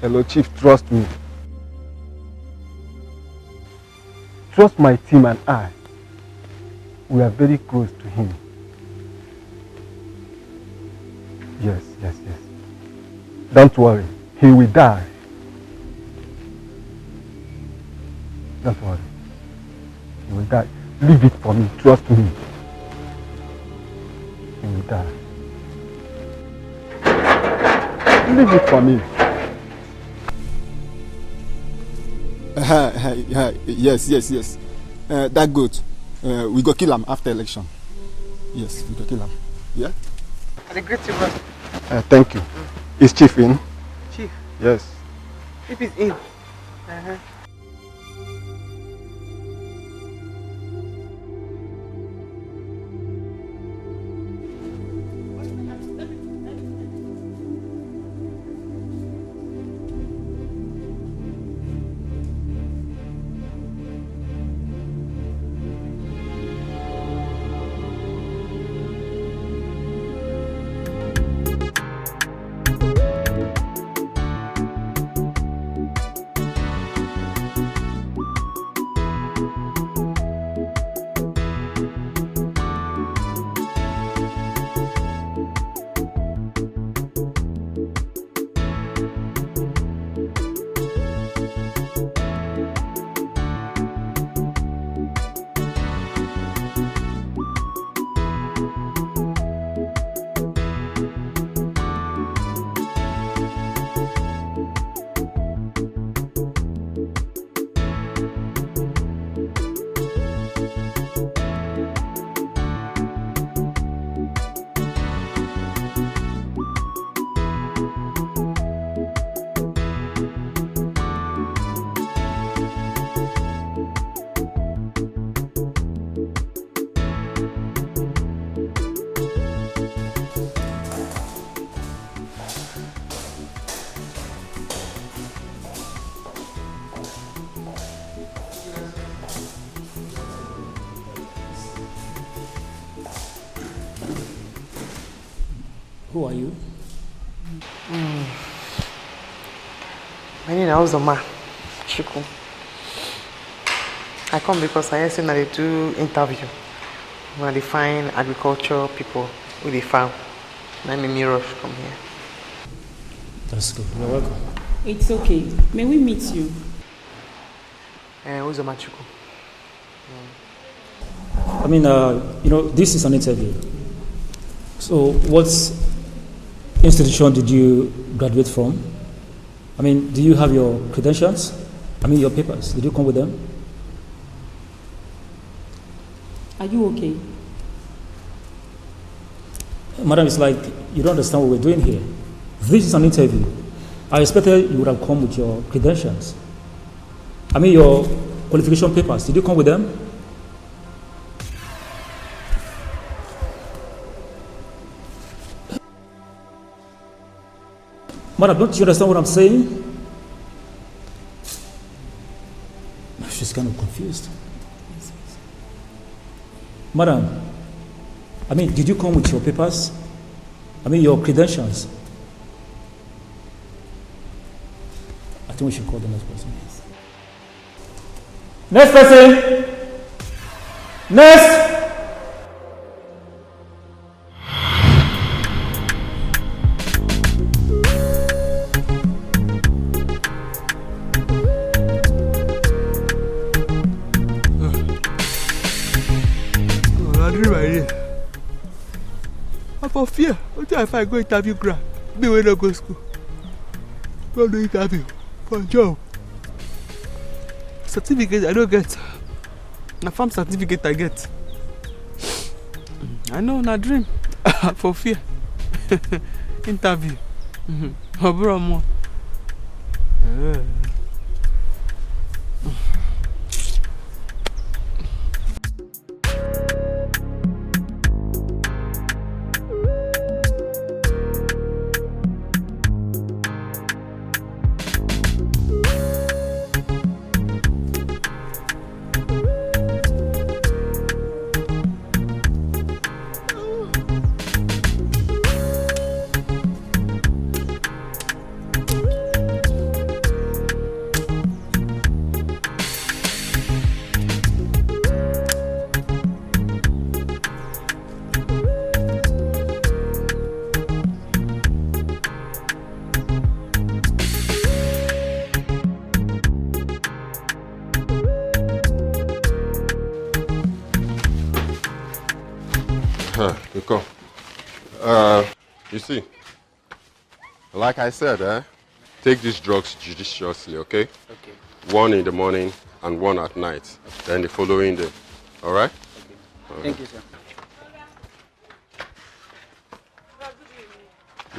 Hello, Chief, trust me. Trust my team and I. We are very close to him. Yes. Don't worry, he will die. Don't worry, he will die. Leave it for me, trust me. He will die. Leave it for me. Yes. That goat. We go kill him after election. Yes, we go kill him. Yeah? I greet you, boss. Thank you. Is Chief in? Chief? Yes. Chief is in. Who are you? My name is Ozoma Chiku. I come because I see that they do interview. When they find agriculture people with the farm. I make me rush come here. That's good. You're welcome. It's okay. May we meet you? Ozoma Chiku. I mean, this is an interview. So, what institution did you graduate from? I mean, do you have your credentials? I mean, your papers. Did you come with them? Are you okay? Madam, it's like you don't understand what we're doing here. This is an interview. I expected you would have come with your credentials. I mean, your qualification papers. Did you come with them? Madam, don't you understand what I'm saying? She's kind of confused. Madam, I mean, did you come with your papers? I mean, your credentials? I think we should call the next person. Next person! Next! For fear, until if I go interview grant, me will not go school. Go do interview for job. Certificate I don't get. Na farm certificate I get. I know, na dream. For fear. Interview. Obro mo. You come. You see, like I said, take these drugs judiciously, okay? Okay. One in the morning and one at night. Then the following day. All right? Okay. Thank you, sir.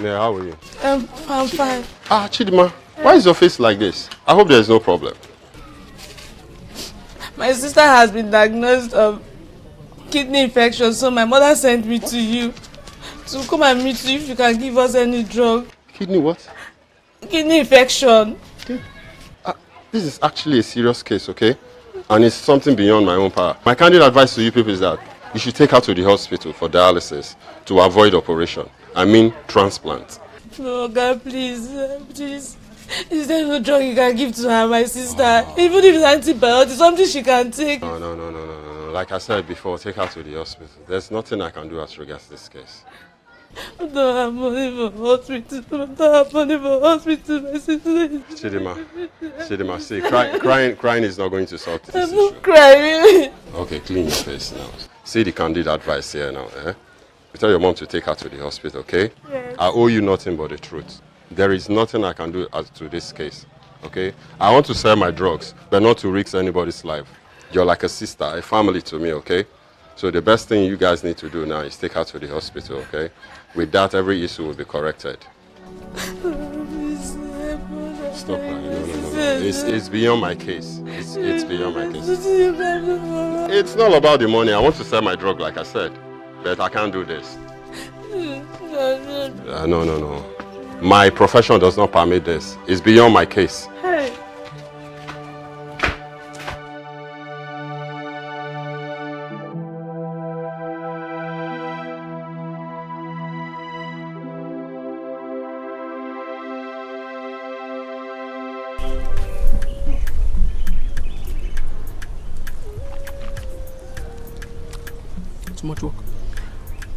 Yeah, how are you? I'm fine. Ah, Chidima, why is your face like this? I hope there's no problem. My sister has been diagnosed of kidney infection, so my mother sent me to you to come and meet you if you can give us any drug. Kidney what? Kidney infection. Okay. This is actually a serious case, okay? And it's something beyond my own power. My candid advice to you people is that you should take her to the hospital for dialysis to avoid operation. I mean transplant. No, God, please. Please. Is there no drug you can give to her, my sister? Even if it's antibiotics, something she can take. No. Like I said before, take her to the hospital. There's nothing I can do as regards this case. I don't have money for hospital. I don't have money for hospital, my sister. Chidima, see, crying is not going to solve this issue. I'm not crying. Okay, clean your face now. See the candid advice here now, You tell your mom to take her to the hospital, okay? Yes. I owe you nothing but the truth. There is nothing I can do as to this case, okay? I want to sell my drugs, but not to risk anybody's life. You're like a sister, a family to me, okay? So the best thing you guys need to do now is take her to the hospital, okay? With that, every issue will be corrected. Stop crying. No. It's beyond my case. It's beyond my case. It's not about the money. I want to sell my drug, like I said. But I can't do this. No. My profession does not permit this. It's beyond my case. Hey. Too much work.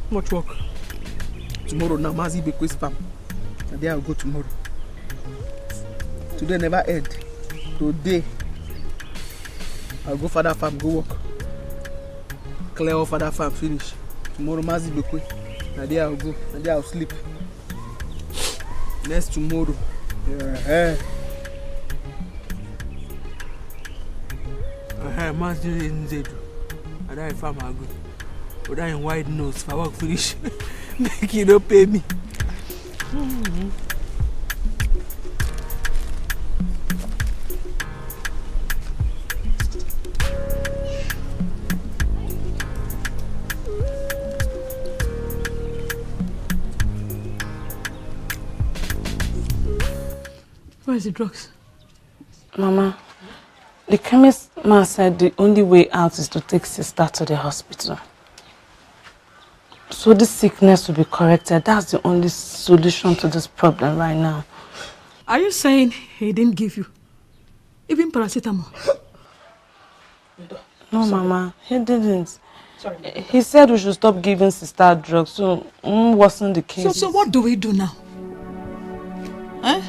Much work. Tomorrow now, Mazi be quiz farm. And then I'll go tomorrow. Today never end. Today, I'll go for that farm, go work. Clear off for that farm, finish. Tomorrow, Mazi be quiz. And then I'll go. And then I'll sleep. Next tomorrow. Mazi in Zedu. And then I farm I'll go. But I am wide nose if I work finish. Make you don't pay me. Where's the drugs? Mama, the chemist man said the only way out is to take sister to the hospital. So this sickness will be corrected. That's the only solution to this problem right now. Are you saying he didn't give you even paracetamol? No, Mama, he didn't. Sorry. He said we should stop giving sister drugs, so wasn't the case. So what do we do now? Eh?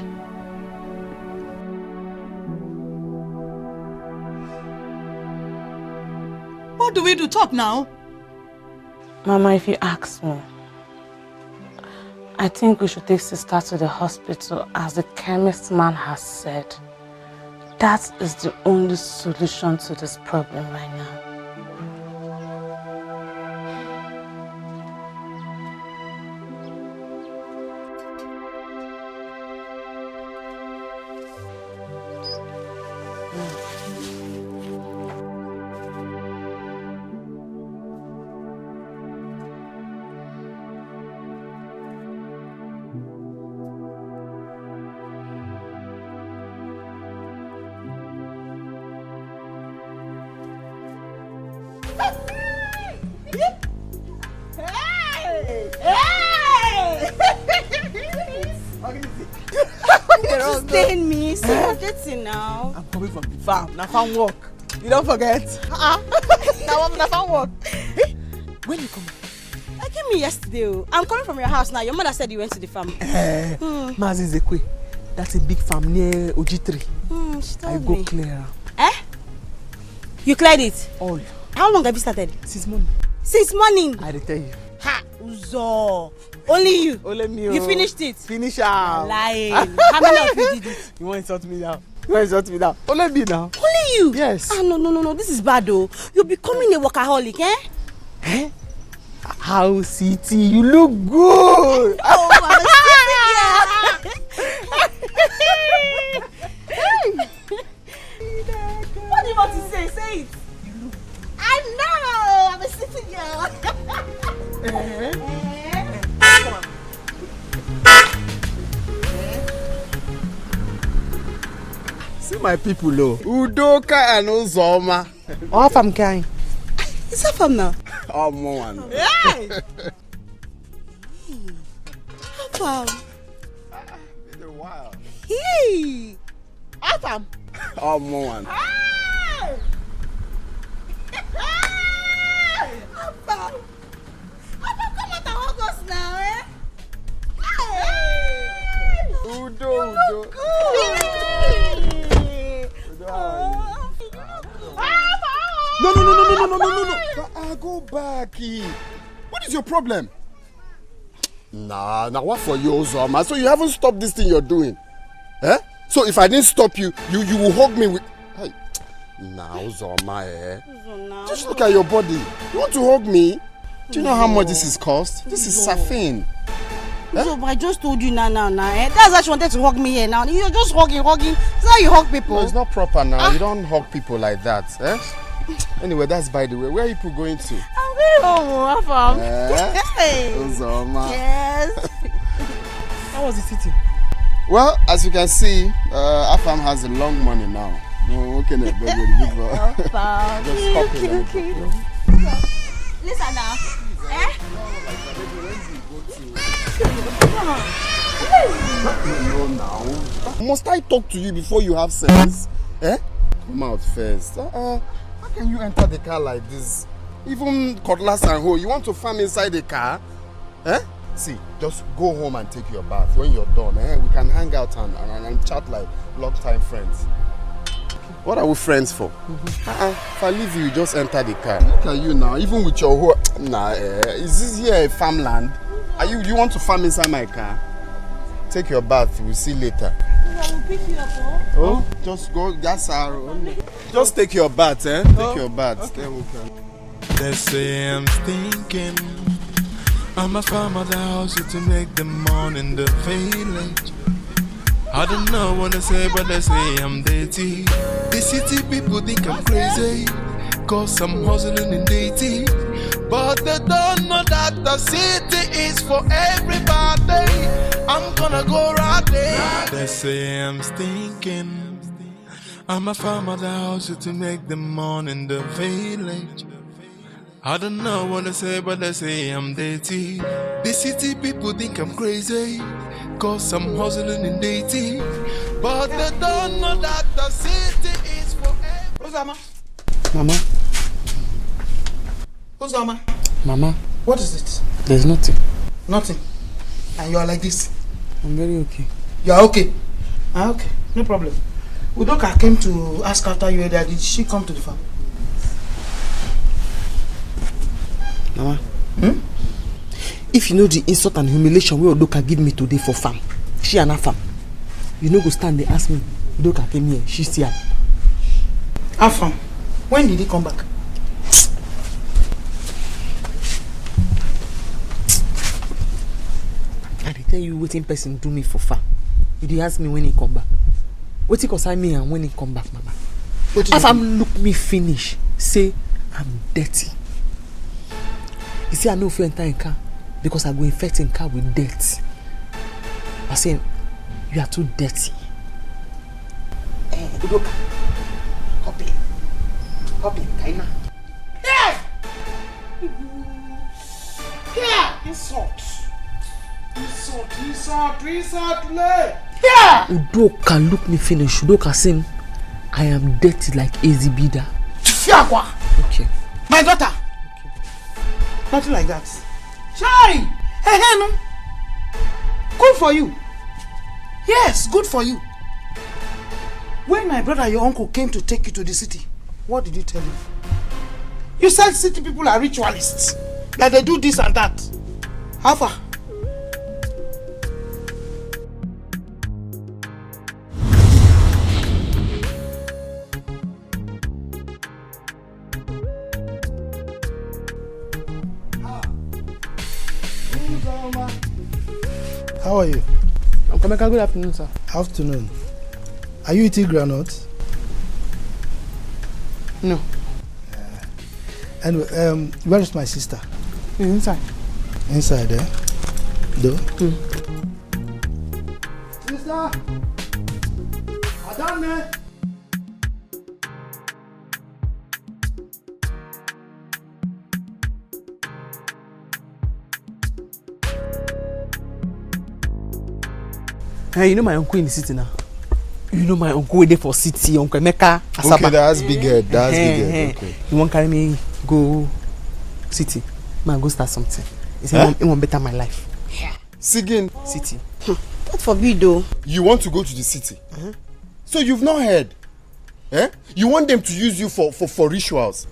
What do we do? Talk now. Mama, if you ask me, I think we should take sister to the hospital as the chemist man has said. That is the only solution to this problem right now. I'm coming from the farm. Now farm work. You don't forget. Now I'm farm work. Hey, when you coming? I came in yesterday. I'm coming from your house now. Your mother said you went to the farm. Mazi Zekwe. That's a big farm near Oji3. I go clear. Eh? You cleared it? All. How long have you started? Since morning. Since morning? I tell you. Uzo. Only you. Only me. You finished it. Finish am. Lying. How many of you did it? You want to insult me now? Only me now. Only you. Yes. Ah, no. This is bad though. You're becoming a workaholic, eh? Eh? How city? You look good. Oh, I'm a city girl. What do you want to say? Say it. I know. I'm a city girl. See my people, Udoka and Uzoma. Off I'm kind. It's a fun now. Oh, more. Hey. How fun? It's a while. Hey. How fun? Oh, more. Hey. How fun? Come out and hug us now, eh? Hey. Udo. No. Go back. What is your problem? Nah, what for you, Zoma? So you haven't stopped this thing you're doing? Eh? So if I didn't stop you, you will hug me with... Hey. Nah, Zoma, eh? Just look at your body. You want to hug me? Do you know how much this is cost? This is saffin. So I just told you now, eh? That's why she wanted to hug me here now. You're just hugging. It's how you hug people. No, it's not proper now. You don't hug people like that, eh? Anyway, that's by the way. Where are people going to? I'm going home, Afam. Hey. Uzoma. Yes. How was the city? Well, as you can see, Afam has a long money now. No, okay, just hop in. Okay. Listen now. Eh? No, now. Must I talk to you before you have sense? Eh? Come out first. How can you enter the car like this? Even cutlass and hoe, you want to farm inside the car? Eh? See, just go home and take your bath. When you're done, we can hang out and chat like long-time friends. What are we friends for? If I leave you, just enter the car. Look at you now, even with your hoe. Nah, is this here a farmland? You want to farm inside my car? Take your bath, we'll see later. I will pick you up, Oh, just go, that's our... Just take your bath, eh? Take your bath. Okay. They say I'm thinking I must find my house to make the morning the village. I don't know what to say, but they say I'm dirty. The city people think I'm crazy, cause I'm hustling in dirty. But they don't know that the city is for everybody. I'm gonna go right there. They say I'm stinking. I'm a farmer the house to make the morning the village. I don't know what to say, but they say I'm dirty. The city people think I'm crazy, cause I'm hustling in dirty. But they don't know that the city is for everybody. Mama. Uzoma. Mama. What is it? There's nothing. Nothing. And you are like this? I'm very okay. You are okay? Okay, no problem. Udoka came to ask after you. Did she come to the farm? Mama. If you know the insult and humiliation where Udoka give me today for farm, she and her farm, you know go stand there ask me, Udoka came here, she's here. Her farm? When did he come back? I tell you waiting person do me for farm. You dey ask me when he come back. What he concern me and when he come back, Mama? If I'm look me finish, say I'm dirty. You see, I know if you enter in car because I go infect in car with dirt. I say you are too dirty. Udoka, copy, Kaina. Here! Insult, here! Udoka look me finish. Udoka say I am dirty like Ezibida. Fiakwa! Okay. My daughter! Okay. Nothing like that. Shine! Hey, no. Good for you. Yes, good for you. When my brother, your uncle, came to take you to the city, what did you tell him? You said city people are ritualists. That they do this and that. How far? How are you? I'm coming. Good afternoon, sir. Afternoon. Are you eating granuts? No. Anyway, where is my sister? Inside. Inside, eh? Do? Sister! Adane! Hey, you know my uncle in the city now? You know my uncle there for city, Uncle Mecca, Asaba. Okay, that's big head. That's big head. Okay. You won't carry me go city. Man, go start something. He said, it won't better my life. Sigin. City. God forbid though. You want to go to the city? So you've not heard? Eh? You want them to use you for rituals?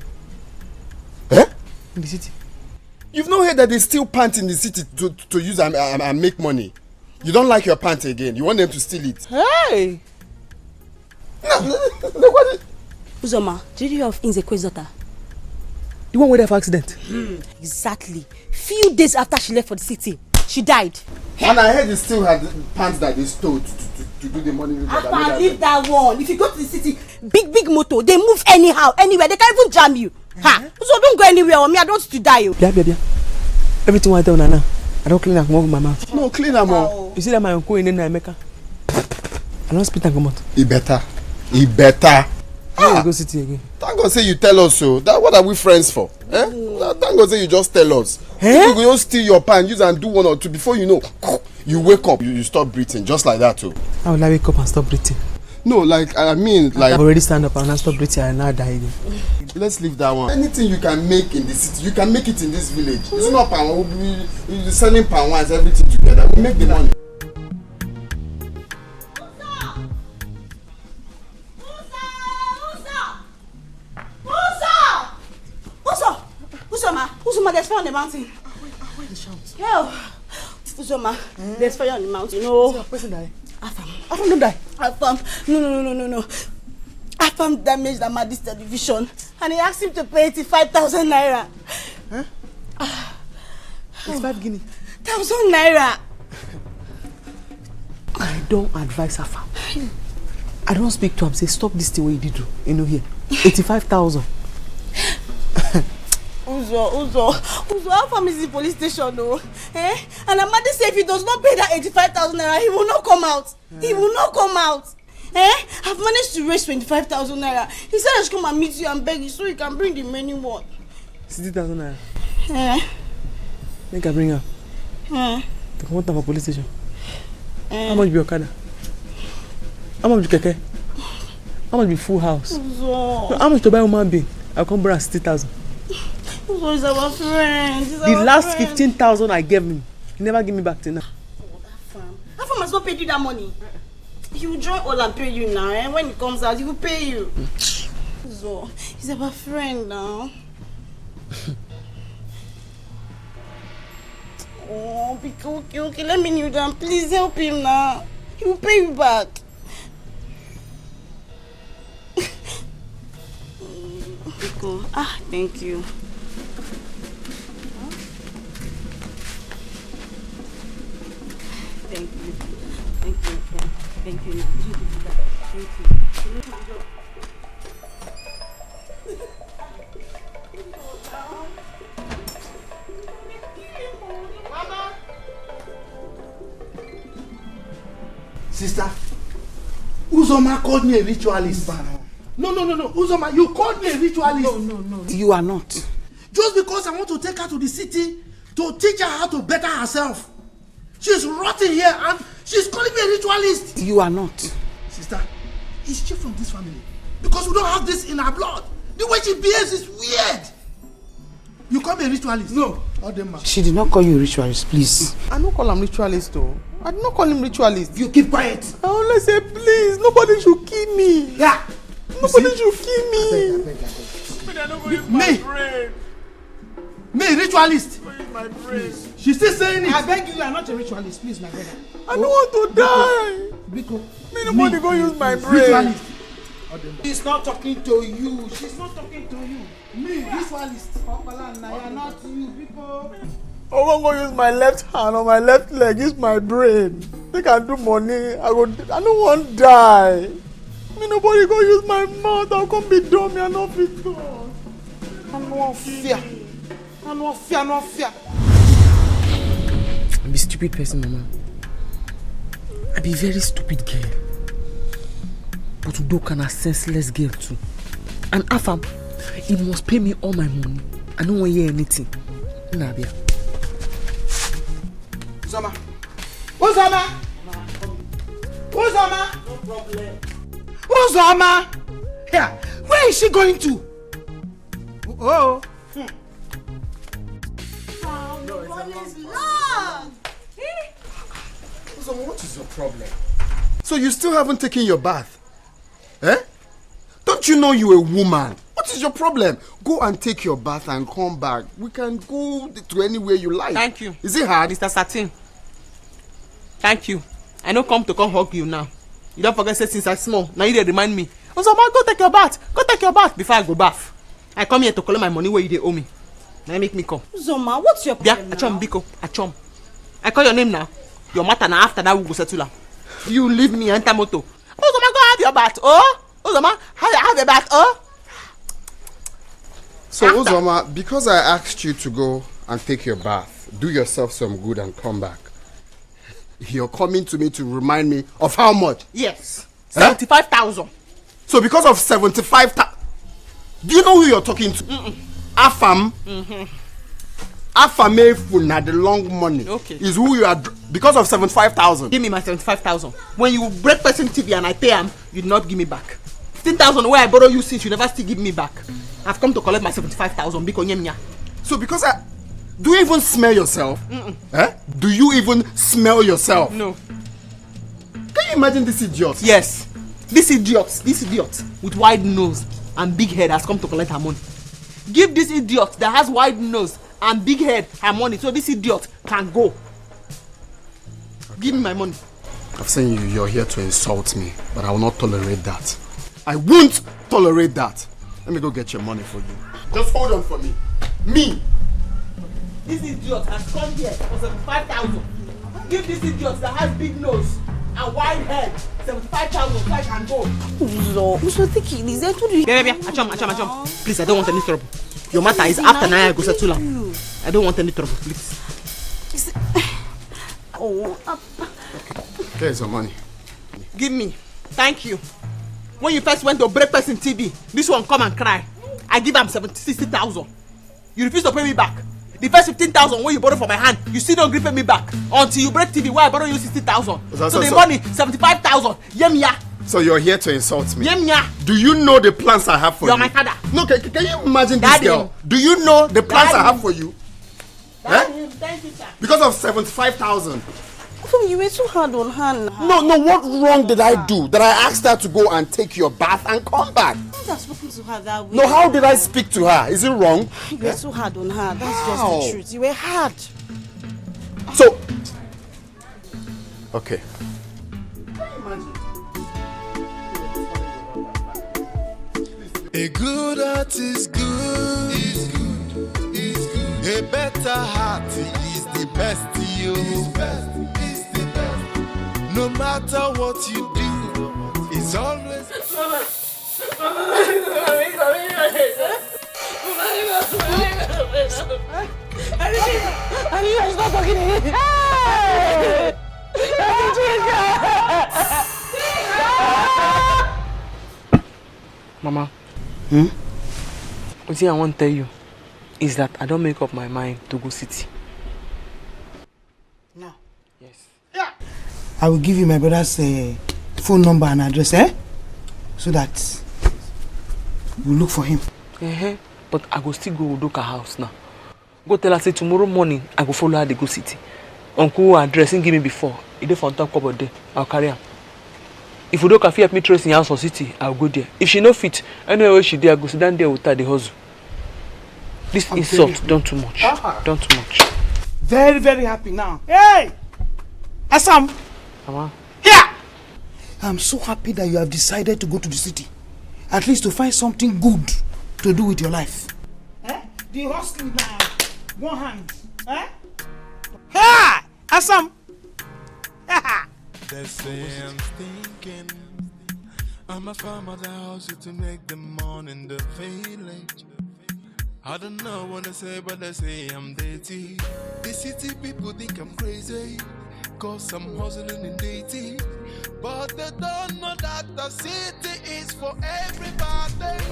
Eh? In the city? You've not heard that they steal pants in the city to use and make money? You don't like your pants again. You want them to steal it. Hey! Uzoma, did you have Inzeko's daughter? The one with the accident? Exactly. Few days after she left for the city, she died. And I heard they still had pants that they stole to do the money. I leave that one. If you go to the city, big motor, they move anyhow, anywhere. They can't even jam you. Ha! So don't go anywhere or me, I don't want to die you. Yeah. Everything I tell Nana, I don't clean up my mouth. No, clean them all. You see that my uncle in America? I don't spit and come out. He better. I go city again. Thank God say you tell us so. That what are we friends for? Eh? Thank God say you just tell us. You go just steal your pan, use and do one or two before you know. You wake up, you stop breathing just like that too. How will I wake up and stop breathing? No, like I mean, like I've already stand up and I stop breathing and now die again. Let's leave that one. Anything you can make in the city, you can make it in this village. It's not pan. We'll be selling pan wines, everything together. We make the money. Uzoma, there's fire on the mountain. Where the shout? Yo, Uzoma, there's fire on the mountain. No. So, person die? Afam don't die. Afam, no. Afam damaged Amadi's television, and he asked him to pay 85,000 naira. Huh? It's 5 guinea. 1,000 naira. I don't advise Afam. I don't speak to him. Say stop this thing what you did do. You know here, 85,000. Uzo, Afam is the police station though. Eh? And Amadi said if he does not pay that 85,000 naira, he will not come out. He will not come out. Eh? I've managed to raise 25,000 naira. He said I should come and meet you and beg you so he can bring the remaining one. 60,000 naira. Eh? Make I bring her. To come out of a police station. How much be Okada? How much be Keke? How much be full house? Uzo. How much to buy a man being? I'll come bring 60,000. Uzo is our friend. The last 15,000 I gave him, he never give me back till now. Afam has not paid you that money. He will join all and pay you now. Eh? When he comes out, he will pay you. Uzo, he's our friend now. Oh, okay. Let me kneel down. Please help him now. He will pay you back. Biko, thank you. Thank you. Sister, Uzoma called me a ritualist. No. Uzoma, you called me a ritualist. No. You are not. Just because I want to take her to the city to teach her how to better herself. She's rotting here and she's calling me a ritualist. You are not. Sister, is she from this family? Because we don't have this in our blood. The way she behaves is weird. You call me a ritualist? No. She did not call you a ritualist, please. I don't call him ritualist though. I did not call him ritualist. You keep quiet. I only say please, nobody should kill me. Yeah. Nobody should kill me. Me? Me, ritualist. My brain. She's still saying it. I beg you are not a ritualist, please, my brother. I don't want to die. Biko. Me, nobody go use my brain. Ritualist. She's not talking to you. She's not talking to you. Me, ritualist. Opala, not you, Biko. I won't go use my left hand or my left leg. Use my brain. They can do money. I don't want to die. Me, nobody go use my mouth. I'll come be dumb. I not be dumb. I no fear. I no fear. I'm a stupid person, Mama. I be very stupid girl. But Udoka na senseless girl too. And Afam, he must pay me all my money. I don't want to hear anything. Nabia. Uzoma. Uzoma. Uzoma. No problem. Uzoma. Here. Where is she going to? Oh. Uzoma, what is your problem? So you still haven't taken your bath? Eh? Don't you know you're a woman? What is your problem? Go and take your bath and come back. We can go to anywhere you like. Thank you. Is it hard? Mr. Satin. Thank you. I don't come hug you now. You don't forget say since I small. Now you dey remind me. Uzoma, go take your bath. Go take your bath before I go bath. I come here to collect my money where you dey owe me. Now make me come. Uzoma, what's your problem? Yeah, Achom Biko. Achom. I call your name now. Your matter now after that we go settle am. You leave me enter motor. Uzoma, go have your bath. Oh? Uzoma, have your bath. Oh? So Uzoma, because I asked you to go and take your bath, do yourself some good and come back, you're coming to me to remind me of how much? Yes. 75,000. So because of 75,000, do you know who you're talking to? Afam. Afame Funa, the long money. Okay. Is who you are because of 75,000. Give me my 75,000. When you break person TV and I pay him, you do not give me back. 15,000 where I borrow you since you never still give me back. I've come to collect my 75,000 because nyemnya. So because do you even smell yourself? Eh? Do you even smell yourself? No. Can you imagine this idiot? Yes. This idiot with wide nose and big head has come to collect her money. Give this idiot that has wide nose and big head her money so this idiot can go. Okay. Give me my money. I've seen you're here to insult me, but I will not tolerate that. I won't tolerate that. Let me go get your money for you. Just hold on for me. Me. This idiot has come here for 75,000. Give this idiot that has big nose and wide head 75,000 so I can go. Uzo, think it is there to do. Baby, Achom. Please, I don't want any trouble. Your matter is after now I go settle am. I don't want any trouble, please. Here's your money. Give me. Thank you. When you first went to break person TV, this one come and cry. I give him 60,000. You refuse to pay me back. The first 15,000 when you borrow from my hand, you still don't pay me back until you break TV. Why I borrow you 60,000? So the money 75,000. Yemia. So you're here to insult me? Yemia. Do you know the plans I have for you? You're my father. No, can you imagine this girl? Do you know the plans I have for you? Thank you, sir. Because of 75,000. You were too hard on her. No, what wrong did I do that I asked her to go and take your bath and come back? I have spoken to her that way. No, how did I speak to her? Is it wrong? You were too hard on her. That's just the truth. You were hard. So, okay. A good heart is good. A better heart is the best. No matter what you do, it's always. Stop talking. Mama. What I want to tell you is that I don't make up my mind to go city. No. Yes. Yeah. I will give you my brother's phone number and address, so that we'll look for him. But I go still go Udoka house now. Go tell her say tomorrow morning I go follow her to go city. Uncle address him give me before. He dey for top cupboard there. I'll carry her. If Udoka fit help me trace in house or city, I'll go there. If she no fit, anywhere she dey, I go sit down there with her the hustle. This insult done too much. Done too much. Very, very happy now. Hey! Assam! Mama. Here! I'm so happy that you have decided to go to the city. At least to find something good to do with your life. Eh? The hustling now. One hand. Eh? Ha! Assam! They say I'm thinking I'm a farm at the house to make the money in the village. I don't know what they say, but they say I'm dirty. The city people think I'm crazy, cause I'm hustling in dirty. But they don't know that the city is for everybody.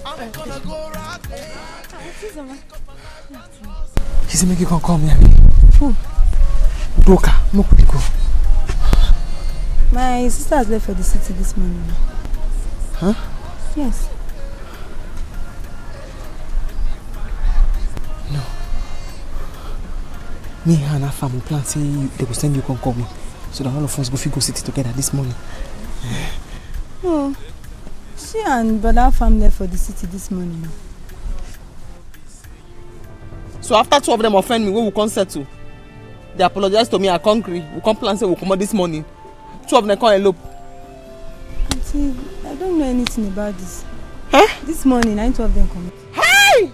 I'm gonna go right there. He said, make you come call me. Who? Doka, no go. My sister has left for the city this morning. Huh? Yes. No. Me and her family plan say they will send you come call me. So that all of us go city together this morning. Oh. She and brother family left for the city this morning. So after 2 of them offend me, we will come settle. They apologize to me at concrete. We come plan say we'll come out this morning. 2 of them come elope. Auntie, I don't know anything about this. Huh? This morning, 9 of them come. Hey!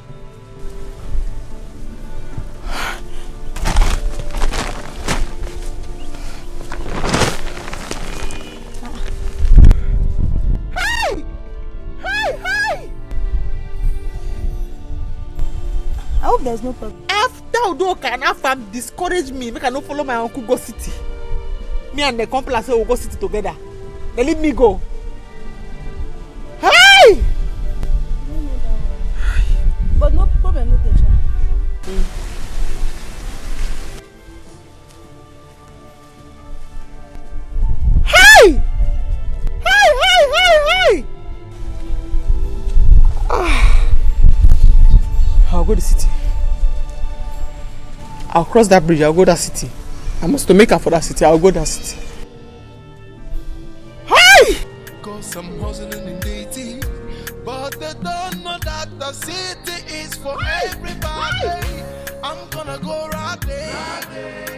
Hey! Hey! Hey! I hope there's no problem. After Udoka and Afam discourage me, make I not follow my uncle go city. Me and the complaint say we'll go city together. They leave me go. Hey! But no problem, no tension. Hey! Hey! Hey! Hey! Hey! I'll go to the city. I'll cross that bridge. I'll go to that city. I must to make up for that city. I'll go to that city. Hey! Cause I'm hustling in dating, but they don't know that the city is for everybody. I'm gonna go right there,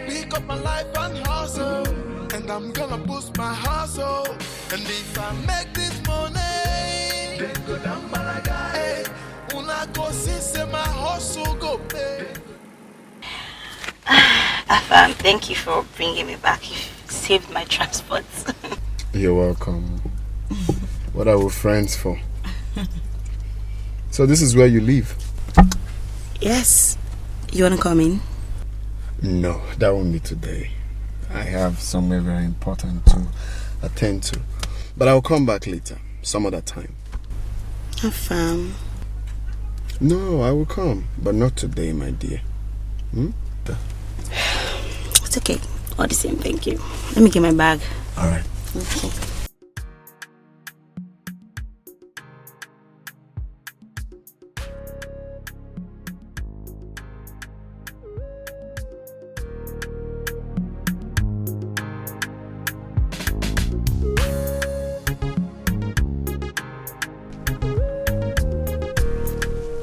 pick up my life and hustle, and I'm gonna boost my hustle. And if I make this money, then go down balaga. Hey, una go see my hustle go pay. Afam, thank you for bringing me back. You saved my transport. You're welcome. What are we friends for? So this is where you live? Yes. You want to come in? No, that won't be today. I have somewhere very important to attend to. But I'll come back later, some other time. Afam. No, I will come, but not today, my dear. It's okay. All the same, thank you. Let me get my bag. All right. Okay.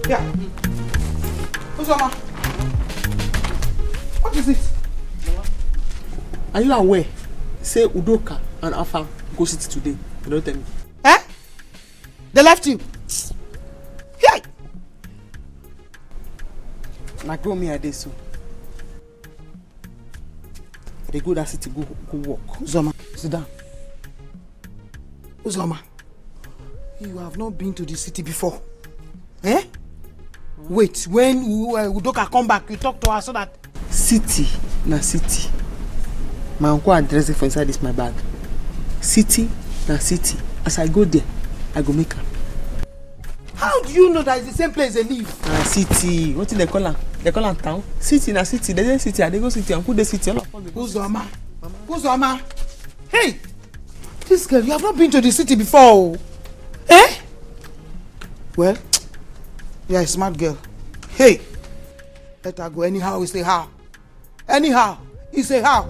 Yeah. Uzoma. What is it? Are you aware? Say Udoka and Afam go city today. You don't tell me. Eh? They left you. Hey! Now grow me a day so. They go that city, go walk. Uzoma, sit down. Uzoma, you have not been to the city before. Eh? Wait, when Udoka come back, you talk to her so that... City, na city. My uncle address it for inside this my bag. City, na city. As I go there, I go make her. How do you know that it's the same place they live? City. What do they call her? They call her town. City, na city. They say city. They go city. Uncle the city. Uzoma. Uzoma. Hey! This girl, you have not been to the city before. Eh? Well, you're a smart girl. Hey! Let her go anyhow, you say how. Anyhow, you say how.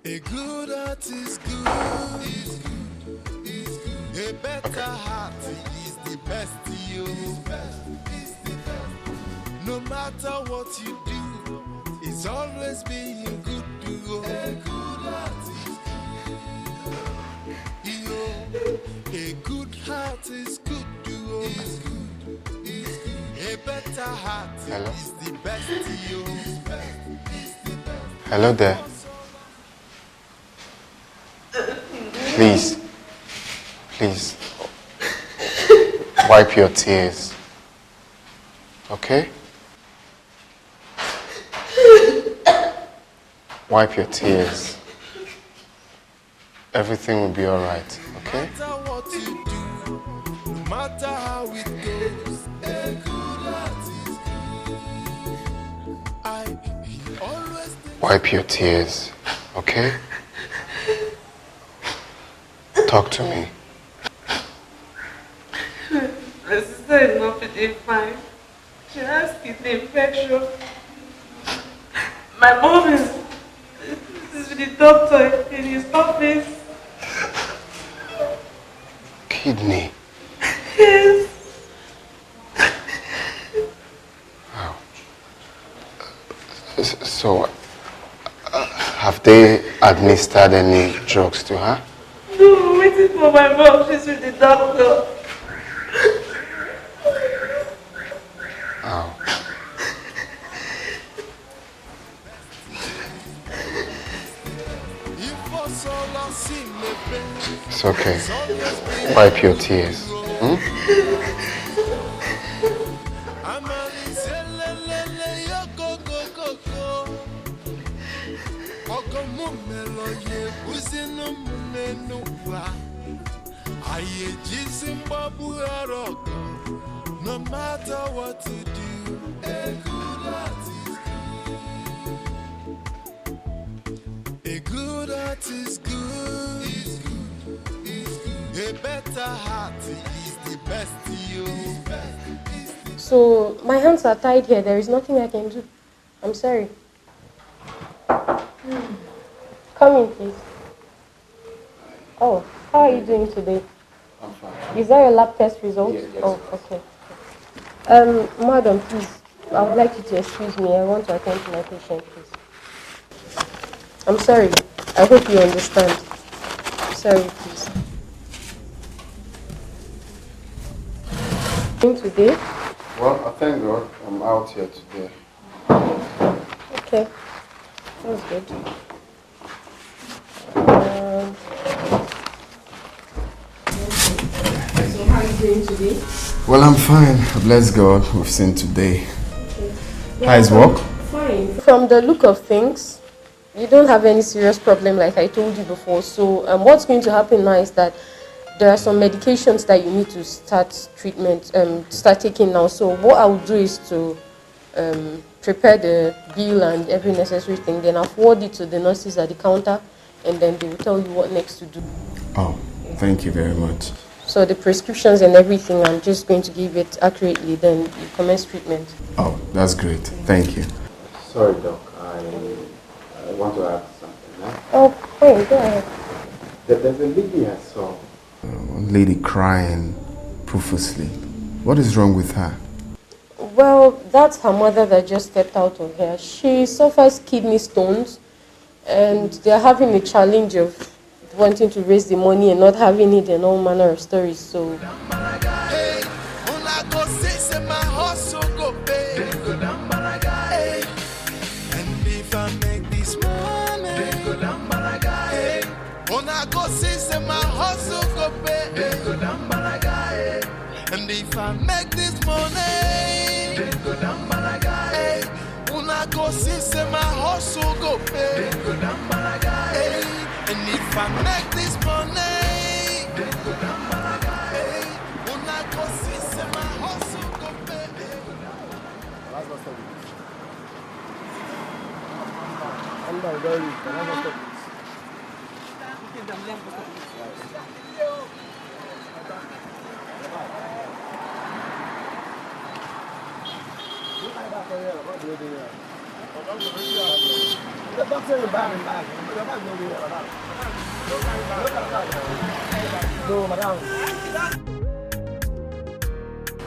A good heart is good. what you do is always being good to go. A good heart is good. A good heart is good to go. A better heart is the best to you. Hello there. Please, wipe your tears. Okay? Wipe your tears. Everything will be alright, okay? No matter what you do, no matter how it goes, a good heart is good. I always Wipe your tears, okay? Talk to me. My sister is not feeling fine. She has kidney infection. My mom is with the doctor in his office. Kidney. Yes. Wow. So, have they administered any drugs to her? No, I'm waiting for my mom. She's with the doctor. Oh. It's okay. Wipe your tears. Hmm? No matter what you do, a good heart is good. A good heart is good. A better heart is the best to you. So my hands are tied here. There is nothing I can do. I'm sorry. Come in, please. Oh, how are you doing today? I'm fine. Is that your lab test result? Yes. Oh, okay. Madam, please, I would like you to excuse me. I want to attend to my patient, please. I'm sorry. I hope you understand. Sorry, please. Today? Well, I thank God I'm out here today. Okay. That's good. So how are you doing today? Well, I'm fine. Bless God. We've seen today. Okay. How is work? Fine. From the look of things, you don't have any serious problem like I told you before. So what's going to happen now is that there are some medications that you need to start taking now. So what I will do is to prepare the bill and every necessary thing. Then I'll forward it to the nurses at the counter, and then they will tell you what next to do. Oh, thank you very much. So the prescriptions and everything, I'm just going to give it accurately, then you commence treatment. Oh, that's great. Thank you. Sorry, Doc. I want to add something. Huh? Oh, fine. Go ahead. There's a lady I saw. One lady crying profusely. What is wrong with her? Well, that's her mother that just stepped out of here. She suffers kidney stones, and they're having a challenge of wanting to raise the money and not having it, and all manner of stories. So and if I make this money, una go see say my hustle go pay. And if I make this money, una go see say my hustle go pay.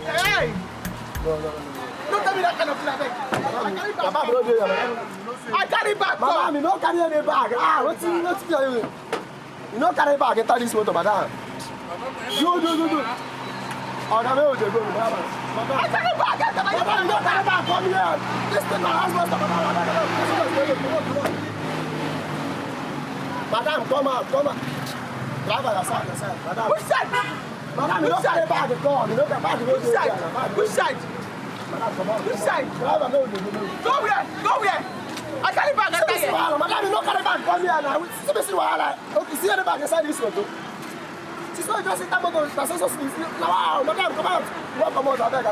Hey! No, tell me that kind of thing, I beg. I carry back. Madam, you don't carry any bag. Ah, what's you? You don't carry bag. Enter this motor, madam. Do. Oh, now where would you go, madam? I carry bag. Madam, you don't carry bag. Come here. This thing, my husband, madam, come out. Driver, aside. Madam. Which side? Madam, you don't carry bag at all. You don't carry bag. Which side? Madam, come on. Which side? Driver, no. Go where? I carry bag. Madam, you don't carry bag. Come here now. See wahala. Okay, see the bag inside this motor. She's not just in that motor. That's so sweet. Now, madam, come out. You want come out? I beg.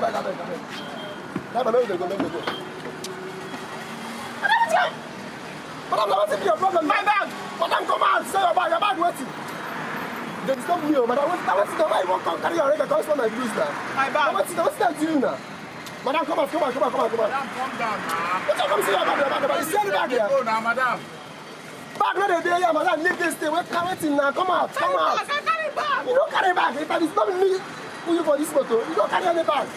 Driver, no, go. Madam, what's your problem? My bag. Madam, come out. Say your bag waiting. They disturb me, madam. What's the way you want to carry your record? Come my blues now. My bag. What's that doing now? Madam, come on. Madam, calm down, man. What's up? Come see your bag. You see the bag here? Oh, now, madam. Bag not there, yeah, madam. Leave this thing. We're waiting now. Come out. I carry bag. You don't carry bag. If it's not me who you for this photo, you don't carry any bag.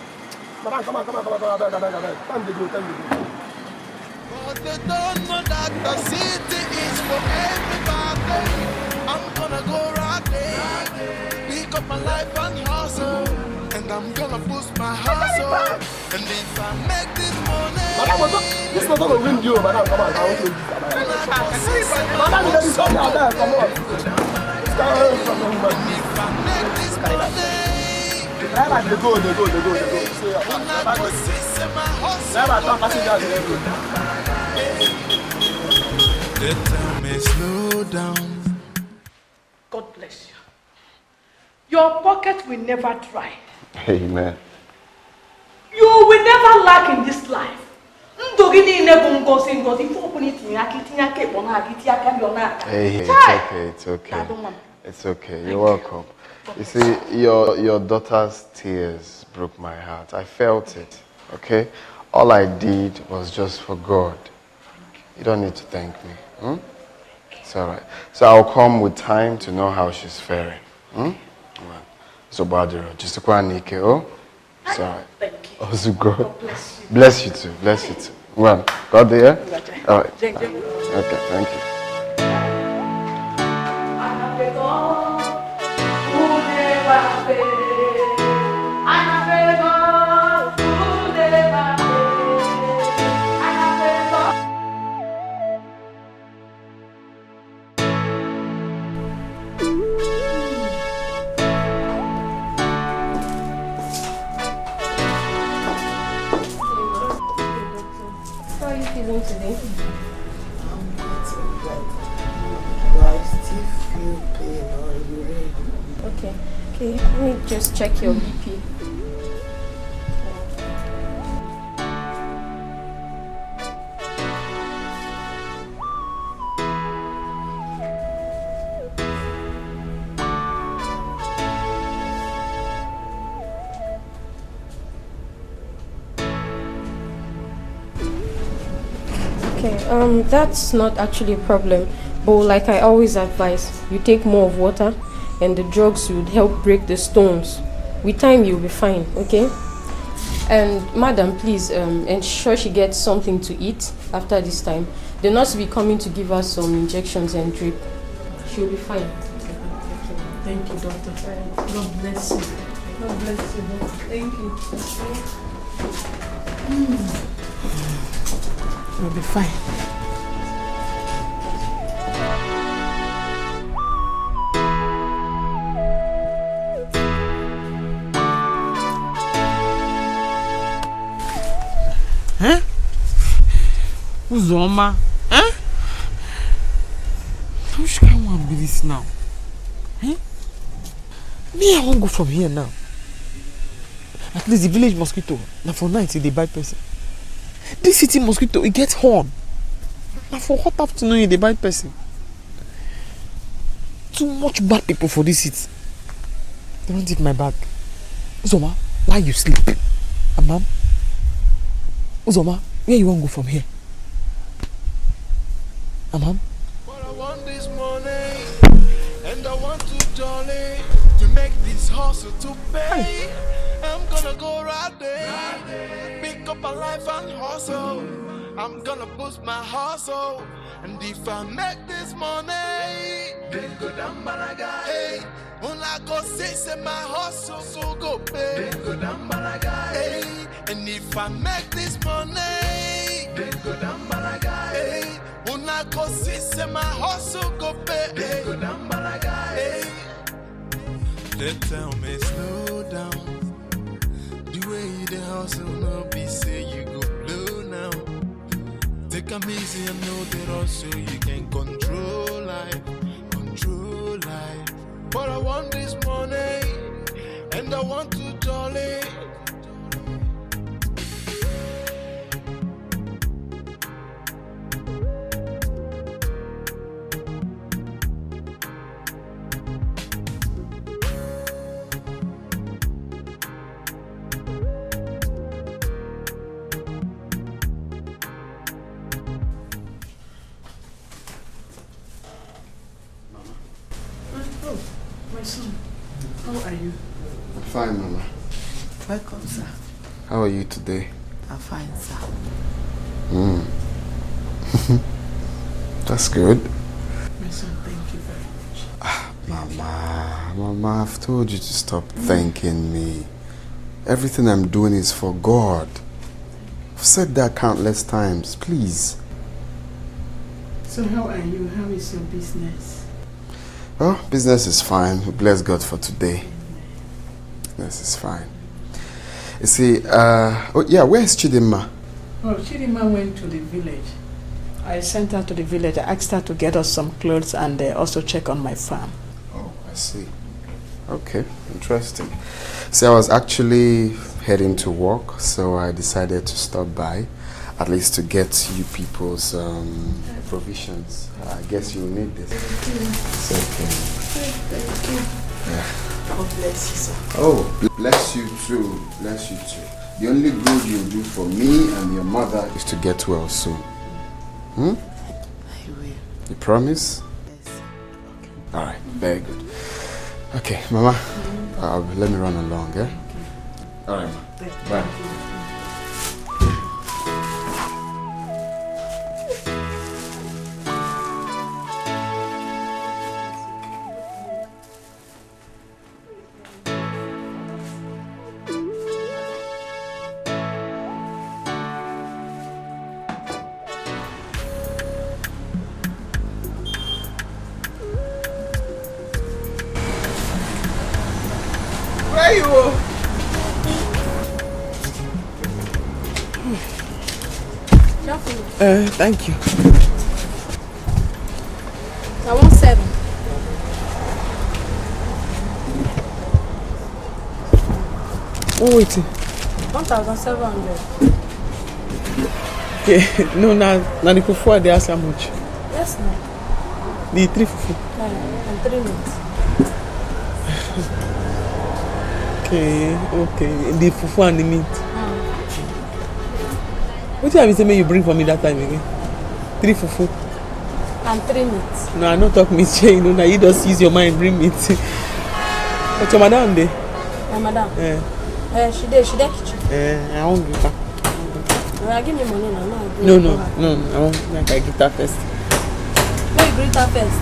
Madam, come on. Time to go. But they don't know that the city is for everybody. I'm gonna go right there, pick up my life and hustle, and I'm gonna boost my hustle. And if I make this money, madam, this is not gonna win you, madam. Come on, I want to do that. Madam, you don't come out there. Come on. If I make this money, they go. They tell me slow down. God bless you. Your pocket will never dry. Amen. You will never lack in this life. Hey, it's okay. You're welcome. You see, your daughter's tears broke my heart. I felt it, okay? All I did was just for God. You don't need to thank me. It's all right. So I'll come with time to know how she's faring. So, Badiro, just to Nike, oh? It's all right. Thank you. Oh, God. Bless you too. Well, God there? All right. Okay, thank you. Today? I'm getting better. But I still feel pain. Are you ready? Okay, let me just check your BP. That's not actually a problem, but like I always advise, you take more of water and the drugs would help break the stones. With time you'll be fine, okay? And madam, please ensure she gets something to eat after this time. The nurse will be coming to give her some injections and drip. She'll be fine. Thank you, doctor. God bless you. God bless you, doctor. Thank you. You'll be fine. Uzoma, which kind of one be this now? Me, I won't go from here now. At least the village mosquito, now for night they bite person. This city mosquito, it gets horn. Now for hot afternoon they bite person. Too much bad people for this city. They don't take my bag. Uzoma, why you sleep? Ma'am? Uzoma, where you want to go from here? Ma'am? But I want this money, and I want to jolly to make this hustle to pay. I'm gonna go right there, pick up my life and hustle. I'm gonna boost my hustle. And if I make this money, then go down balaga. Hey, when I go say my hustle, so go pay. Then go down balaga. Hey, and if I make this money, then go down balaga. Hey, when I go say my hustle, go pay. Then go down balaga. Hey, they tell me slow down. The way you the hustle, no be say you go blow now. Take a easy and know that also you can control life. But I want this money, and I want to jolly. How are you? I'm fine, Mama. Welcome, sir. How are you today? I'm fine, sir. That's good. My son, thank you very much. Mama, I've told you to stop thanking me. Everything I'm doing is for God. I've said that countless times, please. So how are you? How is your business? Oh, business is fine. We bless God for today. Business is fine. You see, where's Chidinma? Oh, Chidinma went to the village. I sent her to the village. I asked her to get us some clothes and also check on my farm. Oh, I see. Okay, interesting. See, I was actually heading to work, so I decided to stop by, at least to get you people's provisions. I guess you'll need this. It's okay. Thank you. Yeah. God bless you, sir. Oh, bless you too. Bless you too. The only good you'll do for me and your mother is to get well soon. I will. You promise? Yes. Okay. Alright, very good. Okay, Mama, let me run along, yeah? Alright, Ma. Bye. Where you? Thank you. I want 7. Oh, wait. 1,700. Okay, no, now the fufu they ask how much? Yes, no. The 3 fufu. And 3 minutes. Okay. The fufu and the meat. What do you say you bring for me that time again? 3 fufu. And 3 minutes. No, I don't talk meat, you know, now you just use your mind, bring meat. But your madam there? My madam? Yeah. She there kitchen. I won't give her. Give me money now. No, I won't like I get her first. No, you greet her first.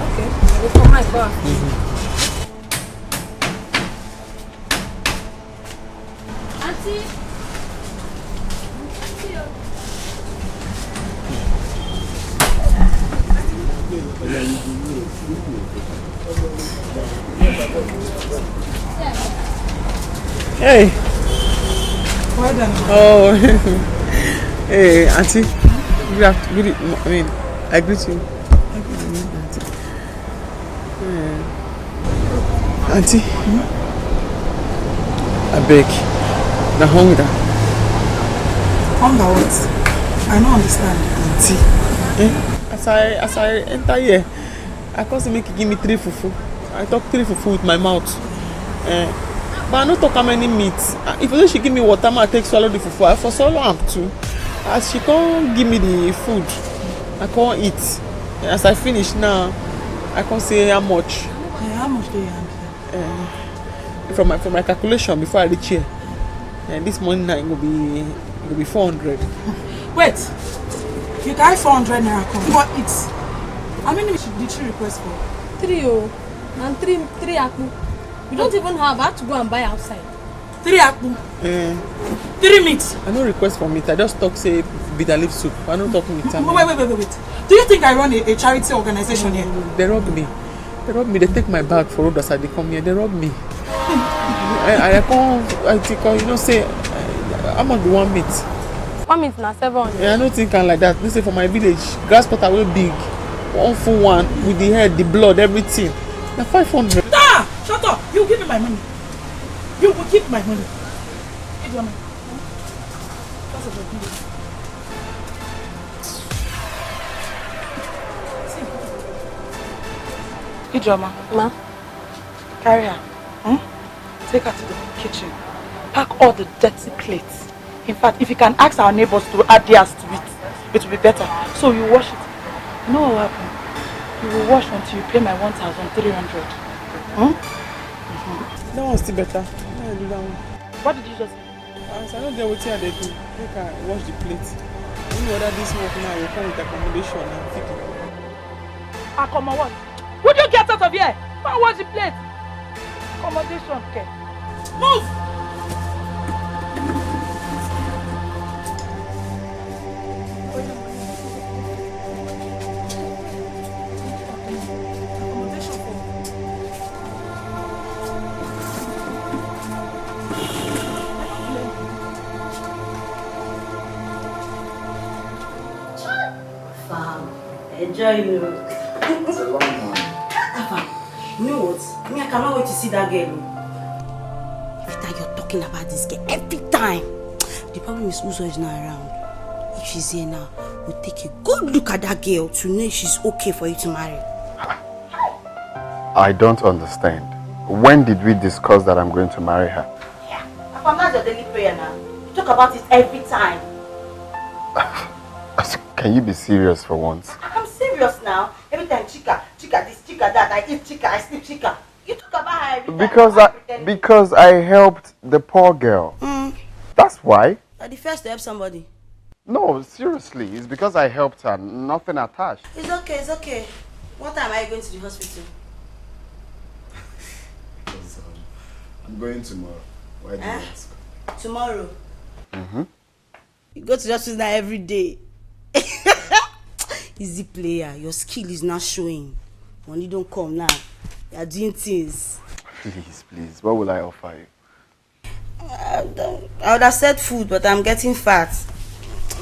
Okay, we'll come my car. Auntie? Hey. Well done. Oh. Hey, Auntie. I greet you. Auntie. I beg. The hunger. Hunger what? I don't understand. Auntie. As I enter here, I can't make you give me 3 fufu. I talk 3 fufu with my mouth. But I don't talk how many meat. If she give me water, I take swallow the fufu. I for swallow am too. As she can't give me the food, I can't eat. As I finish now, I can't say how much. How much do you have? From my calculation before I reach here, And this morning night will be 400. Wait, you carry 400 naira come for it. How many did she request for? 3 and 3 akpu. We don't even have. I have to go and buy outside. 3 akpu. 3 meat. I no request for meat. I just talk say bitter leaf soup. I don't talk meat. Wait. Do you think I run a charity organization here? They rob me. They take my bag for road as I come here. They rob me. I think you know say I'm on the 1 meat. 1 meat na 700. Yeah, I don't think I'm like that. They say for my village, grass cutter will big. 1 full one with the head, the blood, everything. Now 500. Ah! Shut up! You give me my money. You will keep my money. Give your money. That's a good deal. Ijoma. Ma. Carry her. Take her to the kitchen. Pack all the dirty plates. In fact, if you can ask our neighbors to add theirs to it, it will be better. So you wash it. You know what will happen? You will wash until you pay my 1,300. That one's still better. I do that one. What did you just say? I don't get what they do. Make her wash the plate. You know whether this work now will come with accommodation and pick it. Accommodation what? Would you get out of here? Go and wash the plate. Accommodation, okay. Move! Enjoy you. It's a long one. You know what? I cannot wait to see that girl. Every time you're talking about this girl, every time. The problem is Uzo is not around. If she's here now, we'll take a good look at that girl to know if she's okay for you to marry. I don't understand. When did we discuss that I'm going to marry her? Yeah. Papa, that's your daily prayer now. You talk about it every time. Can you be serious for once? I'm serious now. Every time chica this, chica that, I eat chica, I sleep chica. You talk about her every time. Because I helped the poor girl. That's why. You're the first to help somebody. No, seriously. It's because I helped her. Nothing attached. It's okay. What time are you going to the hospital? I'm going tomorrow. Why do you ask? Tomorrow? You go to the hospital every day. Easy player. Your skill is not showing. When you don't come now, you are doing things. Please. What will I offer you? I would have said food, but I'm getting fat.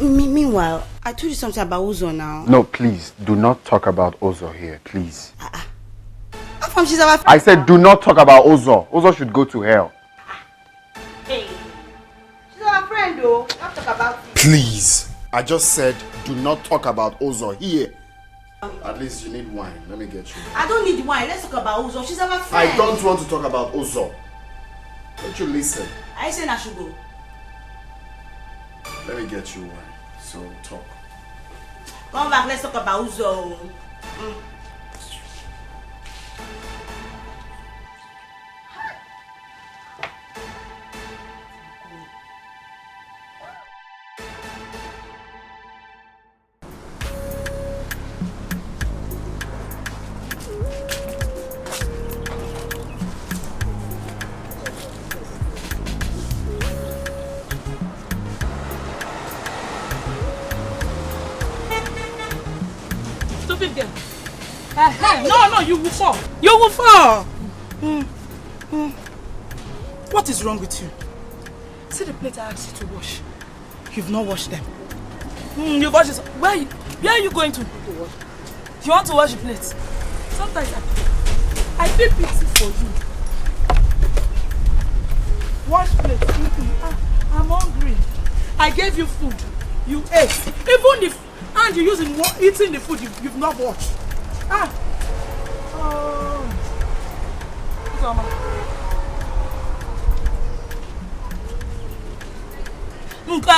Meanwhile, I told you something about Uzo now. No, please. Do not talk about Ozo here, please. How come she's our friend? I said do not talk about Ozo. Ozo should go to hell. Hey, she's our friend though. Don't talk about it. Please. I just said do not talk about Ozo here. At least you need wine. Let me get you. I don't need wine. Let's talk about Uzo. She's our friend. I don't want to talk about Ozo. Don't you listen? I said I should go. Let me get you wine. So talk. Come back. Let's talk about Uzo. Stupid girl. No, you will fall. You will fall. What is wrong with you? See the plate I asked you to wash. You've not washed them. You've washed it. Where are you going to? You want to wash the plates? Sometimes I feel pity for you. Wash plates. I'm hungry. I gave you food. You ate. Even if and you using eating the food you've not washed. Come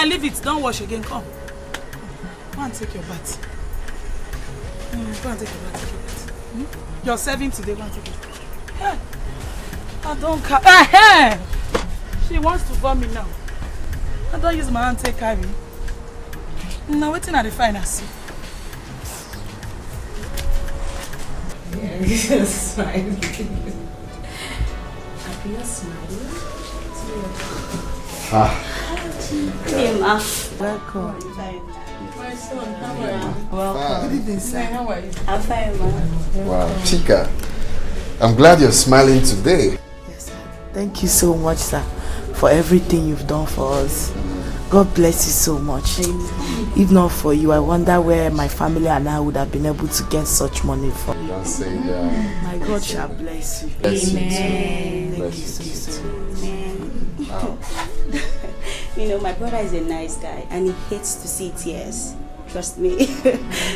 leave it. Don't wash again. Come. Go and take your bath. Go and take your bath. You're serving today. Go and take it. I don't care. She wants to vomit now. I don't use my hand to take carry. Now waiting at the final see. Yeah, you're smiling. You're smiling. Hey, Ma. Welcome. My son, how are you? Welcome. Good evening, sir. How are you? I'm fine, Ma. Wow, Chica, I'm glad you're smiling today. Yes, sir. Thank you so much, sir, for everything you've done for us. God bless you so much. If not for you, I wonder where my family and I would have been able to get such money from. Don't say that. My God shall bless you. Amen. Thank you so much. Amen. You know, my brother is a nice guy and he hates to see tears. Trust me.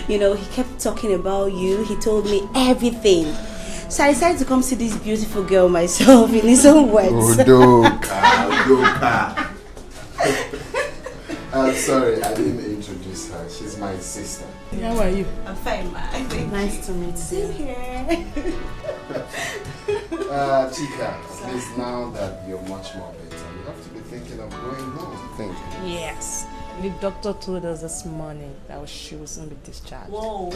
You know, he kept talking about you. He told me everything. So I decided to come see this beautiful girl myself in his own words. Udoka. Sorry, I didn't introduce her. She's my sister. How are you? I'm fine, Ma. Nice to meet you. Same here. Chica, please, now that you're much more better, you have to be thinking of going home. Yes. The doctor told us this morning that she was going to be discharged. Whoa,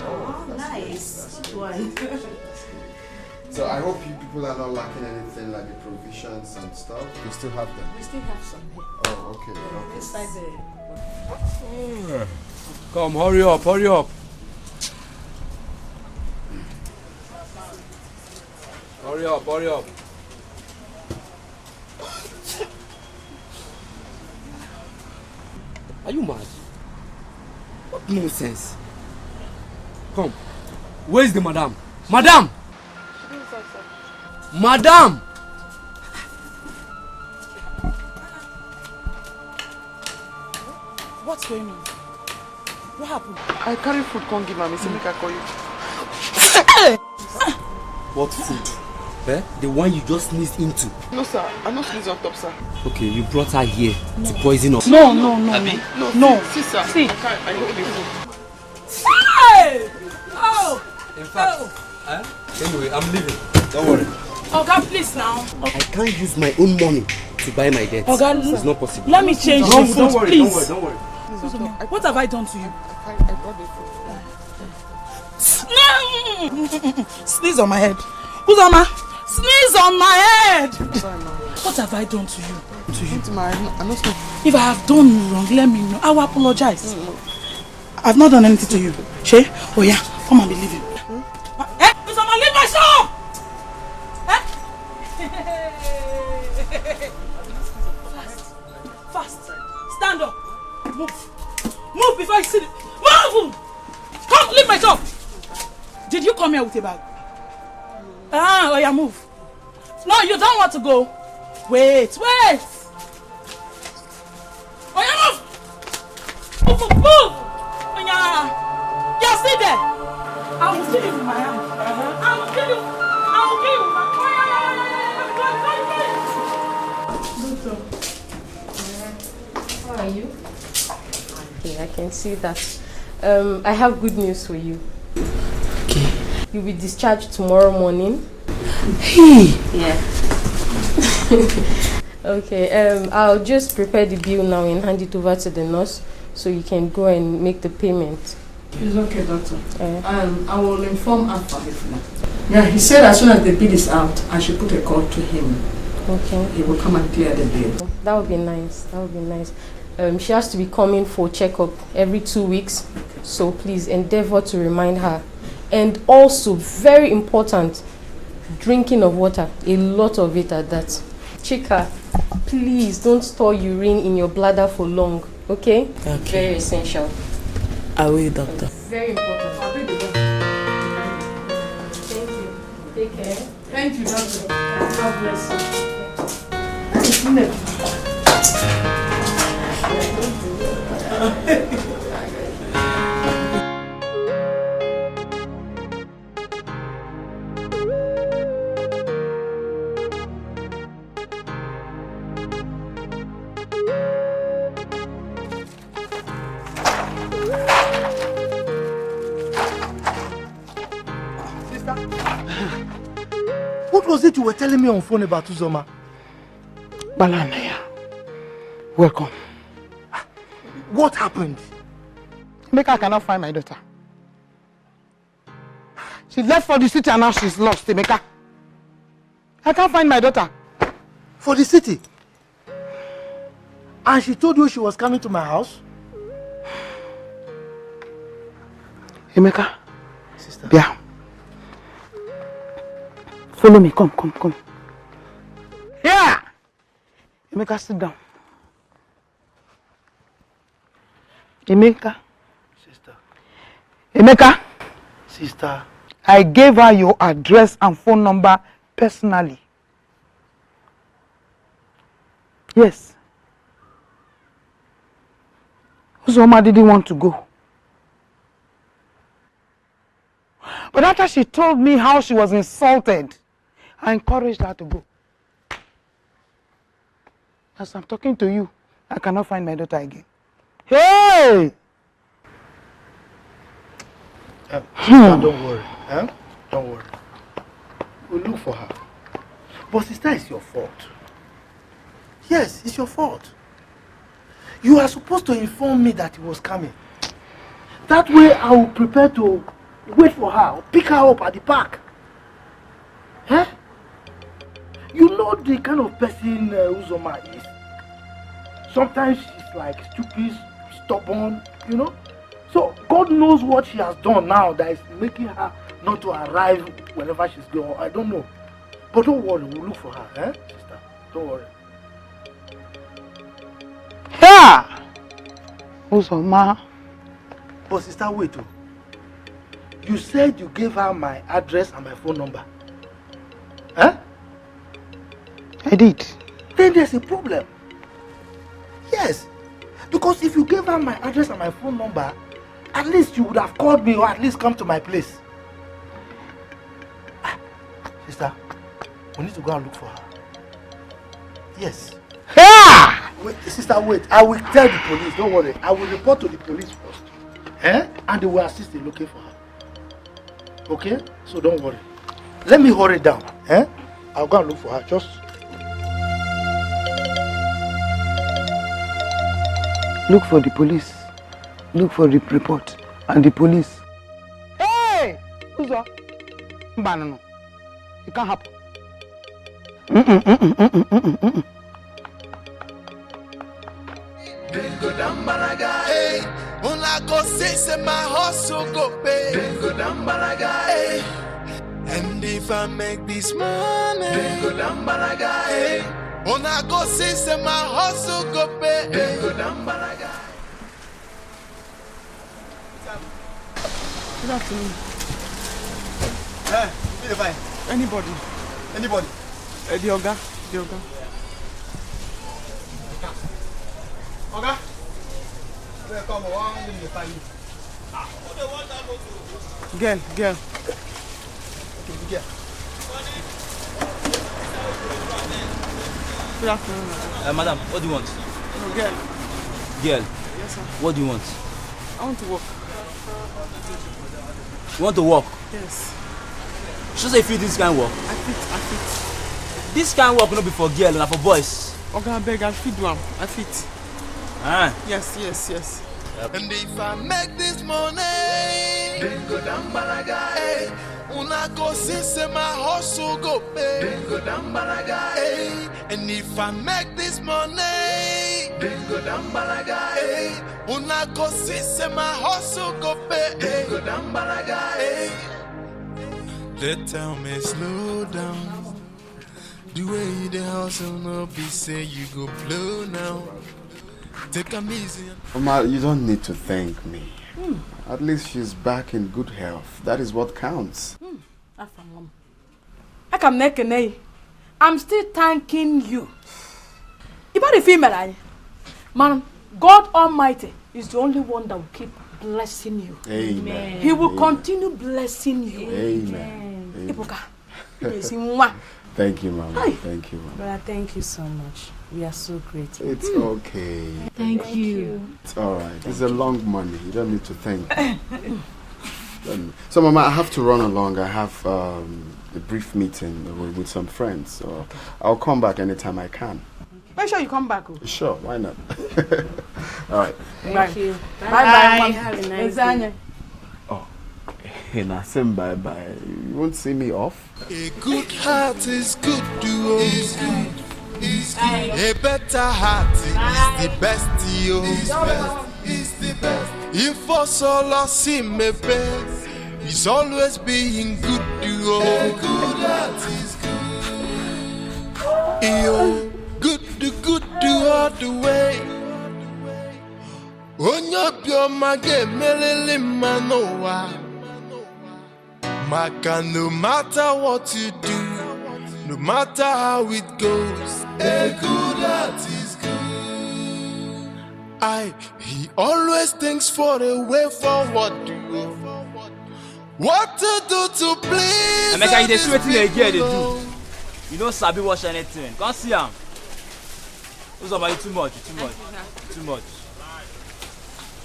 nice. Good one. So I hope you people are not lacking anything like the provisions and stuff. You still have them? We still have some here. Oh, okay. Inside there. Come, hurry up, hurry up. Hurry up, hurry up. Are you mad? What nonsense? Come. Where is the madam? Madam! Madam! What's going on? What happened? I carry food, come give mommy, so make I call you. What food? Eh? The one you just sneezed into. No, sir. I no sneeze on top, sir. Okay, you brought her here to poison us. No. See, sir. See. I know the food. Hey! Oh! In fact, anyway, I'm leaving. Don't worry. Oga, please now. I can't use my own money to buy my debt. Oga, it's not possible. Let me change the food, don't worry, please. Don't worry. What have I done to you? I brought the food. Sneeze on my head. Uzoma, sneeze on my head. Sorry, ma'am. What have I done to you? I'm not sneezing. If I have done you wrong, let me know. I will apologize. I've not done anything to you. She? Oh yeah, come and be leaving. Eh? Uzoma, leave my shop! Fast. Stand up. Move before I see it. Move! Come, leave my shop. Did you come here with a bag? Oh yeah, move. No, you don't want to go. Wait. Oh yeah, move. Move. Oh yeah. You're still there. I will kill you with my hand. I will kill you with my How are you? Okay, I can see that. I have good news for you. Okay. You'll be discharged tomorrow morning. Hey! Yeah. Okay, I'll just prepare the bill now and hand it over to the nurse so you can go and make the payment. It's okay, doctor. I will inform Alpha. Yeah, he said as soon as the bill is out, I should put a call to him. Okay. He will come and clear the bill. That would be nice. She has to be coming for checkup every 2 weeks. So please endeavor to remind her. And also, very important, drinking of water. A lot of it at that. Chika, please don't store urine in your bladder for long. Okay? Okay. Very essential. I will, doctor. Very important. Thank you. Take care. Thank you, doctor. God bless you. What was it you were telling me on phone about Uzoma? Balanaya, welcome. What happened? Emeka cannot find my daughter. She left for the city and now she's lost, Emeka. I can't find my daughter. For the city? And she told you she was coming to my house? Emeka. Sister. Yeah. Follow me. Come. Here! Emeka, sit down. Emeka. Sister. Emeka. Sister. I gave her your address and phone number personally. Yes. Uzoma didn't want to go. But after she told me how she was insulted, I encouraged her to go. As I'm talking to you, I cannot find my daughter again. Hey! Sister, don't worry. Don't worry. We'll look for her. But sister, it's your fault. Yes, it's your fault. You are supposed to inform me that he was coming. That way I will prepare to wait for her, or pick her up at the park. Eh? You know the kind of person Uzoma is. Sometimes she's like stupid, stubborn, you know. So God knows what she has done now that is making her not to arrive whenever she's going. I don't know. But don't worry, we'll look for her, eh, sister? Don't worry. Yeah! Uzoma. But sister, wait. You said you gave her my address and my phone number. Huh? I did. Then there's a problem. Yes. Because if you gave her my address and my phone number, at least you would have called me or at least come to my place. Sister, we need to go and look for her. Yes. Wait, sister, wait. I will tell the police. Don't worry. I will report to the police first. And they will assist in looking for her. Okay? So don't worry. Let me hurry down. I'll go and look for her. Just look for the police. Look for the report and the police. Hey! Uzo. Banano. It can't happen. Bingo dambalaga, hey. Una go say my hustle go pay. Bingo dambalaga, hey. And if I make this money, bingo dambalaga, hey. Una go say my hustle go pay. Bingo dambalaga. Good afternoon. Who find? Anybody. Anybody? The Oga. Oga? Where come on? Let me find you. Girl. Okay, girl. Good afternoon. Madam, what do you want? No, girl. Girl? Yes, sir. What do you want? I want to work. You want to work? Yes. Should I fit this kind of work? I fit. This kind of work will not be for girls, not for boys. Okay, I beg, I fit one. I fit. Ah. Yes. Yep. And if I make this money, bingo dambalaga, hey. Una go say my hustle go pay. Bingo dambalaga, hey. And if I make this money, bingo dambalaga, hey. Una go say my hustle go pay. Bingo dambalaga, hey. They tell me slow down. The way you the hustle no be say you go blow now. Take a easy. Mama, you don't need to thank me. At least she's back in good health. That is what counts. I can make a name. I'm still thanking you. About the female, man, God Almighty is the only one that will keep blessing you. Amen. He will continue blessing you. Amen. Ibuka. Thank you, Mama. Hi. Thank you, Mama. Brother, thank you so much. We are so grateful. It's okay. Thank you. It's all right. It's a long money. You don't need to thank me. So, Mama, I have to run along. I have a brief meeting with some friends. So I'll come back anytime I can. But make sure you come back. Oh. Sure, why not? All right. Thank you. Bye. Have a nice day. Hey, now say bye-bye. You won't see me off? A good heart is good to A better heart is the best to Is the best. If us all see me best, it's always being good to A good heart is good. Good all the way. Onyo mage melele manoa. Maka, no matter what you do, no matter how it goes, a good heart is good. He always thinks for a way forward to go. What to do to please? Emeka, you dey see wetin they get, they do. You don't sabi watch anything. Come see him. Who's about you too much? Too much.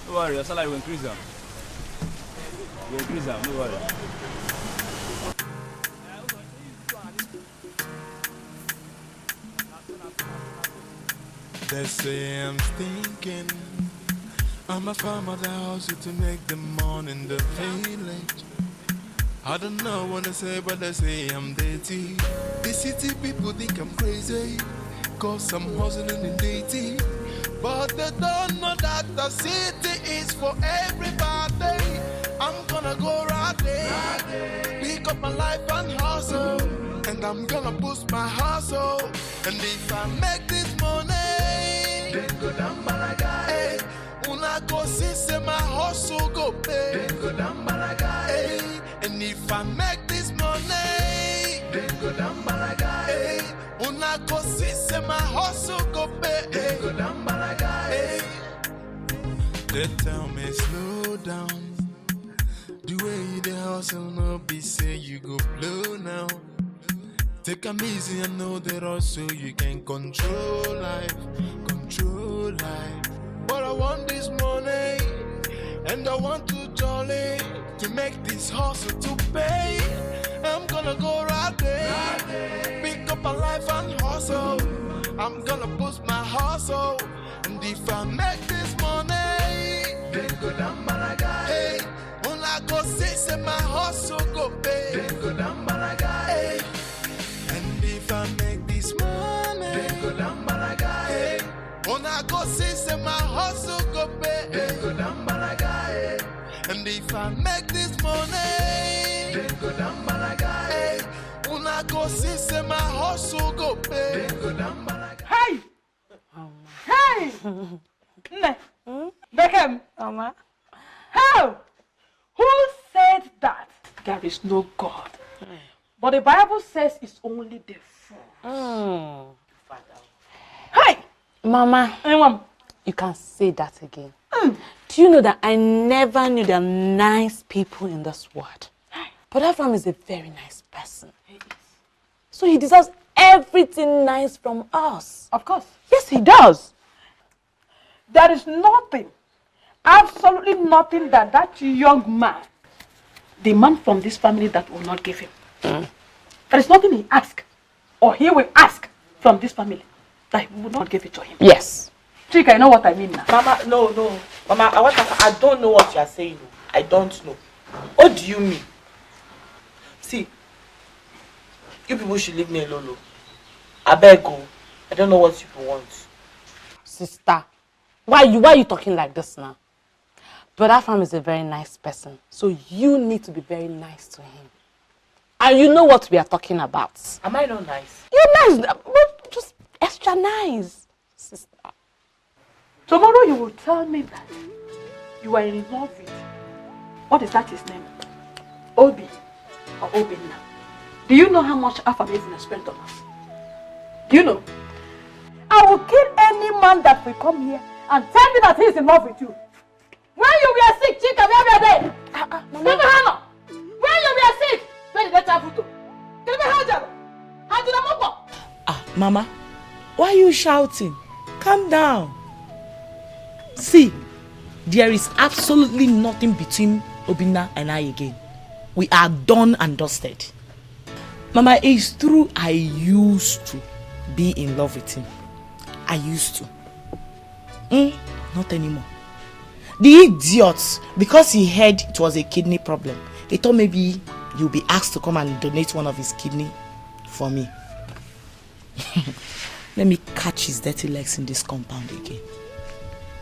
Don't worry, your salary will increase them. You increase them, don't worry. They say I'm thinking I must find my house to make the morning the village. I don't know what they say, but they say I'm dirty. The city people think I'm crazy, cause I'm hustling and dating. But they don't know that the city is for everybody. I'm gonna go right there, pick up my life and hustle. And I'm gonna boost my hustle. And if I make this money, then go down balaga. Hey, una go see say my hustle go pay. Then go down balaga. Hey, and if I make this money, then go down balaga. Hey, una go see say my hustle go pay. Then go down balaga. Hey, they tell me slow down. The way you the hustle no be say you go blow now. Take them easy and know that also you can control life. But I want this money, and I want to jolly, to make this hustle to pay. I'm gonna go right there, pick up a life and hustle. I'm gonna boost my hustle, and if I make this money, then go down balaga. Hey, when I go say my hustle go pay, then go down balaga. Hey. If I make this money, then go down balaga. Hey. When I go see say my hustle go pay, then go down balaga. Hey. And if I make this money, then go down balaga. Hey. When I go see say my hustle go pay, then go down balaga. Hey! Hey! Ne? Beckham. Mama. How? Who said that there is no God? But the Bible says it's only the fool. Hey! Mama, you can say that again. Do you know that I never knew there are nice people in this world? But Abraham is a very nice person. So he deserves everything nice from us. Of course. Yes, he does. There is nothing, absolutely nothing that young man, the man from this family, that will not give him. There is nothing he asks, or he will ask from this family, that he will not give it to him. Yes. Chika, you know what I mean now? Mama, no. Mama, I don't know what you are saying. I don't know. What do you mean? See, you people should leave me alone. I beg you. I don't know what you people want. Sister, why are you talking like this now? Brother Fam is a very nice person, so you need to be very nice to him. And you know what we are talking about. Am I not nice? You're nice, but just extra nice, sister. Tomorrow you will tell me that you are in love with, what is that his name? Obi or Obinna. Do you know how much Afam is going to spend on us? Do you know? I will kill any man that will come here and tell me that he is in love with you. When you were sick, Chika, where were they? Mama. When you were sick, where did they travel to? Mama, why are you shouting? Calm down. See, there is absolutely nothing between Obinna and I again. We are done and dusted. Mama, it's true I used to be in love with him. I used to. Not anymore. The idiot, because he heard it was a kidney problem, he thought maybe you'll be asked to come and donate one of his kidney for me. Let me catch his dirty legs in this compound again.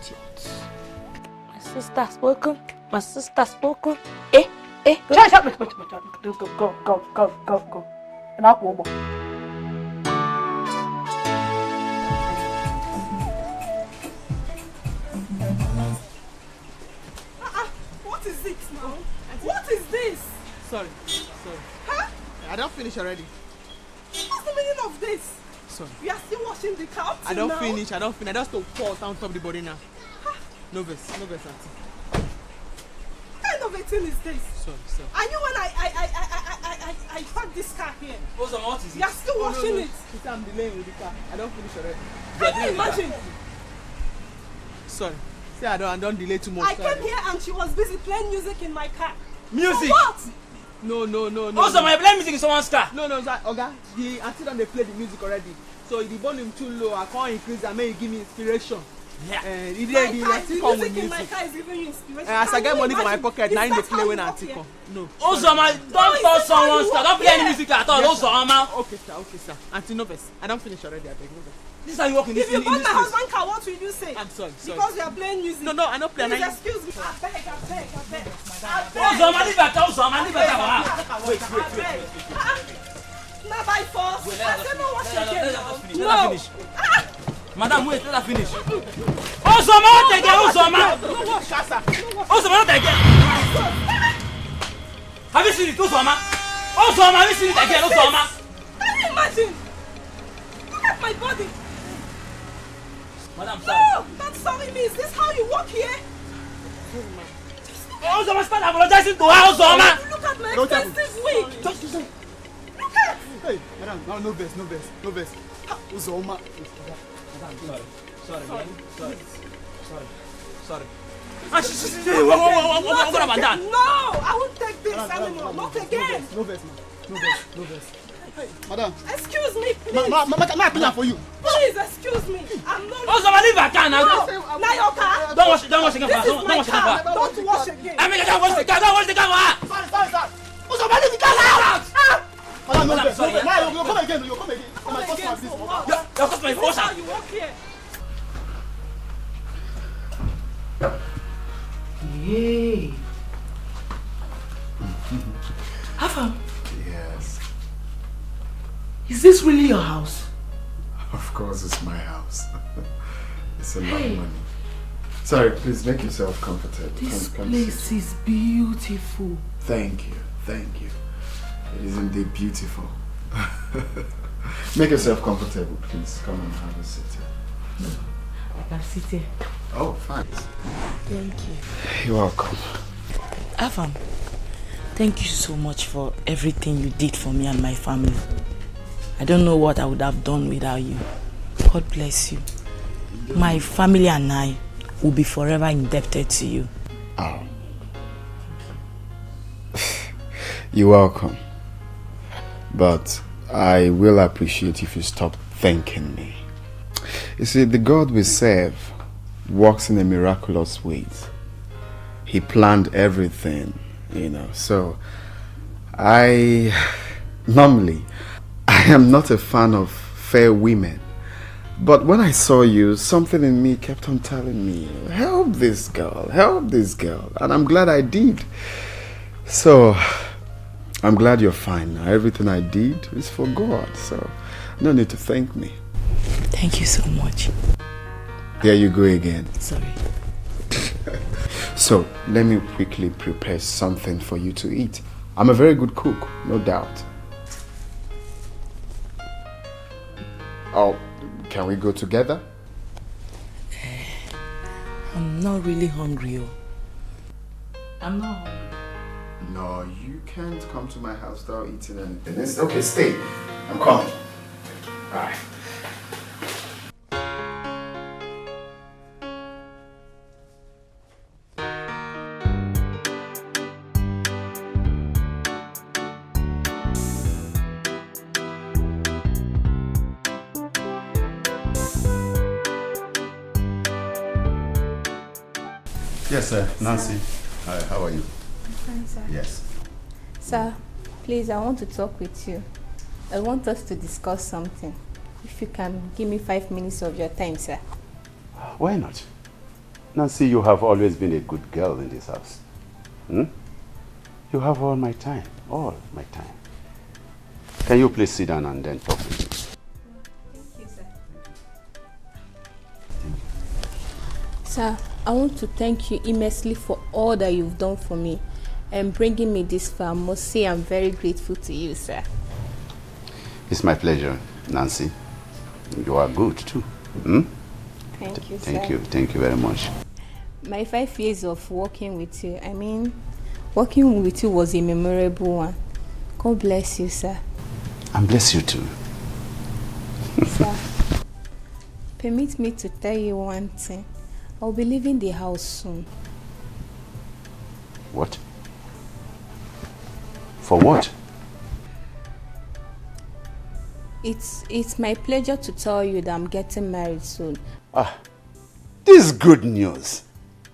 Idiot. My sister spoken. My sister spoken. Shut up. Go. And I'll go. What is it now? What is this? Sorry. Huh? I don't finish already. What's the meaning of this? Sorry. You are still washing the car I don't now? finish. I just to pour down top the body now. No verse, auntie. What kind of a thing is this? Sorry. I knew when I parked this car here. What's what is it? You are still washing it. I'm delaying with the car. I don't finish already. Can you imagine? Sorry. See, I don't delay too much. I came here and she was busy playing music in my car. Music? For what? No. Also, my playing music in someone's car. No, sir. Oga, the auntie don't they play the music already. So the volume too low. I can't increase. I may give me inspiration. Yeah. The music in my car is giving you inspiration. As I get money from my pocket, now they play when auntie come. No. Also, don't touch someone's car. Don't play any music at all. Also, Okay, sir. Auntie, no verse. I don't finish already. I beg no verse. This is how you walk in this. If you bought my husband's car, what will you say? I'm sorry. Because we are playing music. No, I don't play. Please excuse me. I beg. Also, leave it. Wait. Not by force. I said no, watch again. Let her finish. Madam, wait, let her finish. Osama, take it, Osama. Osama, take it. Have you seen it, Osama? Osama, have you seen it again, Osama? Can you imagine? Look at my body. Madam, sorry. No, not sorry me. Is this how you walk here? Osama, start apologizing to her, Osama. Look at my expensive wig. Look at. Hey, madam, no verse. Uzoma. Sorry. What about that? No, I won't take this anymore. Not again. No verse. Hey, madam. Excuse me, please. Ma clean for you. Please, excuse me. I'm not. Osama, leave her car now. Now your car. Don't wash again. This is my car. Don't wash again. I mean, don't wash the car. Sorry. Osama, leave the car out. Madam, no verse. Sorry. You come again. Come again for what? Your customer is This is how you walk here. Yay. Afam. Yes. Is this really your house? Of course it's my house. It's a lot of money. Sorry, please make yourself comfortable. This Come place is beautiful. Thank you. It is indeed beautiful. Make yourself comfortable, please. Come and have a seat here. I can sit here. Oh, fine. Thank you. You're welcome. Afam, thank you so much for everything you did for me and my family. I don't know what I would have done without you. God bless you. My family and I will be forever indebted to you. Oh. You're welcome. But I will appreciate if you stop thanking me. You see, the God we serve works in a miraculous way. He planned everything, So, normally, I am not a fan of fair women. But when I saw you, something in me kept on telling me, help this girl. And I'm glad I did. So, I'm glad you're fine now. Everything I did is for God. So, no need to thank me. Thank you so much. There you go again. Sorry. So, let me quickly prepare something for you to eat. I'm a very good cook, no doubt. Oh, can we go together? I'm not really hungry. I'm not hungry. No, you can't come to my house without eating anything. It's okay, stay. I'm coming. All right. Yes, sir. Nancy. Hi, how are you? I'm fine, sir. Yes. Sir, please, I want to talk with you. I want us to discuss something. If you can give me 5 minutes of your time, sir. Why not? Nancy, you have always been a good girl in this house. Hmm? You have all my time. All my time. Can you please sit down and then talk with me? Thank you, sir. Sir, I want to thank you immensely for all that you've done for me and bringing me this far. I must say I'm very grateful to you, sir. It's my pleasure, Nancy. You are good too. Hmm? Thank you, sir. Thank you. Thank you very much. My 5 years of working with you, working with you was a memorable one. God bless you, sir. And bless you too. Sir, permit me to tell you one thing. I'll be leaving the house soon. What? For what? It's my pleasure to tell you that I'm getting married soon. Ah, this is good news.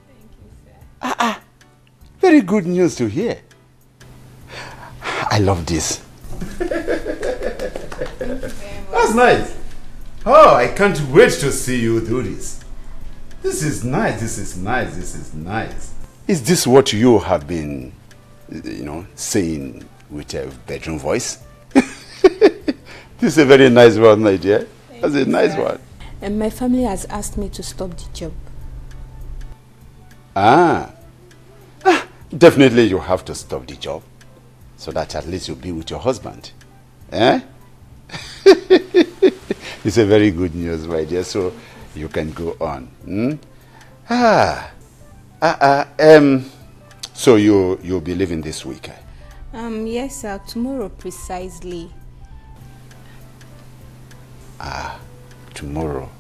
Thank you, sir. Very good news to hear. I love this. That's nice. Oh, I can't wait to see you do this. This is nice, this is nice, this is nice. Is this what you have been, saying with a bedroom voice? This is a very nice one, my dear. That's a nice one. And my family has asked me to stop the job. Definitely you have to stop the job so that at least you'll be with your husband. Eh? It's a very good news, my dear, so you can go on. Hmm? So you'll be leaving this week? Yes, sir. Tomorrow precisely. Tomorrow.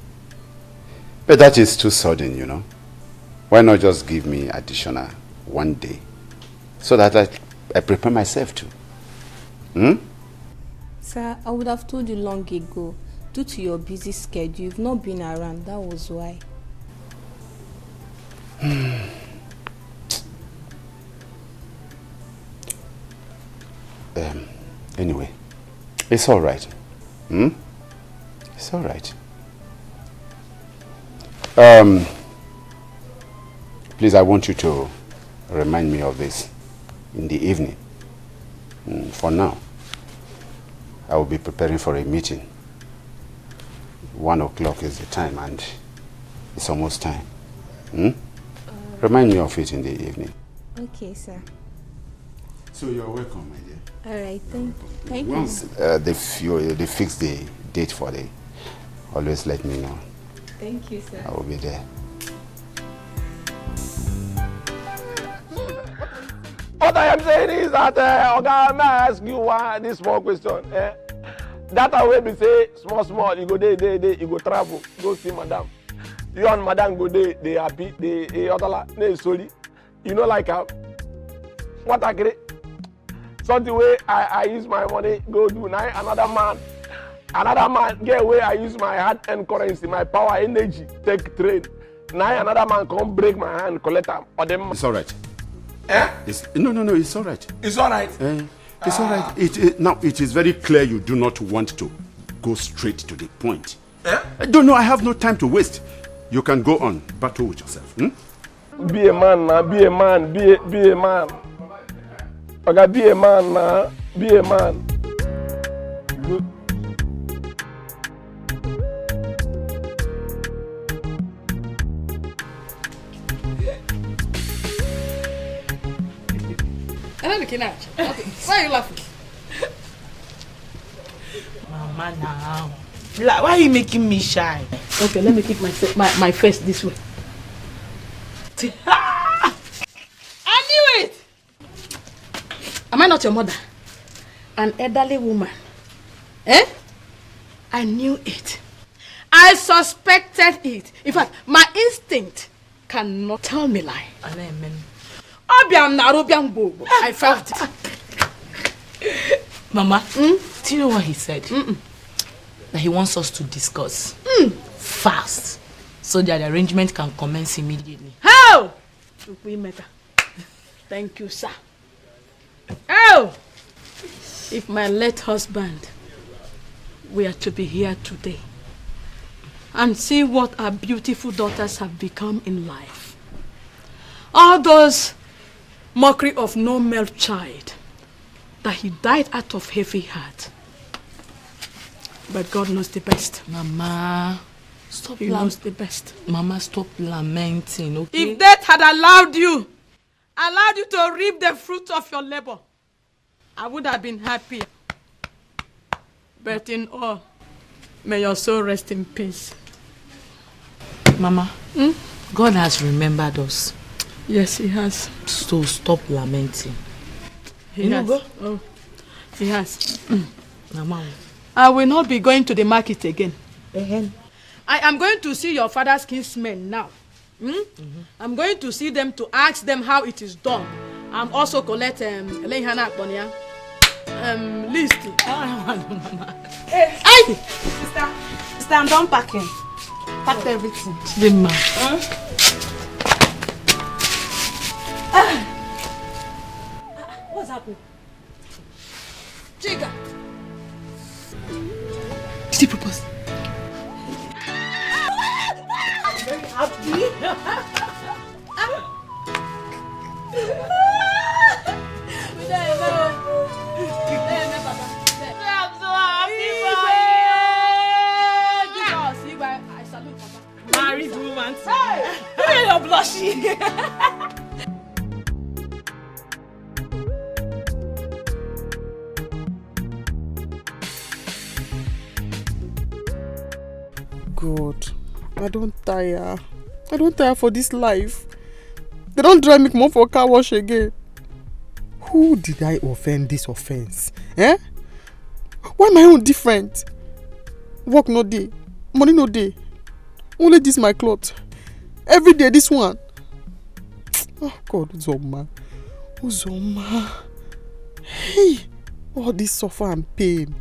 But that is too sudden, Why not just give me additional 1 day so that I prepare myself too? Hmm? Sir, I would have told you long ago. Due to your busy schedule, you've not been around. That was why. Anyway, it's all right. Hmm? It's all right. Please, I want you to remind me of this in the evening. For now, I will be preparing for a meeting. 1 o'clock is the time and it's almost time. Remind me of it in the evening. Okay, sir. So you're welcome, my dear. All right, thank you. Once they fix the date for the, always let me know. Thank you, sir. I will be there. What I am saying is that, Oga, may I ask you this small question? That way we say small, you go there, you go travel, go see madam. You and madam go there, they happy, they sorry. You know, like what I get? Something way I use my money, go do now another man get where I use my hard and currency, my power, energy, take trade. Now another man come break my hand, collect them. It's all right. Eh? No, it's all right. It's all right. It's all right. Now, it is very clear you do not want to go straight to the point. No, I have no time to waste. You can go on, battle with yourself. Be a man now, be a man, be a man. Okay, be a man now, be a man. Good. I'm not looking at you. Okay. Why are you laughing? Mama, now. Why are you making me shy? Okay, let me keep my face this way. I knew it! Am I not your mother? An elderly woman. Eh? I knew it. I suspected it. In fact, my instinct cannot tell me lie. I felt it. Mama, do you know what he said? That he wants us to discuss fast so that the arrangement can commence immediately. How? Thank you, sir. Oh! If my late husband were to be here today and see what our beautiful daughters have become in life, all those mockery of no male child, that he died out of heavy heart. But God knows the best. Mama, stop. He knows the best. Mama, stop lamenting, okay? If death had allowed you to reap the fruit of your labor, I would have been happy. But in all, may your soul rest in peace. Mama, God has remembered us. Yes, he has. So stop lamenting. He has. Oh, he has. Mama, I will not be going to the market again. I am going to see your father's kinsmen now. I'm going to see them to ask them how it is done. I'm also collect list. Hey, sister, I'm done packing. Packed everything. Dimma. What's happening? Chiga. Did he propose? I'm very happy. I'm so happy for you. I salute Papa. Married woman. Hey, you're blushing. God, I don't tire. I don't tire for this life. They don't drive me more for car wash again. Who did I offend this offense? Eh? Why my own different? Work no day, money no day. Only this my cloth. Every day this one. Oh God, Uzoma. Uzoma. Hey, all this suffer and pain.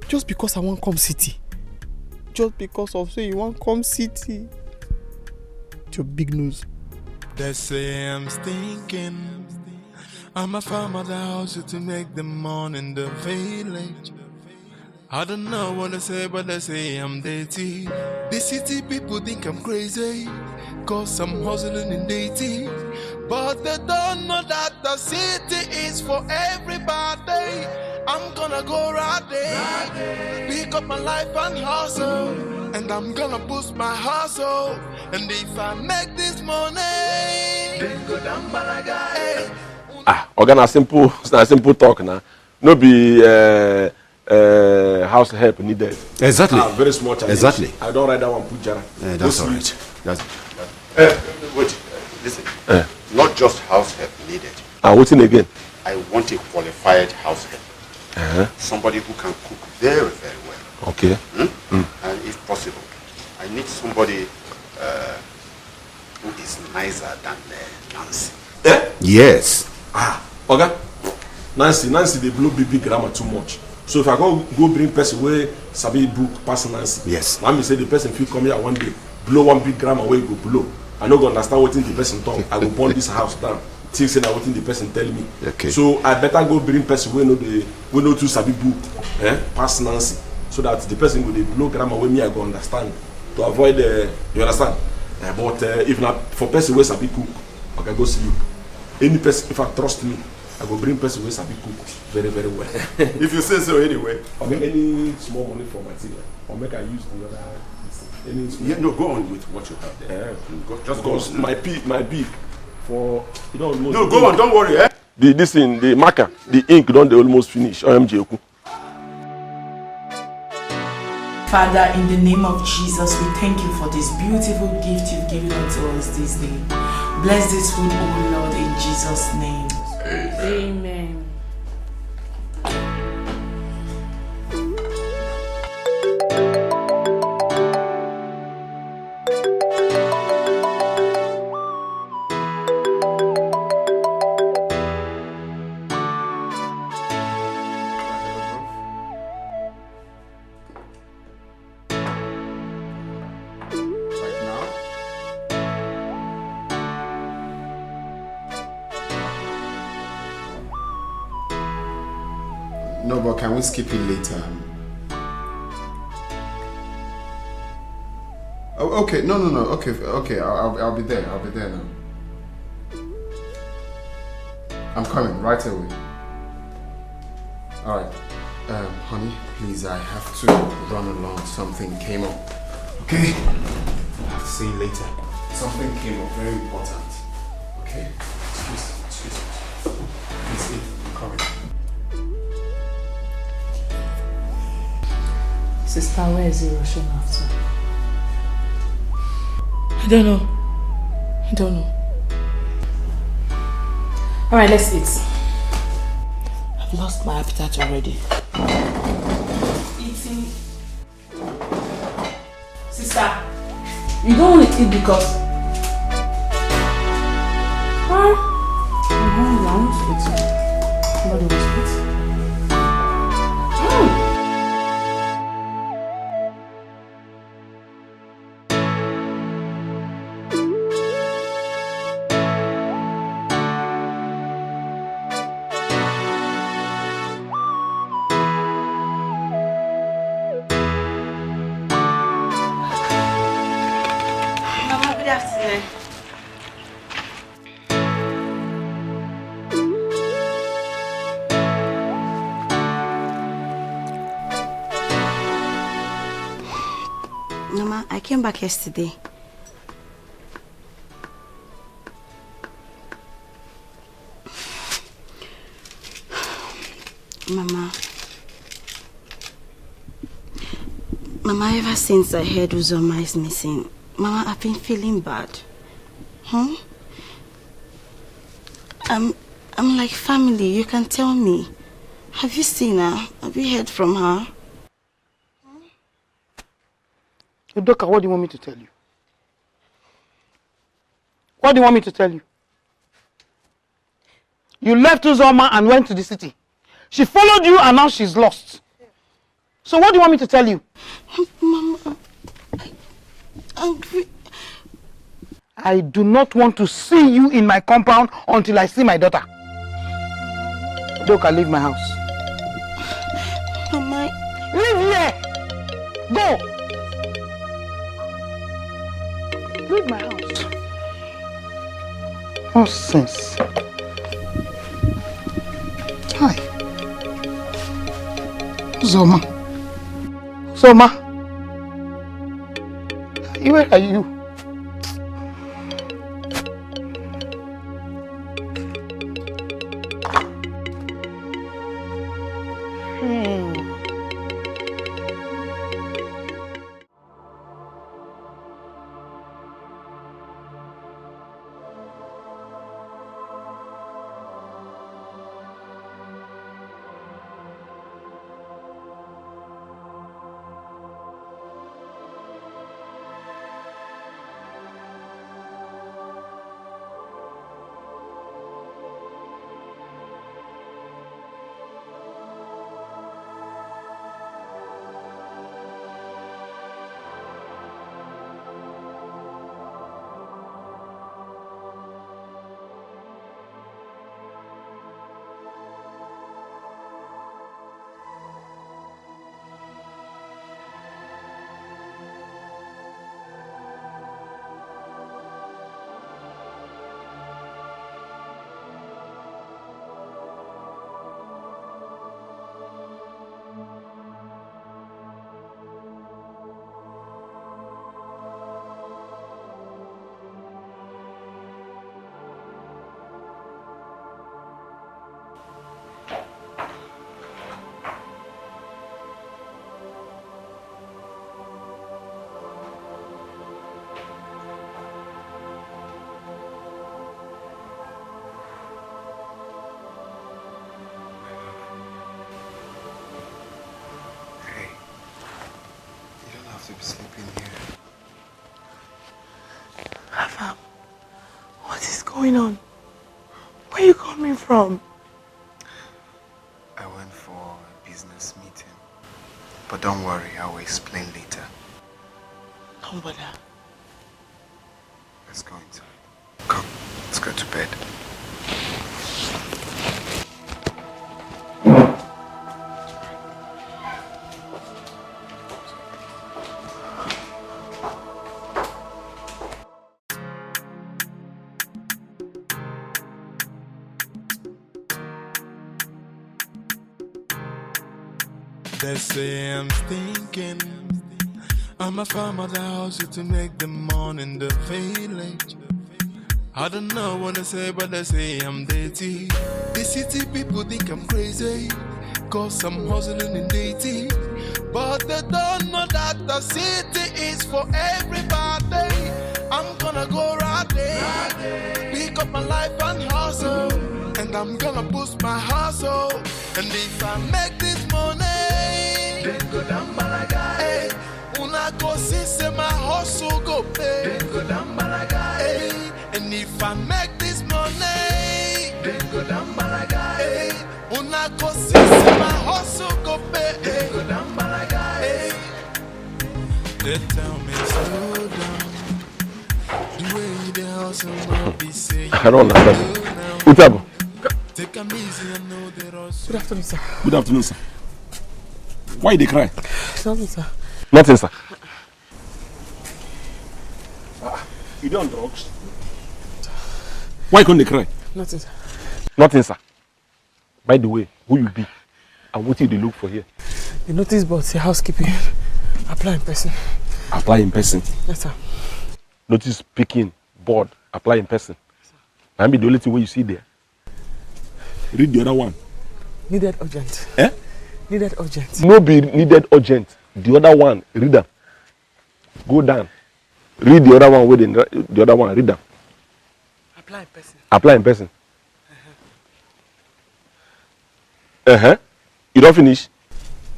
Just because I want come city. Just because of say you want come city. Your big nose. They say I'm stinking. I'm a farmer that house to make the money in the village. I don't know what they say, but they say I'm dirty. The city people think I'm crazy, cause I'm hustling in dating. But they don't know that the city is for everybody. I'm gonna go right there, pick up my life and hustle. And I'm gonna boost my hustle. And if I make this money, then go down balaga. Oga na simple talk now. No be house help needed. Exactly. Very small challenge. Exactly. I don't write that one put jara. That's all right. Wait, listen. Not just house help needed. What's in again? I want a qualified house help. Somebody who can cook very, very well. Okay. And if possible, I need somebody who is nicer than Nancy. Yes. Oga, Nancy, they blow big grammar too much. So if I go bring person where sabi book pass Nancy. Yes. Now me say the person feel come here one day, blow one big grammar where go blow. I no go understand what the person talk. I go burn this house down. Think say that what the person tell me. Okay. So I better go bring person where no too sabi book, pass Nancy, so that the person will blow grammar where me I go understand to avoid you understand. But if not for person where sabi cook, I can go sleep. Any person, if I trust me, I go bring person who sabi cook very, very well. If you say so anyway. Or make any small money for material, or make I use the other. Any small no, go on with what you have there. Just because my big for you don't almost. No, go on, don't worry. This thing, the marker, the ink, don't they almost finish? OMG. Father, in the name of Jesus, we thank you for this beautiful gift you've given unto us this day. Bless this food, O Lord, in Jesus' name. Amen. No, but can we skip it later? Oh, okay. No. Okay. I'll be there. I'll be there now. I'm coming right away. All right. Honey, please, I have to run along. Something came up. Okay? I'll have to see you later. Something came up, very important. Okay? Excuse me. Please, I'm coming. Sister, where is he rushing after? I don't know. Alright, let's eat. I've lost my appetite already. Eating. Sister, you don't want to eat because... I'm hungry, I want to eat. Somebody wants to eat. Mama, I came back yesterday. Mama, ever since I heard Uzoma is missing, Mama, I've been feeling bad. I'm like family, you can tell me. Have you seen her? Have you heard from her? Udoka, what do you want me to tell you? What do you want me to tell you? You left Uzoma and went to the city. She followed you and now she's lost. So what do you want me to tell you? Mama, I do not want to see you in my compound until I see my daughter. Udoka, leave my house. Mama, leave here! Go! Leave my house. Nonsense. Hi. Zoma. Where are you? To be sleeping here. Rafa, what is going on? Where are you coming from? I went for a business meeting. But don't worry, I will explain later. Don't bother. Let's go inside. Come, let's go to bed. They say I'm stinking. I must find my house to make the morning the village. I don't know what to say, but they say I'm dirty. The city people think I'm crazy, cause I'm hustling in dirty. But they don't know that the city is for everybody. I'm gonna go right there, pick up my life and hustle. And I'm gonna boost my hustle. And if I make this money, then go down balaga. Hey, una go see say my hustle go pay. Then go down balaga. Hey, and if I make this money, then go down balaga. Hey, una go see say my hustle go pay. Then go down balaga. Hey, they tell me slow down. The way the hustle not be say. I don't understand. What's up? Good afternoon, sir. Good afternoon, sir. Why they cry? Nothing, sir. Nothing, sir. You don't drugs? Why can't they cry? Nothing, sir. Nothing, sir. By the way, who you be? And what did they look for here? The notice board say housekeeping. Apply in person. Apply in person. Yes, sir. Notice picking board. Apply in person. That be the only thing where you see there. Read the other one. Needed urgent. Eh? Needed urgent. No be needed urgent. The other one, read them. Go down. Read the other one with the other one. Read them. Apply in person. Apply in person. You don't finish?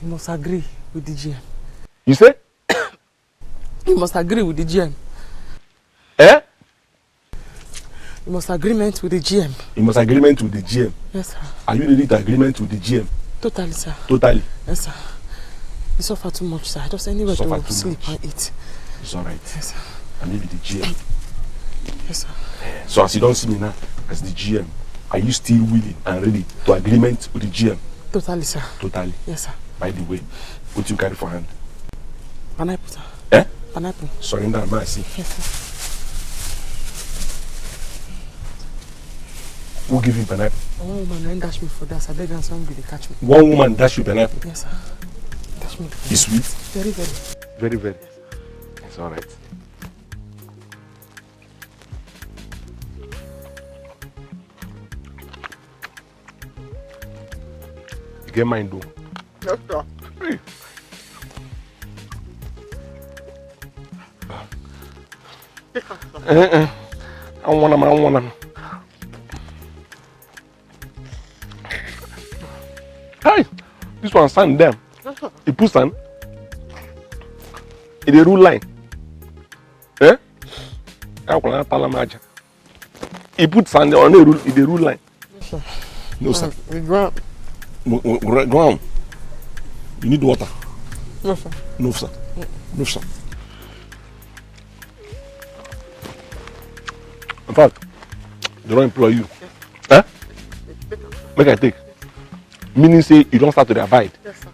You must agree with the GM. You say? You must agree with the GM. Eh? You must agreement with the GM. You must agreement with the GM. Yes, sir. Are you ready to agreement with the GM? Totally, sir. Totally. Yes, sir. You suffer too much, sir. Just anywhere to sleep and eat. It's alright. Yes, sir. And maybe the GM. Yes, sir. So as you don't see me now as the GM, are you still willing and ready to agreement with the GM? Totally, sir. Totally. Yes, sir. By the way, what you carry for hand? Pineapple, sir. Eh? Pineapple. Surrender, mercy. Yes, sir. Who give you pineapple? One woman went dash me for that. I beg and some they catch me. One woman dash you pineapple? Yes, sir. Dash me. It's sweet? Very, very. Very, very. Yes, it's alright. You get mine though? Yes, sir. Hey. I want them. Hey, this one sand them. He put sand. In the rule line. Eh? He put sand on the rule line. No, sir. Ground. Ground. You need water. No, sir. No, sir. No, sir. In fact, they don't employ you. Eh? Make I take. Meaning say you don't start to abide. Yes, sir.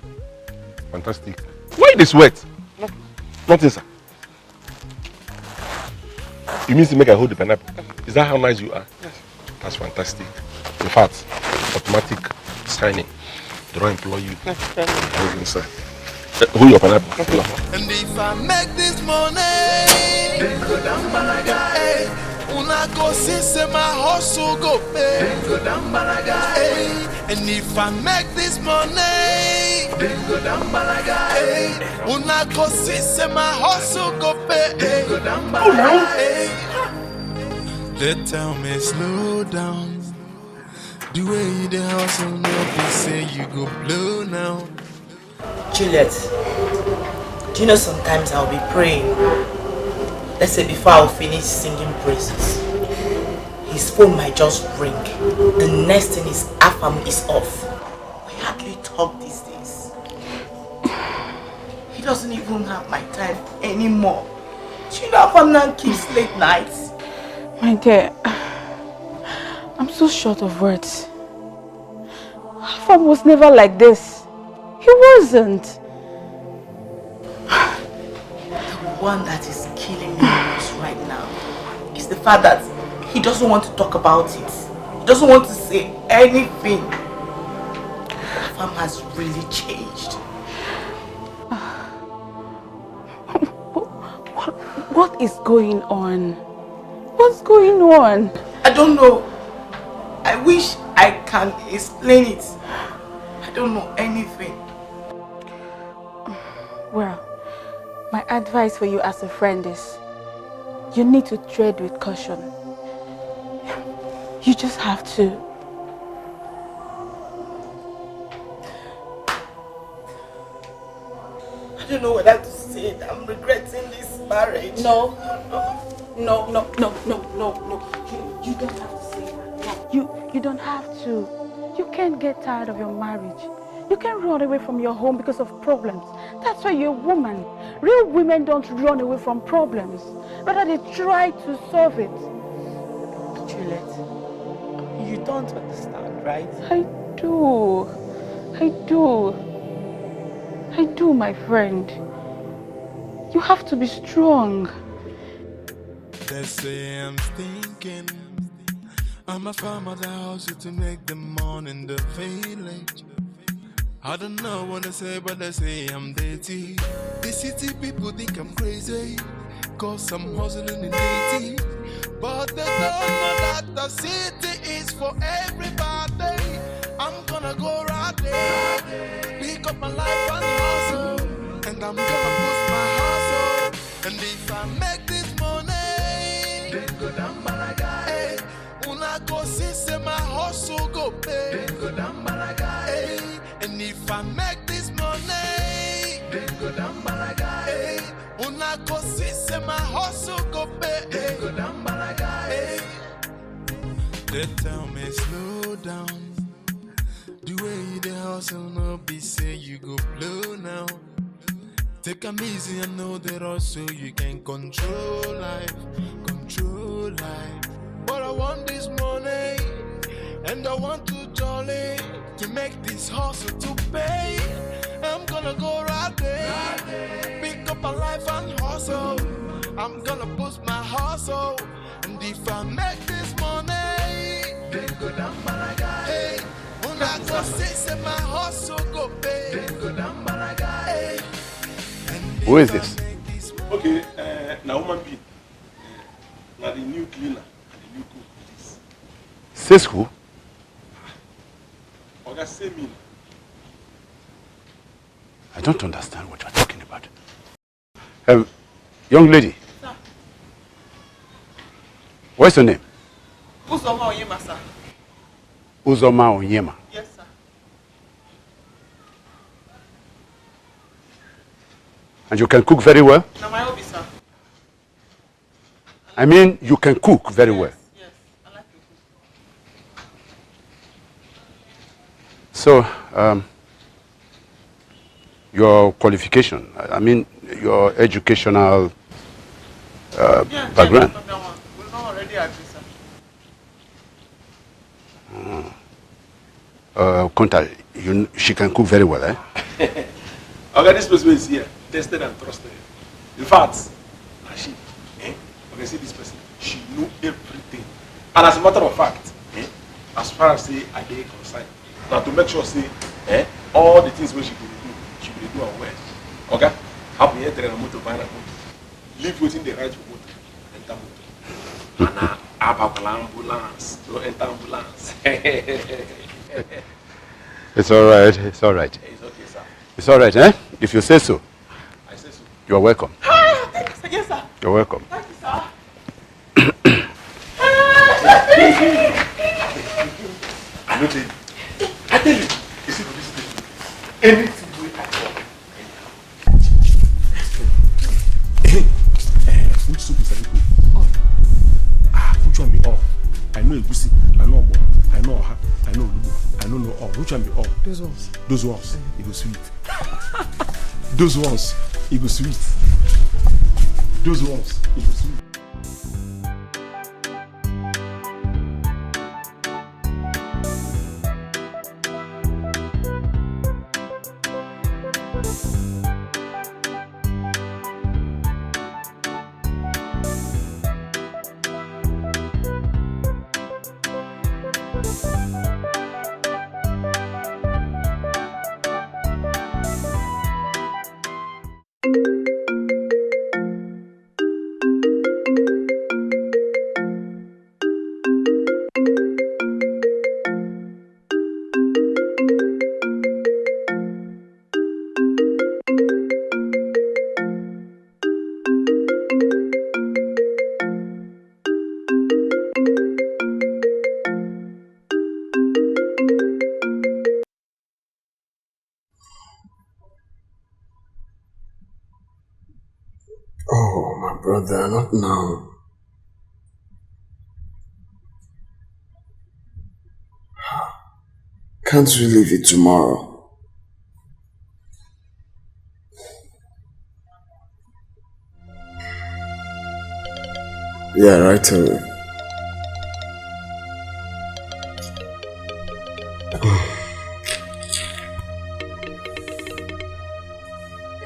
Fantastic. Why this sweat? No. Nothing, sir. You mean to make I hold the pineapple? Is that how nice you are? Yes. That's fantastic. In fact, automatic signing. They don't employ you. Yes, sir. Hold your pineapple. And if I make this money, then go down balaga. Hey, una go see say my hustle go pay. Then go down balaga. Hey, and if I make this money, then go down balaga. Hey, una go see say my hustle go pay. Then go down balaga. Hey, they tell me slow down. The way you the hustle, no be say you go blow now. Juliet, do you know sometimes I'll be praying, let's say before I'll finish singing praises, his phone might just ring. The next thing is Afam is off. We hardly talk these days. He doesn't even have my time anymore. Do you know Afam now keeps late nights? My dear, I'm so short of words. Afam was never like this. He wasn't. The one that is killing me most right now is the fact that he doesn't want to talk about it. He doesn't want to say anything. Afam has really changed. What is going on? What's going on? I don't know. I wish I can explain it. I don't know anything. Well, my advice for you as a friend is you need to tread with caution. You just have to. I don't know whether to say it. I'm regretting this marriage. No. No. You don't have to say that. No. You don't have to. You can't get tired of your marriage. You can't run away from your home because of problems. That's why you're a woman. Real women don't run away from problems. Rather, they try to solve it. Juliet, you don't understand, right? I do. I do, my friend. You have to be strong. They say I'm thinking I must find my house to make the morning the village. I don't know what they say, but they say I'm dirty. The city people think I'm crazy, cause I'm hustling in dirty. But they don't know that the city is for everybody. I'm gonna go right there, pick up my life and hustle, and I'm gonna push my hustle. And if I make this money, then go down Malaga. Hey, una go see say my hustle go pay. Then go down Malaga. Hey, and if I make this money, then go down Malaga. Hey, una go see say my hustle go pay. Then go down Malaga. Hey, they tell me slow down. The way you the hustle no be say you go blow now. Take 'em easy and know that also you can control life. But I want this money and I want to jolly to make this hustle to pay. I'm gonna go right there, pick up my life and hustle. I'm gonna boost my hustle, and if I make this money, then go down Malaga. Hey, when I go say my hustle go pay, then go down Malaga. Hey. Who is this? Okay, now woman being. Now the new cleaner and the new cook. Says who? Oga say me. I don't understand what you're talking about. Young lady. Sir. What's your name? Uzoma Onyema, sir. Uzoma Onyema. Yes, sir. And you can cook very well? Now my hobby, sir. I mean, you can cook very well. Yes, I like to cook. So, your qualification, I mean, your educational background. We know already agree, sir. Konta, she can cook very well, eh? Okay, this person is here, tested and trusted. In fact, she, okay, see this person, she know everything. And as a matter of fact, as far as say I get concerned, now to make sure say, all the things where she will do and well. Okay? Have me enter a motor by a motor. Leave within the right for motor. Enter motor. And about ambulance. So enter ambulance. It's all right, it's all right. It's okay, sir. It's all right, eh? If you say so. I say so. You are welcome. Thank you, sir. Yes, sir. You're welcome. Thank you, sir. I know tell you. I tell you. You see, for this thing, anything we I talk. Which soup is a liquid? Which one be all? I know egusi, I know obo, I know oha, I know olubo, I don't know all. Which one be all? Those ones. Those ones, it go sweet. Those ones, it go sweet. Those ones, it go sweet. brother, not now. Can't we leave it tomorrow? Yeah, right away.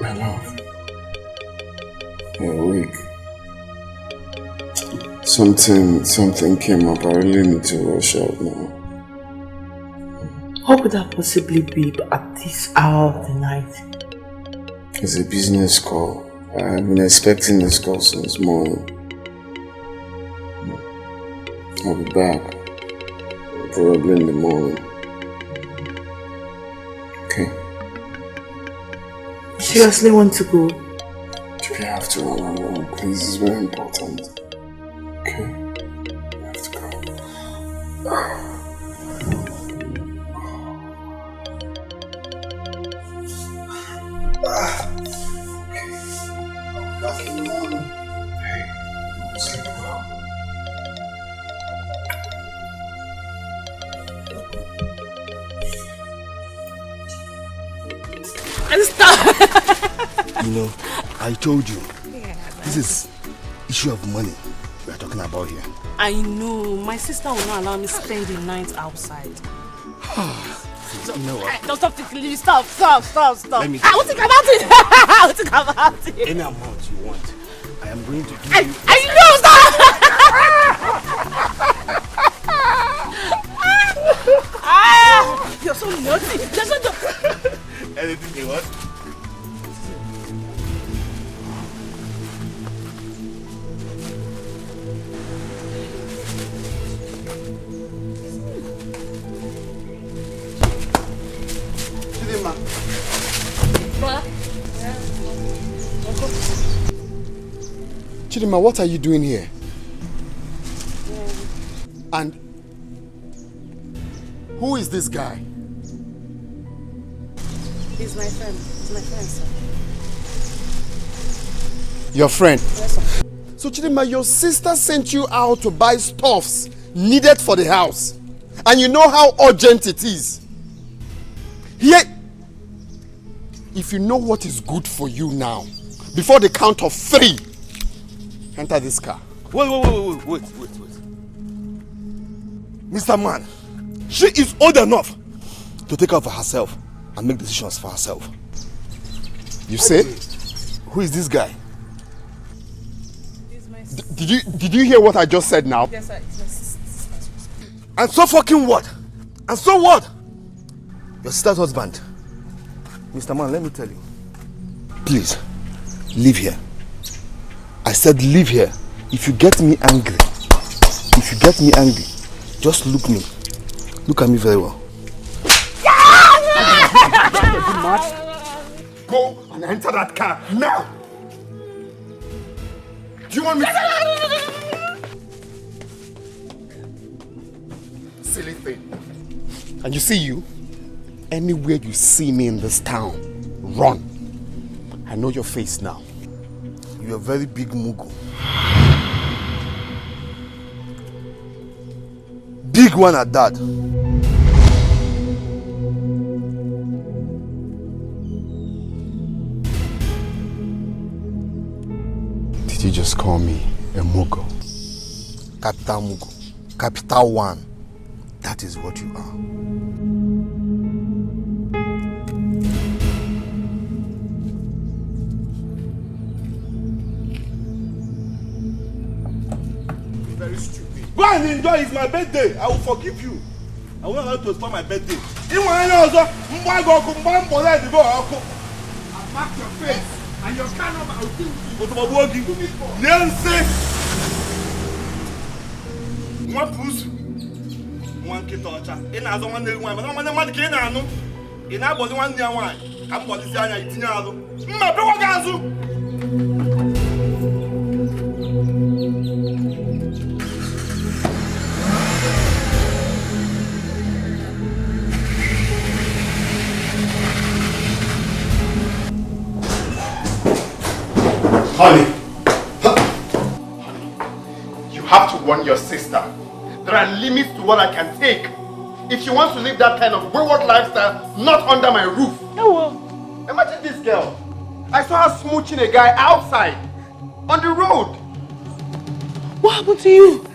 My love. You're weak. Something came up. I really need to rush out now. What could that possibly be at this hour of the night? It's a business call. I've been expecting this call since morning. I'll be back. Probably in the morning. Okay? Seriously want to go? If you have to run along, please, it's very important. Okay? You have to go. Back in the morning. Hey, sleep well. You know, I told you, this is issue of money we are talking about here. I know. My sister will not allow me to spend the night outside. You know what? Don't stop thinking. Stop. Let me I will think about it. I will think about it. Any amount you want, I am going to give you. I know, stop! You're so naughty. You're so naughty. Anything you want? Chidima, what are you doing here? And who is this guy? He's my friend. He's my friend, sir. Your friend? Yes, sir. So Chidima, your sister sent you out to buy stuffs needed for the house. And you know how urgent it is. Here, if you know what is good for you now, before the count of 3, enter this car. Wait. Mr. Man, she is old enough to take care of herself and make decisions for herself. You say? Who is this guy? Did you hear what I just said now? Yes, sir. It's my sister. And so fucking what? And so what? Your sister's husband. Mr. Man, let me tell you. Please, leave here. I said leave here. If you get me angry, just look me. Look at me very well. Go and enter that car now. Do you want me to? Silly thing. And you see you? Anywhere you see me in this town, run. I know your face now. You're a very big mugu. Big one at that. Did you just call me a mugu? Capital mugu. Capital one. That is what you are. Very stupid. Go and enjoy. It's my birthday. I will forgive you. I will not allow you to spoil my birthday. I'll mark your face and your car number. I'll kill you. Nancy. One puss. One kid torture. In as one day, one, but I'm one kid. I know. In I was 1 year one. I'm going to say I eating out. Honey. have to warn your sister. There are limits to what I can take. If she wants to live that kind of wayward lifestyle, not under my roof. No. Imagine this girl. I saw her smooching a guy outside, on the road. What happened to you?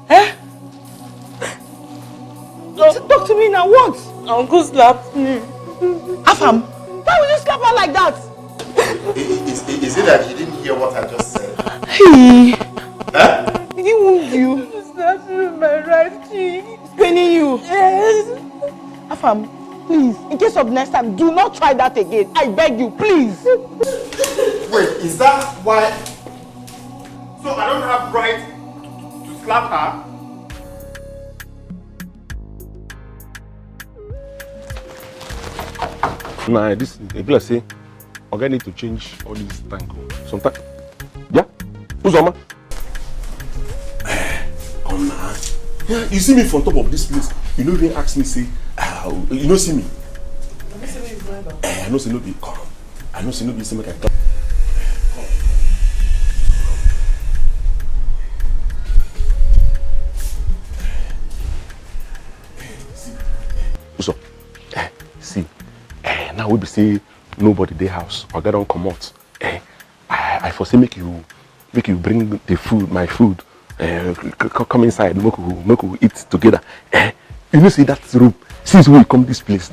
Eh? Talk to me now, what? Uncle slapped me. Afam, why would you slap her like that? Is it that you didn't hear what I just said? Hey. Huh? Did he wound you? He slapped me with my right cheek. Paining you? Yes. Afam, please, in case of next time, do not try that again. I beg you, please. Wait, is that why? So I don't have right to slap her? Nah, this people say, I need to change all this tank. Sometimes, yeah. Who's Oma? Come now. Yeah, you see me from top of this place. You know, even ask me, say, you know, see me. I know, see no be come. I know, see no be say make I come. So, see, now we be say nobody dey house. Oga don comot. I foresee make you bring the food, my food. Come inside, make we eat together. You know, see that room. Since we come this place,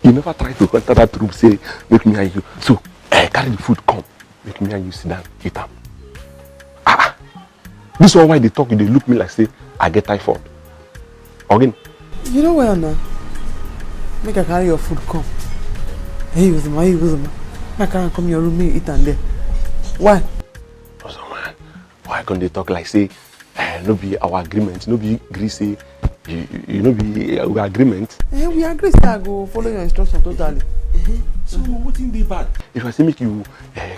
you never try to enter that room. Say, make me and you. So, carry the food, come. Make me and you sit down, eat them. This one why they talk, they look me like say I get typhoid. Again. You know where now? Make I carry your food, come. Hey, Uzuma. I can't come in your room, me eat and there. Why? Why can't they talk like say, no be our agreement, no be agree say, you know be our agreement? We agree say I go follow your instruction totally. So what in the bad? If I say make you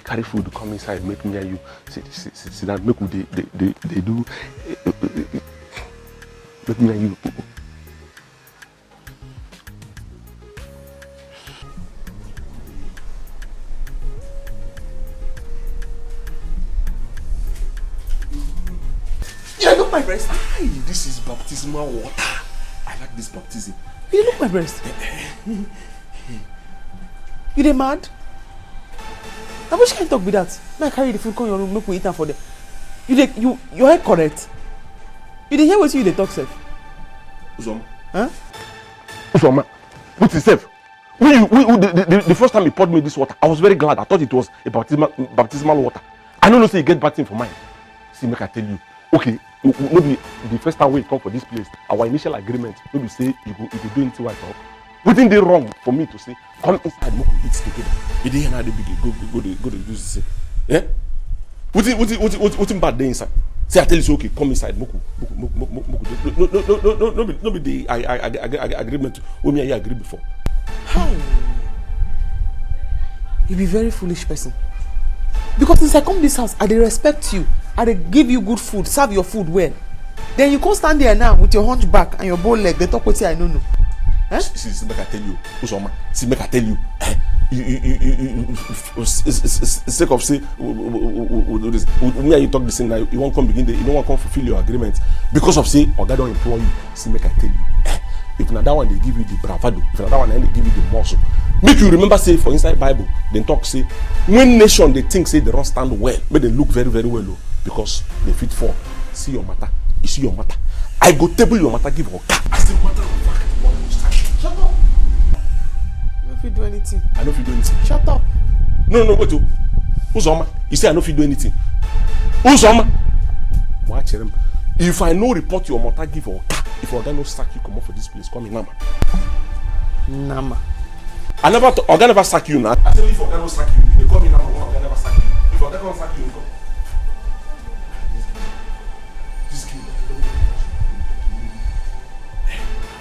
carry food, come inside, make me and you sit down, make they do, make me and you. Yeah, look my breast. Aye, this is baptismal water. I like this baptism. You look my breast. You dey mad? Now which kind of talk be that? Now I carry the food, come your room, make we eat am for them. Your head correct. You dey hear what you dey talk, sef? Uzoma. Huh? Uzoma. What is self? The first time he poured me this water, I was very glad. I thought it was a baptismal water. I don't know say you get bad thing for mine. See, make I tell you. Okay, maybe the first time we come for this place, our initial agreement, maybe say you go do anything right now. Wouldn't they wrong for me to say, come inside, make we eat together. You didn't hear how they go to do this. Yeah? What's bad there inside? Say I tell you, okay, come inside, no be the agreement we me and you agreed before. How? You be very foolish person. Because since I come to this house, I dey respect you. I dey give you good food, serve your food well. Then you come stand there now with your hunchback and your bow leg. They talk with you, I don't know. Eh? See, make I tell you, Uzoma. See, make I tell you. You sake of say, this. Me and you talk this thing now. You won't come begin. You don't want to come fulfill your agreement because of say, Oga don't employ you. See, make I tell you. If na that one they give you the bravado, if na that one they give you the muscle. Make you remember say for inside Bible, they talk say when nation they think say they don't stand well, but they look very very well because they fit fall. See your matter, you see your matter. I go table your matter, give Oga. I say matter of fact. Shut up. You don't fit do anything. I don't fit do anything. Shut up. No, wait. Uzoma, you say I don't fit do anything. Uzoma. Watch him. If I no report your matter, give Oga. If Oga no sack you, come up for this place. Call me Nama. Nama. Oga never sack you now. I tell you, if Oga no sack you, they call me Nama. Oga never sack you. If Oga don't sack you, come.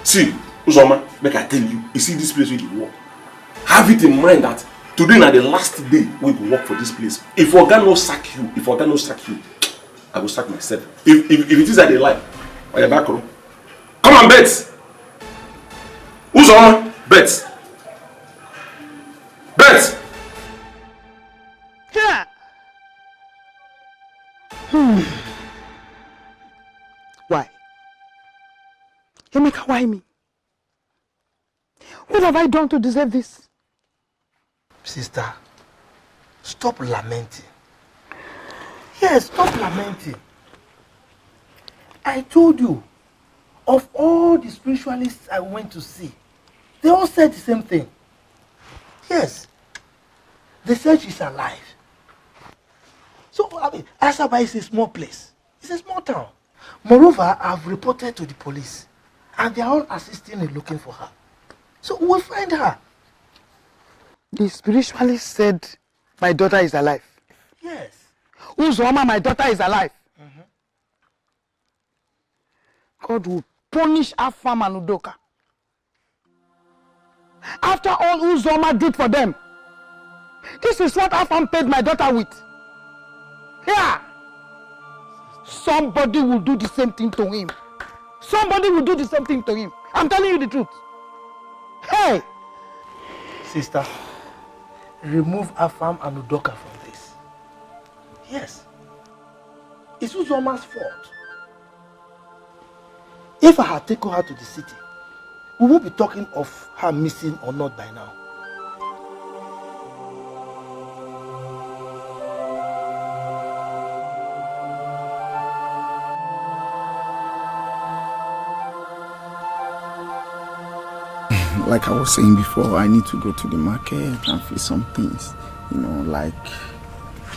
See, Uzoma, make I tell you, you see this place where you work. Have it in mind that today na the last day we go work for this place. If Oga no sack you, I will sack myself. If it is that they lie, on your back row. Come on, bet. Uzoma, bet. Bet. Yeah. Why? Emeka, why me? What have I done to deserve this? Sister, stop lamenting. Yes, stop lamenting. I told you, of all the spiritualists I went to see, they all said the same thing. Yes, they said she's alive. So, I mean, Asaba is a small place. It's a small town. Moreover, I've reported to the police, and they are all assisting in looking for her. So we'll find her. The spiritualist said my daughter is alive. Yes. Uzoma, my daughter is alive. God will punish Afam and Udoka. After all Uzoma did for them, this is what Afam paid my daughter with. Yeah. Somebody will do the same thing to him. Somebody will do the same thing to him. I'm telling you the truth. Hey! Sister, remove Afam and Udoka from this. Yes. It's Uzoma's fault. If I had taken her to the city, we won't be talking of her missing or not by now. Like I was saying before, I need to go to the market and fix some things, like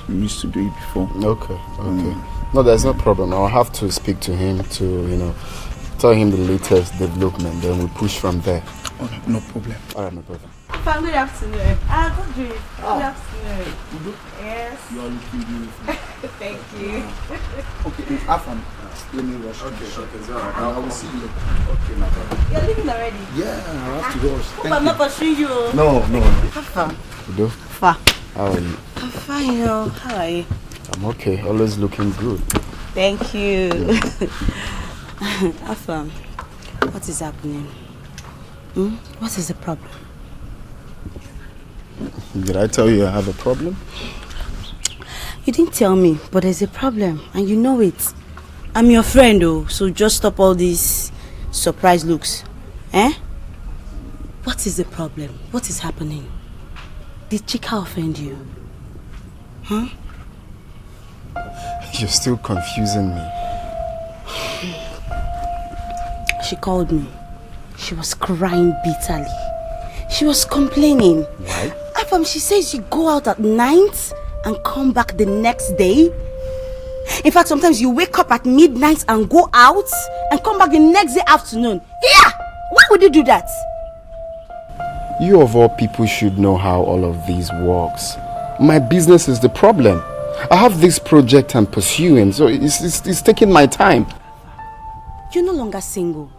we used to do it before. Okay. No, there's no problem. I'll have to speak to him to, tell him the latest development, then we push from there. Okay, no problem. Alright, no problem. Good afternoon. Good dream. Good afternoon. Yes. You are looking beautiful. Thank you. Okay, Afam, let me rush. Okay, it's alright. I will see you. Okay, no problem. You're leaving already? Yeah, I have to go. Hope I'm not pursuing you. No. Afam. Udo? Fa. How are you? I'm fine, yo. How are you? I'm okay. Always looking good. Thank you. Afam, what is happening? What is the problem? Did I tell you I have a problem? You didn't tell me, but there's a problem, and you know it. I'm your friend, though, so just stop all these surprise looks. What is the problem? What is happening? Did Chika offend you? Huh? You're still confusing me. She called me. She was crying bitterly. She was complaining. Why? Afam, she says you go out at night and come back the next day. In fact, sometimes you wake up at midnight and go out and come back the next day afternoon. Yeah! Why would you do that? You of all people should know how all of this works. My business is the problem. I have this project I'm pursuing, so it's taking my time. You're no longer single.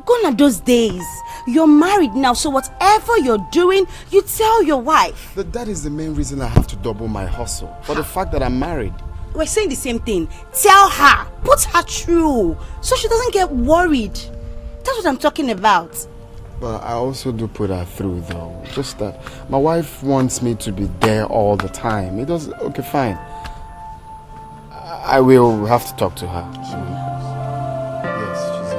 Gone are those days. You're married now, so whatever you're doing, you tell your wife. But that is the main reason I have to double my hustle. For the fact that I'm married. We're saying the same thing. Tell her. Put her through. So she doesn't get worried. That's what I'm talking about. But I also do put her through though. Just that my wife wants me to be there all the time. It doesn't. Okay, fine. I will have to talk to her. Yes, she's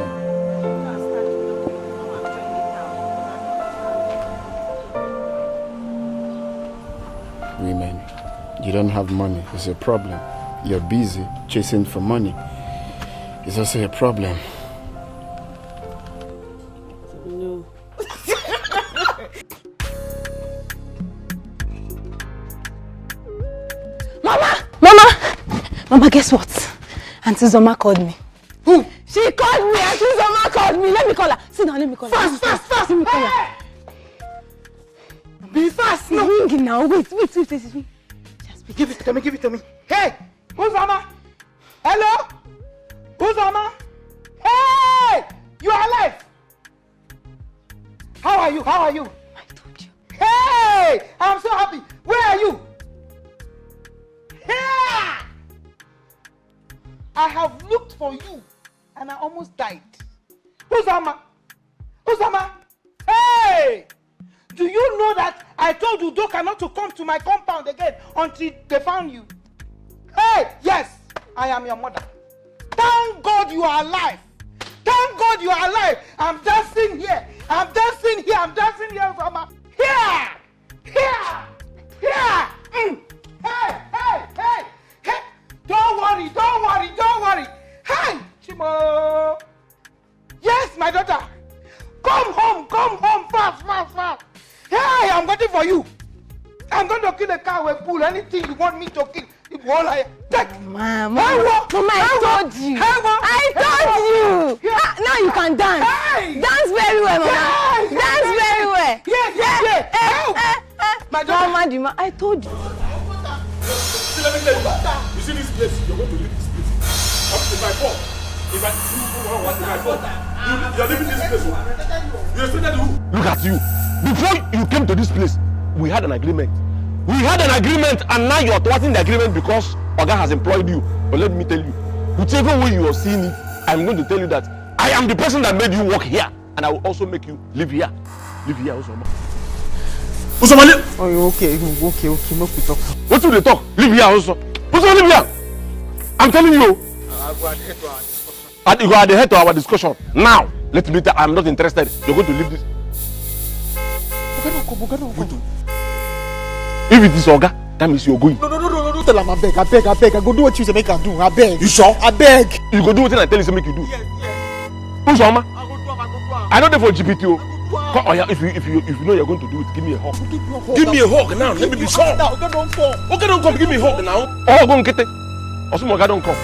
in. Women, you don't have money. It's a problem. You're busy chasing for money. It's also a problem. No. Mama, guess what? Auntie Zoma called me. Who? She called me. Auntie Zoma called me. Let me call her. Sit down, let me call her. Fast. Let me call her. Be fast. It's ringing now. Wait. Give it to me. Hey! Uzoma! Hello? Uzoma? Hey! You are alive! How are you? I told you. Hey! I'm so happy. Where are you? Here! I have looked for you and I almost died. Uzoma! Hey! Do you know that I told Udoka not to come to my compound again until they found you? Hey! Yes! I am your mother. Thank God you are alive. Thank God you are alive. I'm dancing here. I'm dancing here. I'm dancing here, Uzoma. Here. Here. Here. Hey, hey, hey, hey. Don't worry, don't worry, don't worry. Hey, Chimo. Yes, my daughter. Come home, fast, fast, fast. Hey, I'm waiting for you. I'm going to kill a cow with bull. Anything you want me to kill. All I take. Mama, I told you. I told you. Now you can dance. Dance very well, Mama. Dance very well. My daughter. Mama, I told you. See, let me tell you. You see this place? You're going to leave this place. It's my fault. If my fault. You're leaving this place. You expected who? Look at you. Before you came to this place, we had an agreement. We had an agreement, and now you're thwarting the agreement because Oga has employed you. But let me tell you, whichever way you are seeing it, I'm going to tell you that I am the person that made you work here, and I will also make you live here. Live here, Uzoma. Uzoma, oh, okay, no talk. What do they talk? Live here also. Uzoma, live here. I'm telling you. You go at the head to our discussion. Now, let me tell you, I'm not interested. You're going to leave this. If it is Oga, that means you're going. No, tell him, I beg. I go do what you say make I do. I beg. You sure? I beg. You go do what I tell you say make you do. Yes. Who's Oma? I know they for GPT. Oh yeah, if you know you're going to do it, give me a hug. Give me a hug now. Let me be sure. Okay, don't fall. Okay, don't come. Give me a hug now. Oh, go and get it. Oga don't come.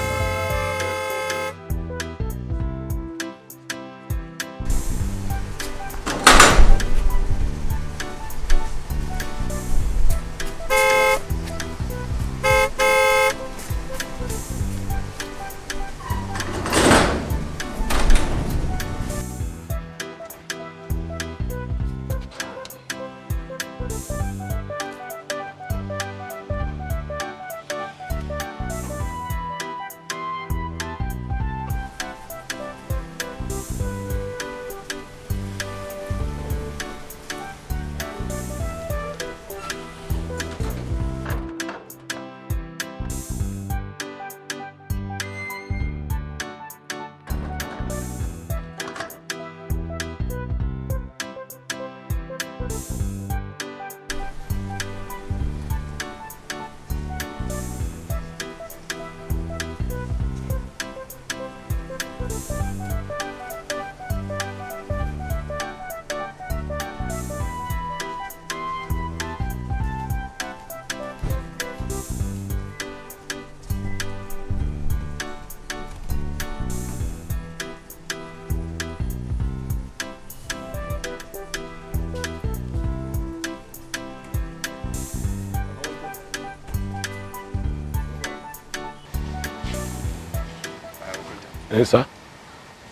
Yes, sir.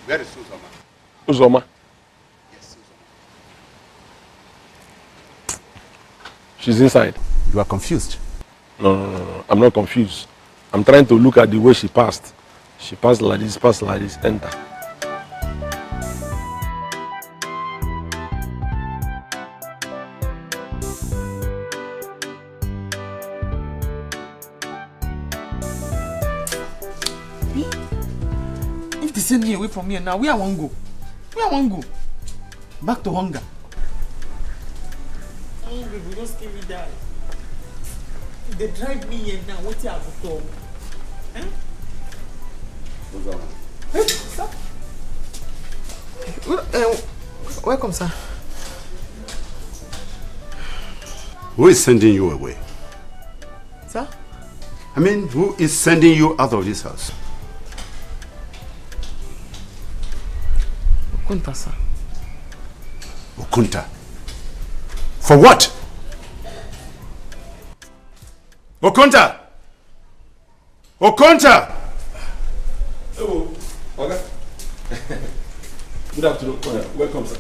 Where is Uzoma? Uzoma? Yes, Uzoma. She's inside. You are confused. No. I'm not confused. I'm trying to look at the way she passed. She passed like this, enter. Send me away from here now. Where I want go? Back to hunger. Hungry, we don't give me that. They drive me here now. What you have to do? Hey, sir. Welcome, sir. Who is sending you away? Sir? I mean, who is sending you out of this house? Okunta, sir. Okunta? For what? Okunta! Okunta! Hello, Oga. Good afternoon. Welcome, sir.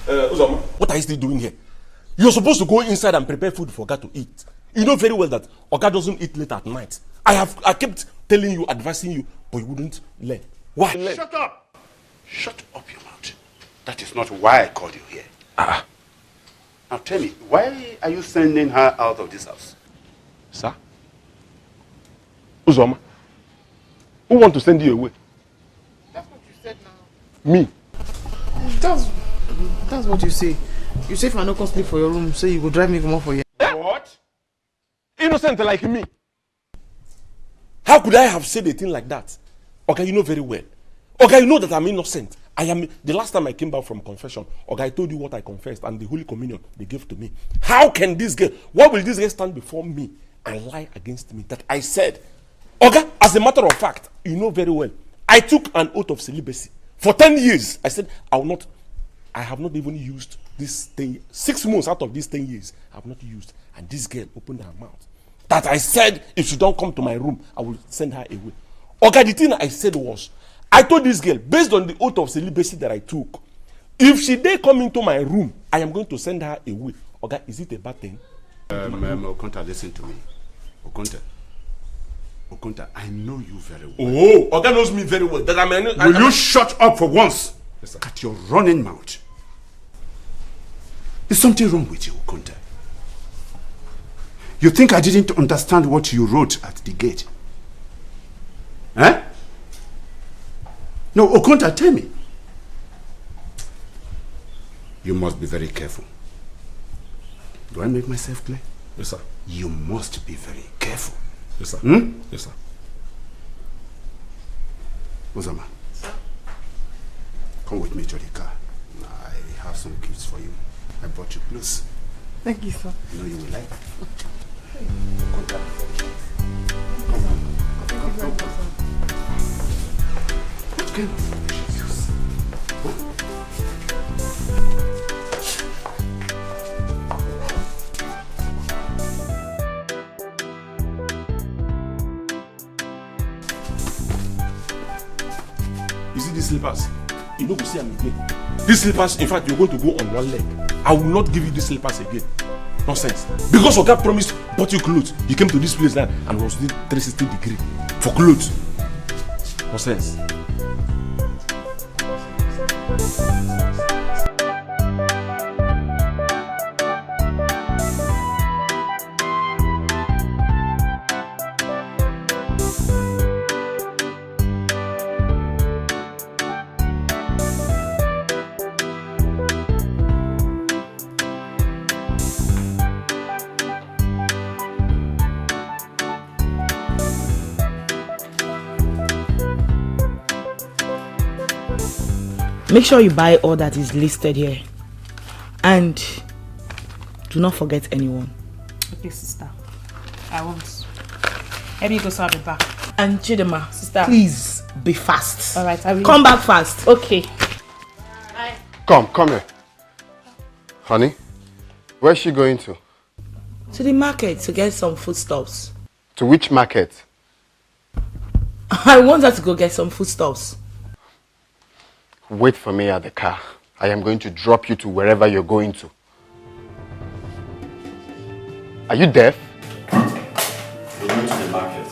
Uzoma, what are you still doing here? You're supposed to go inside and prepare food for Oga to eat. You know very well that Oga doesn't eat late at night. I kept telling you, advising you, but you wouldn't learn. Why? Shut up! Shut up your mouth. That is not why I called you here. Now tell me, why are you sending her out of this house? Sir? Uzoma, who want to send you away? That's what you said now. Me. That's what you say. You say if I no come sleep for your room, so you go drive me come out for here. What? Innocent like me. How could I have said a thing like that? Okay, you know very well. Okay, you know that I'm innocent. I am. The last time I came back from confession, okay, I told you what I confessed and the Holy Communion they gave to me. How can this girl, why will this girl stand before me and lie against me that I said? Okay, as a matter of fact, you know very well, I took an oath of celibacy. For 10 years, I said, I have not even used this thing. 6 months out of these 10 years, I have not used. And this girl opened her mouth. That I said, if she don't come to my room, I will send her away. Okay, the thing I said was, I told this girl, based on the oath of celibacy that I took, if she dare come into my room, I am going to send her away. Okay, is it a bad thing? Okonta, listen to me. Okonta, I know you very well. Oh, Oga knows me very well. That Will you shut up for once? Yes, at your running mouth. Is something wrong with you, Okonta? You think I didn't understand what you wrote at the gate? Eh? No, Okonta, tell me. You must be very careful. Do I make myself clear? Yes, sir. You must be very careful. Yes, sir. Yes, sir. Uzoma, come with me to the car. I have some gifts for you. I brought you clothes. Thank you, sir. You know you will like. Okay. You see these slippers? You don't go see them again. These slippers, in fact, you're going to go on one leg. I will not give you these slippers again. Nonsense. Because Oga promised bought you clothes. You came to this place now and was doing 360 degree for clothes. Nonsense. Make sure you buy all that is listed here. And do not forget anyone. Okay, sister. I won't. Let me go so I'll be back. And Chidema, sister, please be fast. Alright, I will. Come back fast. Okay. Bye. Come here. Honey, where's she going to? To the market to get some foodstuffs. To which market? I want her to go get some foodstuffs. Wait for me at the car. I am going to drop you to wherever you're going to. Are you deaf? We're going to the market.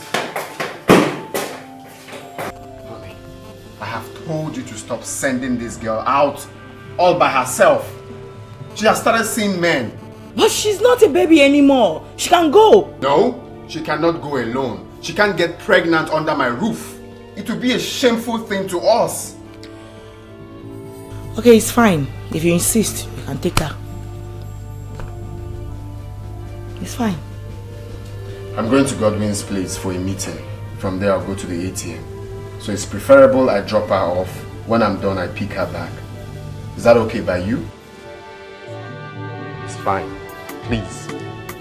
Honey, I have told you to stop sending this girl out all by herself. She has started seeing men. But she's not a baby anymore. She can go. No, she cannot go alone. She can't get pregnant under my roof. It would be a shameful thing to us. Okay, it's fine. If you insist, you can take her. It's fine. I'm going to Godwin's place for a meeting. From there, I'll go to the ATM. So it's preferable I drop her off. When I'm done, I pick her back. Is that okay by you? It's fine. Please.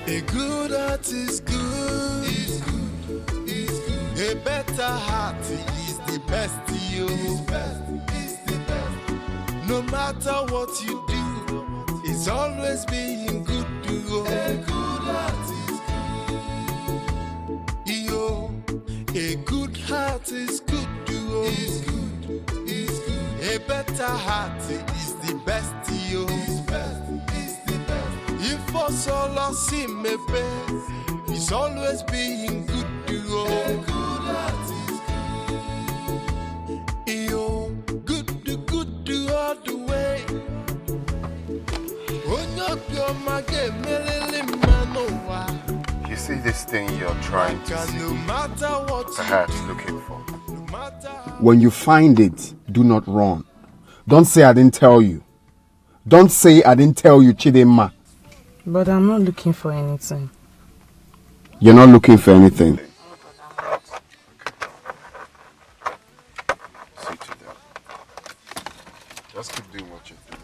A good heart is good. Is good. Is good. A better heart is the best to you. No matter what you do, it's always being good to you. A good heart is good. Yo, a good heart is good to you. Is good. Is good. A better heart is the best to you. Is the best. If for solo see me best, it's always being good to you. A good heart is good. Yo, good all the way. You see, see this thing you're trying to see, perhaps looking for. When you find it, do not run. Don't say I didn't tell you. Don't say I didn't tell you, Chidema. But I'm not looking for anything. You're not looking for anything. See to that. Just keep doing what you're doing.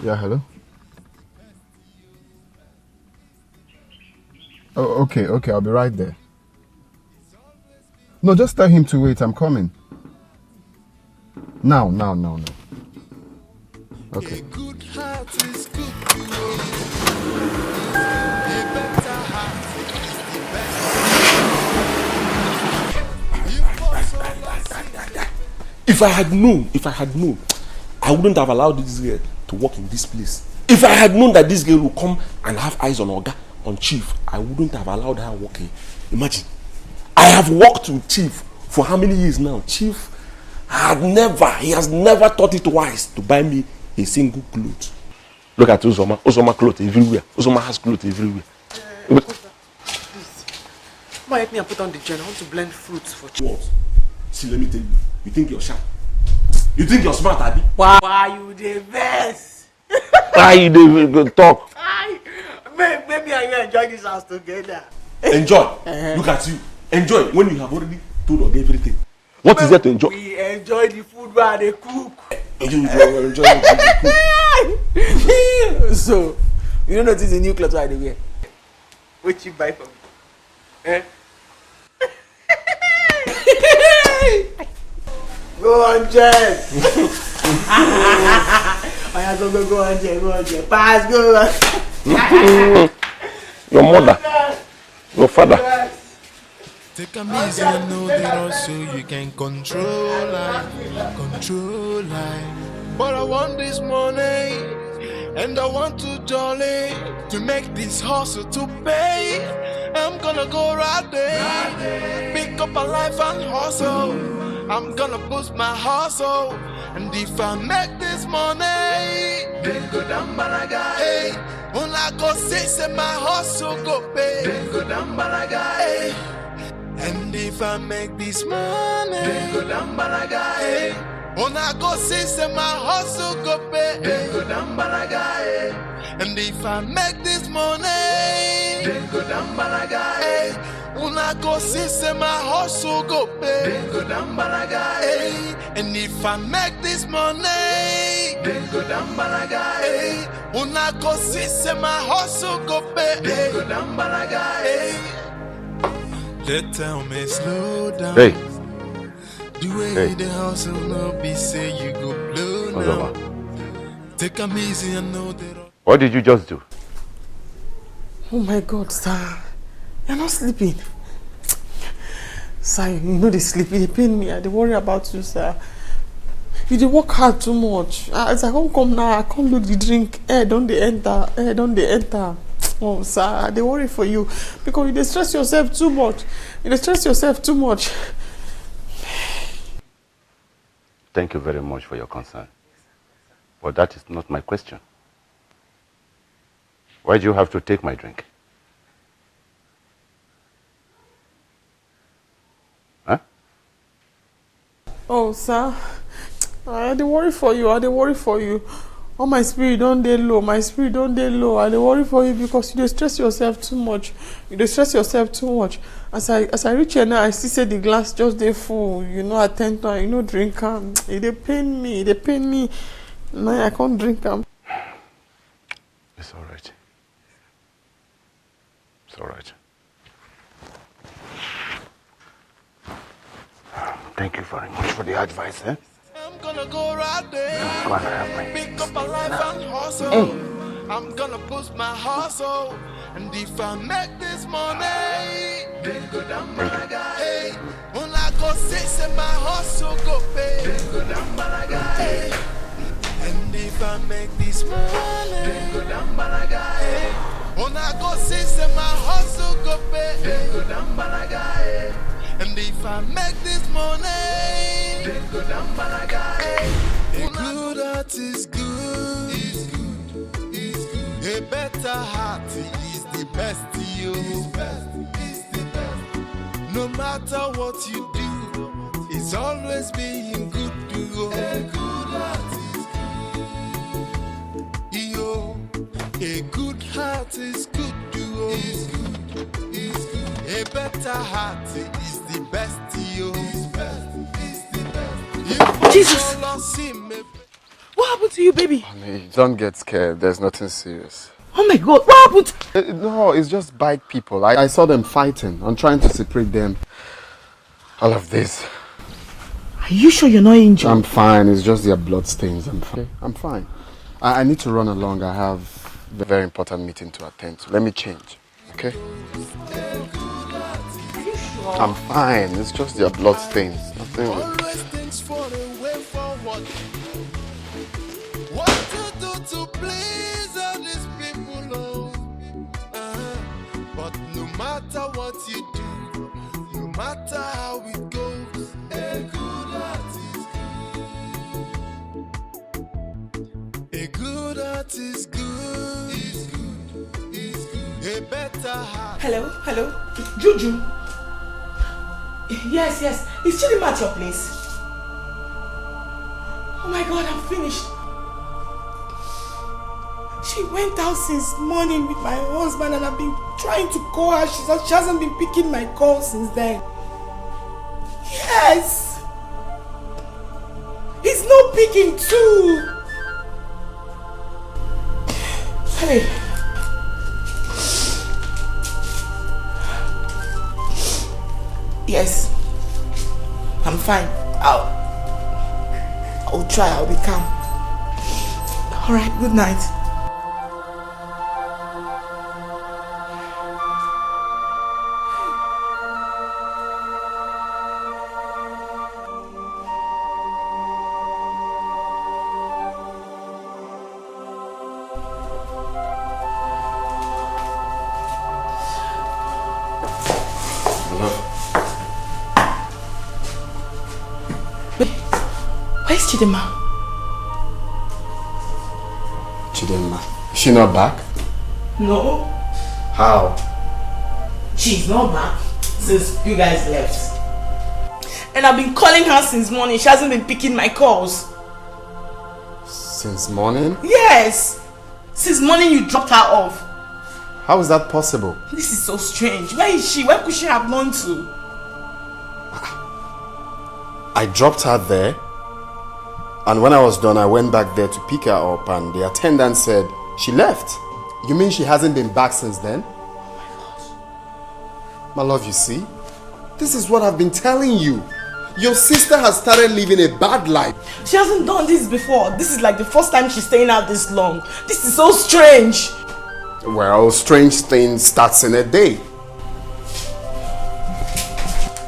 Yeah, hello? Oh, okay, I'll be right there. No, just tell him to wait, I'm coming. Now. Okay. If I had known, I wouldn't have allowed this girl to work in this place. If I had known that this girl would come and have eyes on Oga, on Chief, I wouldn't have allowed her working. Imagine, I have worked with Chief for how many years now? Chief he has never thought it wise to buy me a single cloth. Look at Uzoma. Uzoma clothes everywhere. Uzoma has clothes everywhere. Please. Come on, help me and put on the gel. I want to blend fruits for Chief. What? See, let me tell you. You think you're sharp? You think you're smart, Abi? Why you the best? Why you the talk? Maybe I will enjoy this house together. Enjoy. Look at you. Enjoy when you have already told Oga everything. What is there to enjoy? We enjoy the food while they cook. Enjoy the food. So, you don't notice the new clothes I wear? What you buy for me? Go on, Jess. Go on, Jess. Pass, go on. Your mother. Your father. Take a easy and know that also you can control life. But I want this money, and I want to jolly to make this hustle to pay. I'm gonna go right there, pick up a life and hustle. I'm gonna boost my hustle, and if I make this money, then go down balaga. Hey, when I go say my hustle go pay, then go down balaga. Hey. And if I make this money, then go down balaga. Hey. When I go say my hustle go pay, then go down balaga. Hey. And if I make this money, then go down balaga. Hey. When I go say my hustle go pay, then go down balaga. Hey. And if I make this money, then go down balaga. Hey. When I go say my hustle go pay, then go down balaga. Hey. They tell me slow down. Hey. The way the hustle no be say you go blow now. Take 'em easy and know that. What did you just do? Oh my God, sir. You're not sleeping. Sir, you know they sleep. They pain me. They worry about you, sir. You they work hard too much. As I come now, I can't do the drink. Don't they enter? Oh, sir, they worry for you because you stress yourself too much. Thank you very much for your concern. But that is not my question. Why do you have to take my drink? Huh? Oh, sir, I dey worry for you. Oh, my spirit don't dey low. I dey worry for you because you dey stress yourself too much. As I reach here now, I see say the glass just dey full. You know, attend to, you know, drink am. It dey pain me. Now I can't drink am. It's all right. It's all right. Thank you very much for the advice, eh? I'm gonna go right there. Go and have my pick up a life and hustle. Hey. I'm gonna boost my hustle. And if I make this money, then go down balaga. Hey, when I go say my hustle go pay, then go down balaga. Hey, and if I make this money, then go down balaga. Hey, when I go say my hustle go pay, then go down balaga. Hey, And if I make this money, a good heart is good. A better heart is the best to you. No matter what you do, it's always being good to you. A good heart is good. A good heart is good to you. A better heart is the best to you. Jesus! What happened to you, baby? Honey, don't get scared. There's nothing serious. Oh my God, what happened? No, it's just bike people. I saw them fighting. I'm trying to separate them. All of this. Are you sure you're not injured? I'm fine. It's just their blood stains. I'm fine. I'm fine. I need to run along. I have a very important meeting to attend. So let me change. Okay? I'm fine. It's just their blood stains. Nothing. Always things for the way forward. What to do to please all these people, oh. But no matter what you do, no matter how it goes, a good heart is good. A good heart is good. A better heart. Hello? Juju? Yes. Is Chidima at your place? Oh my God, I'm finished. She went out since morning with my husband and I've been trying to call her. She hasn't been picking my call since then. Yes! He's not picking too! Hey! Yes. I'm fine. I'll try. I'll be calm. Alright, good night. Where's Chidima? Chidima. Is she not back? No. How? She's not back since you guys left. And I've been calling her since morning. She hasn't been picking my calls. Since morning? Yes! Since morning you dropped her off. How is that possible? This is so strange. Where is she? Where could she have gone to? I dropped her there. And when I was done, I went back there to pick her up and the attendant said she left. You mean she hasn't been back since then? Oh my love, you see? This is what I've been telling you. Your sister has started living a bad life. She hasn't done this before. This is like the first time she's staying out this long. This is so strange. Well, strange thing starts in a day.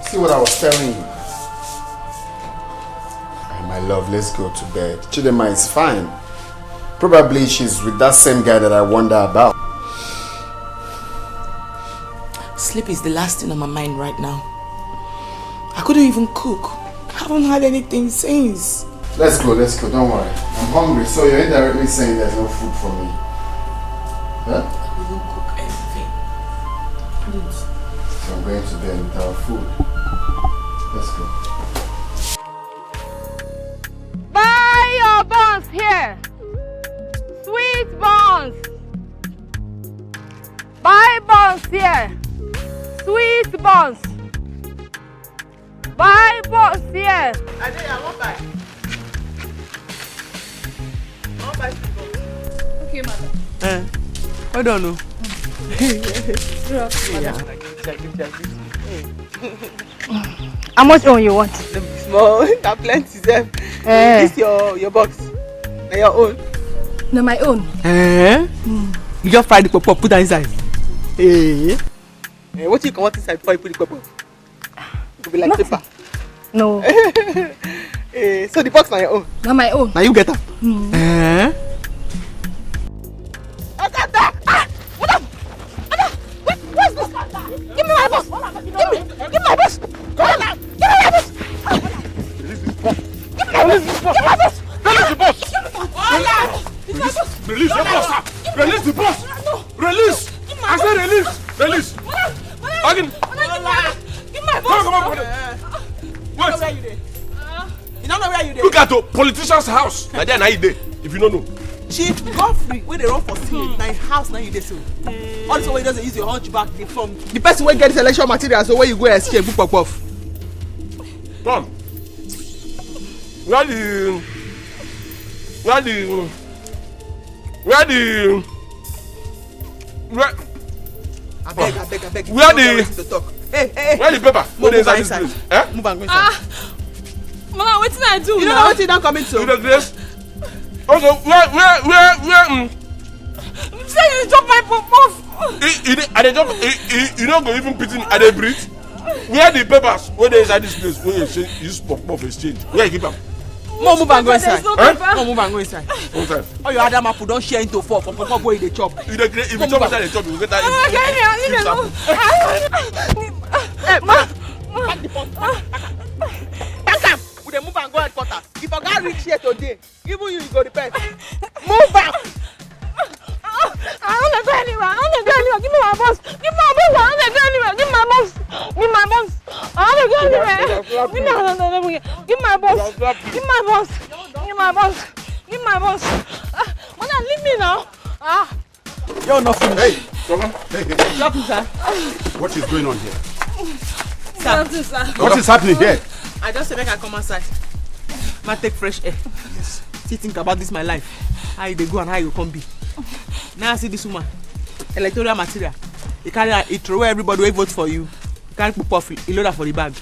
See what I was telling you? My love, let's go to bed. Chidima is fine. Probably she's with that same guy that I wonder about. Sleep is the last thing on my mind right now. I couldn't even cook. I haven't had anything since. Let's go, don't worry. I'm hungry, so you're indirectly saying there's no food for me. Huh? I couldn't cook anything. So I'm going to bed without food. Let's go. Buy your buns here. Sweet buns. Buy buns here. Sweet buns. Buy buns here. I won't buy. I won't buy sweet buns. Okay, madam. I don't know. How much on you want? Small, that plenty, Zef. This your box. Na your own. No, my own. You just fry the pop put that inside. What you come out inside before you put the pop? It could be like paper. No. So the box na your own. Not my own. Now you get her. What's this? Give me my boss. Give me my boss. Come Release the boss! No! Release! I said release! Release! Again! Give my boss! Come on, Wait! Where you there? You don't know where you there? Look at the politician's house. Now there, now you there. If you don't know. Chief Godfrey, where they run for Senate, now house now you dey so. All this way doesn't use your hunchback, they from the person wey get this election material, so where you go escape, book pop off. Come. Where the I beg. Where the Hey. Where the paper? Move inside this inside. place. Eh? Move and go inside. Mama, wetin I do You now? don't know what you don't come into. You the grace? Also, where Say you drop my pop-off. you don't go even pity me. I dey breathe. Where the papers? Where they inside this place? Where you say you use pop-off exchange? Where you keep them? More move and go inside. No paper. More move and go inside. Okay. All your other map don't share into four for pop-up where they chop. If you chop inside the chop, you get that. Hey, ma. Pack the pot. Pack them. We dey move and go headquarters. If I can't reach here today, even you go repent. Move back. I don't go anywhere. Give me my boss. Give me my boss. I don't go anywhere. Give me my boss. I don't go anywhere. Give me my boss. Mother, leave me now. You're not finished. Hey, come on. Hey. Nothing, sir. What is going on here? Nothing, sir. What is happening here? I just say make I come outside. Ma take fresh air. Yes. Still think about this my life. How you dey go and how you come be. Now I see this woman. Electoral material. You carry her, you throw away everybody who vote for you. You carry pop off, you load her for the bag.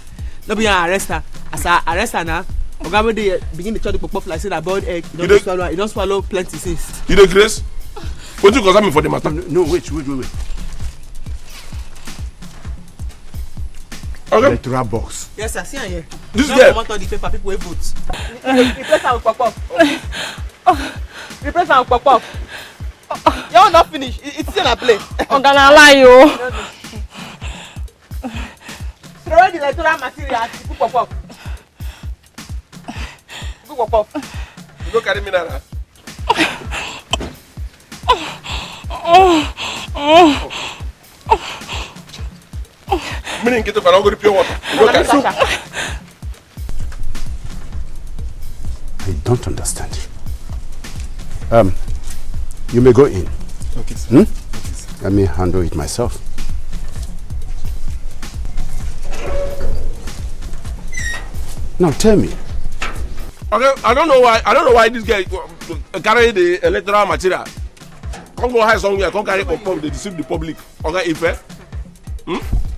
No be arrest her. As I arrest her now, Oga wey dey begin to chop the pop off like say that boiled egg. You don't swallow plenty things. You the grace? What you concern me for the matter? No, wait. Okay. Electoral box. Yes, sir. See here. This girl. Don't want the paper. People will vote. Replace her with pop off. Replace her with pop off. You're not finished. It's still a play. I'm gonna lie you. Throw away the electoral material. Put pop off. Put pop off. You go carry me now. Meaning get up and I'll go to pure water. I don't understand. You may go in. Okay, sir. Let me handle it myself. Now tell me. Okay, I don't know why this guy carry the electoral material. Come go hide somewhere, come carry pop they deceive the public. Okay, if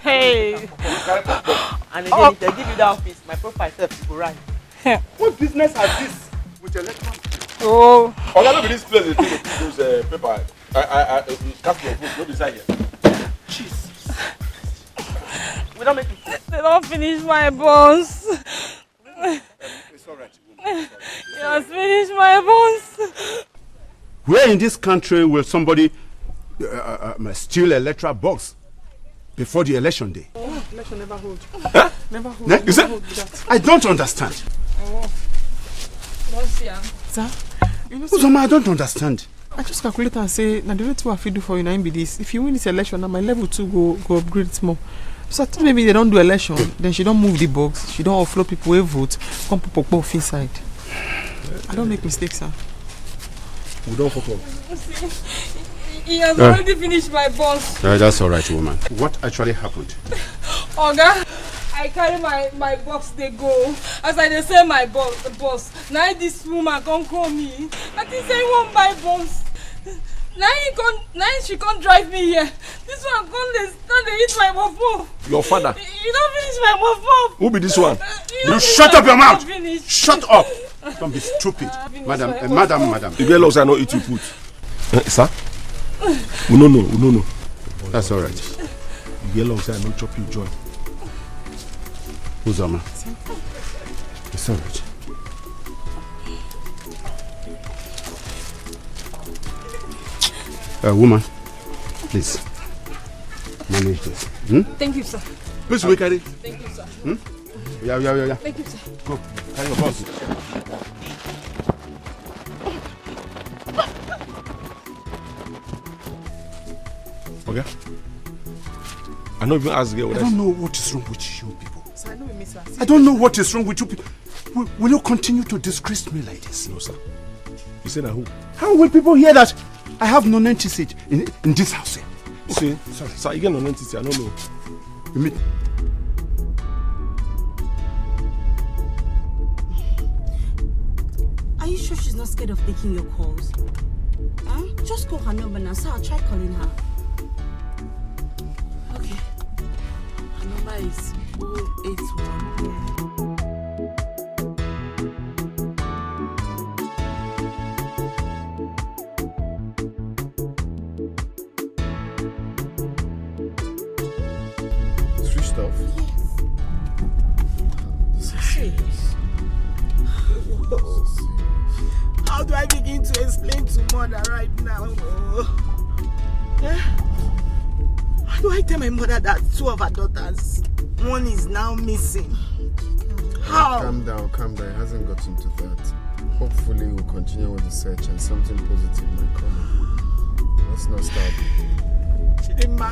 Hey. And again, if they give you that office, my profile self will rise. What business has this with electoral? Oh. Okay, look at this place. They take those paper. I cast your vote. Go beside here. Jesus. We don't make it. They don't finish my bones. It's alright. You have finished my bones. Where in this country will somebody steal electoral box before the election day? Oh, election never hold. Huh? Never hold. You see? I don't understand. Don't see her. Sir? You know, Uzoma, I don't understand. I just calculate and say, now the only thing I feel do for you now be this. If you win this election, now my level 2 go upgrade small. So I think maybe they don't do election, then she don't move the box, she don't offload people who vote, come pop off inside. I don't make mistakes, sir. We don't fuck up. He has already finished my bones. That's all right, woman. What actually happened? Oga, I carry my box they go. As I dey say my boss. Now this woman come call me. I think say he won't buy bones. Now she can't drive me here. This one can't eat my muffin. Your father. You don't finish my muffin. Who be this one? You shut up your mouth! Shut up! Don't be stupid. Madam. The girl also not eat you food. Sir? No. That's all right. The girl also not chop you joy. Uzoma. It's all right. Woman, please manage this. Thank you, sir. Please wait, carry. Thank you, sir. Yeah. Thank you, sir. Go, carry your boss. Okay? I don't even ask girl. I don't know what is wrong with you people. Sir, I know we miss her. I don't know what is wrong with you people. Will you continue to disgrace me like this? No, sir. You say that who? How will people hear that I have non-entity in this house here? See, sir, you get non-entity, I don't know. You mean? Are you sure she's not scared of taking your calls? Huh? Just call her number now, so I'll try calling her. Okay. Her number is 081. Switched off? This is serious. How do I begin to explain to mother right now? How do I tell my mother that two of her daughters, one is now missing? How? Calm down. It hasn't gotten to that. Hopefully we'll continue with the search and something positive might come. Let's not stop. Chidinma,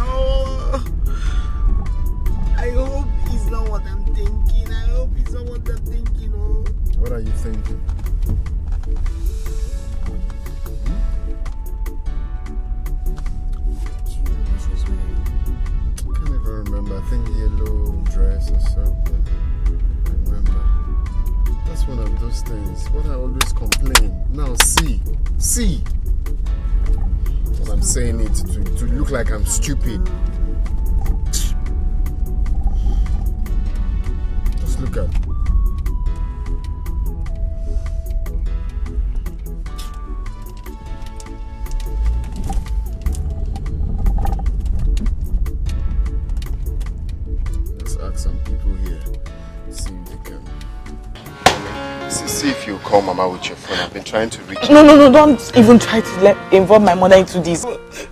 I hope it's not what I'm thinking. I hope it's not what I'm thinking. Oh. What are you thinking? I can't even remember. I think yellow dress or something. I remember. That's one of those things. What I always complain. Now see. Well, I'm saying it to look like I'm stupid. Just look at. Some people here. See if they can. See if you call Mama with your phone. I've been trying to reach her. No, don't even try to involve my mother into this.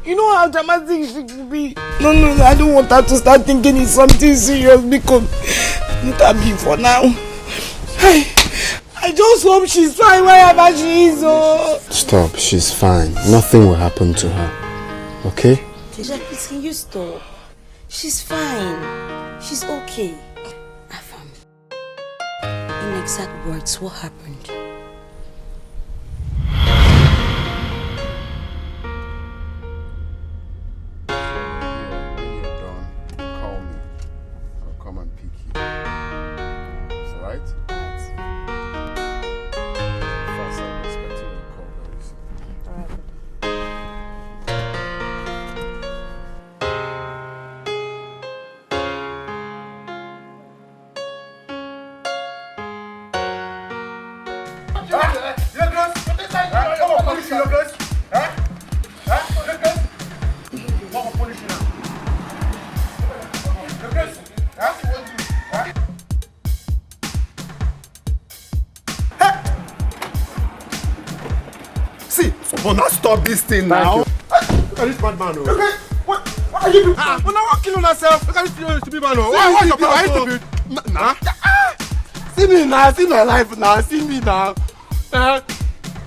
You know how dramatic she could be. No, I don't want her to start thinking it's something serious because let her be for now. I just hope she's fine wherever she is. Oh. Stop, she's fine. Nothing will happen to her. Okay? Teja, please, can you stop? She's fine. She's okay. Afam, in exact words, what happened? When you're done, call me. I'll come and pick you. Is that right? Fast, I'm expecting your call very soon. Alright. See, for now stop this thing now. Look at this bad man. Okay, what are you doing? When I want to kill yourself, look at this stupid man. Why you stupid? Nah. See me now, see my life now, see me now.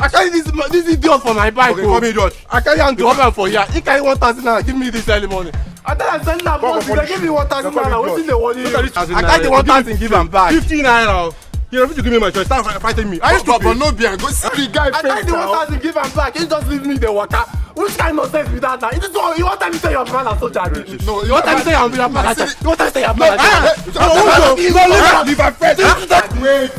I carry this idiot for my bike. Okay, call me idiot. I carry him to open for here. He carry 1,000 naira, give me this early morning. And then I send that boss, they give me 1,000 naira. What's in the money? I carry the 1,000, give him back. 15 naira. You refuse to give me my choice. Start fighting me. Are you stupid? But no be go see the guy. I carry the 1,000, give him back. He just leave me the water. Which kind of nonsense with that now? It is all you want time to say your man and soldier. No, you want time to say your man and soldier. You want time to say your man and soldier. No, leave my friend. Wait.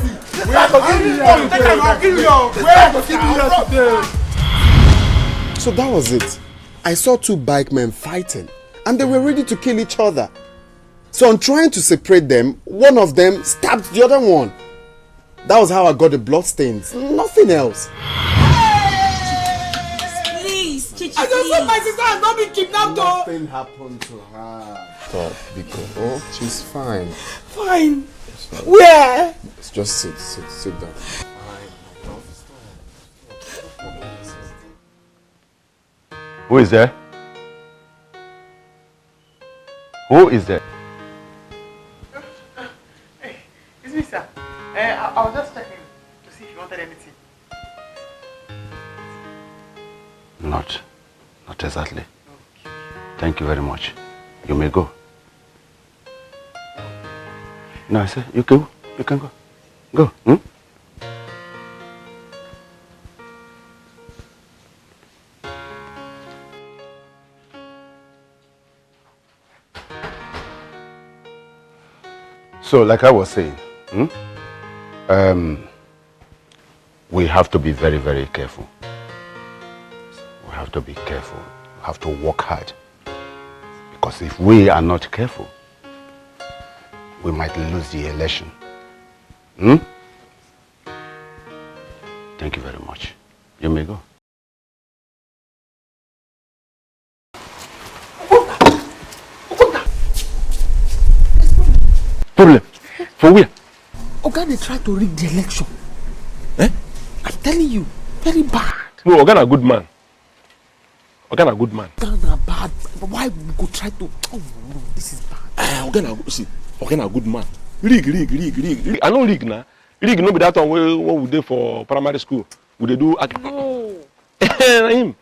So that was it. I saw two bike men fighting and they were ready to kill each other. So on trying to separate them, one of them stabbed the other one. That was how I got the blood stains. Nothing else. Please, Chichi, I just said my sister has not been kidnapped. Nothing happened to her. Stop, Biko. Oh, she's fine. Fine. Where? Just sit down. Who is there? Who is there? Hey, it's me, sir. I was just checking to see if you wanted anything. Not exactly. Thank you very much. You may go. No, I said, you can go. Go. Hmm? So, like I was saying, we have to be very, very careful. We have to be careful. We have to work hard. Because if we are not careful, we might lose the election. Thank you very much. You may go. Problem? For where? Oga, they try to rig the election. I'm telling you, very bad. No, Oga a good man. Oga a good man. Oga bad. Why we go try to? Oh no, this is bad. Oga a good man. Rig. I know rig now. Rig no be that one what we did for primary school. We dey do. No. Him.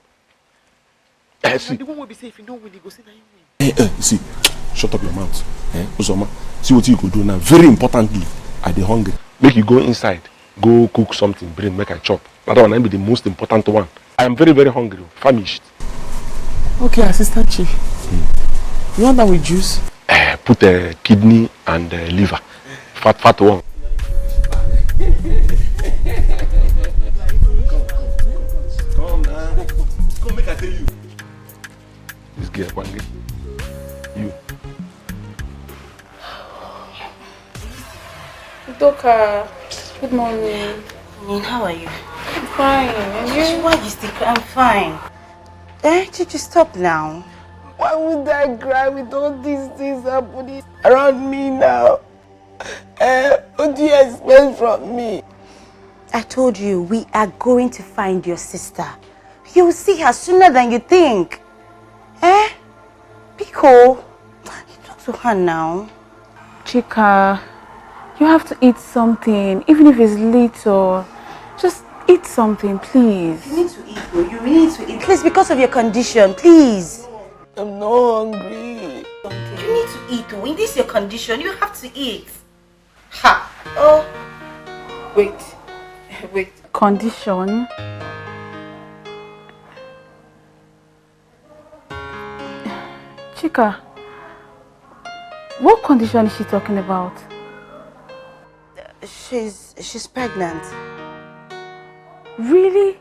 See. The one will be say if you don't win, you go say na him win. See. Shut up your mouth. Uzoma, see what you could do now. Very importantly, I dey hungry. Make you go inside, go cook something, bring, make I chop. That one be the most important one. I am very, very hungry, famished. Okay, assistant chief. You want that with juice? Put kidney and liver. Fat one. Come now. Come make I tell you. This girl, Kwangi. You. Doka, good morning. How are you? I'm fine. And you? Why you still cry? I'm fine. Chichi, stop now. Why would I cry with all these things happening around me now? What do you expect from me? I told you, we are going to find your sister. You will see her sooner than you think. Pico, you talk to her now. Chika, you have to eat something, even if it's little. Just eat something, please. You need to eat, bro. You really need to eat. Please, because of your condition, please. I'm not hungry. You need to eat, though. In this your condition, you have to eat. Ha! Oh. Wait. Condition? Chika, what condition is she talking about? She's pregnant. Really?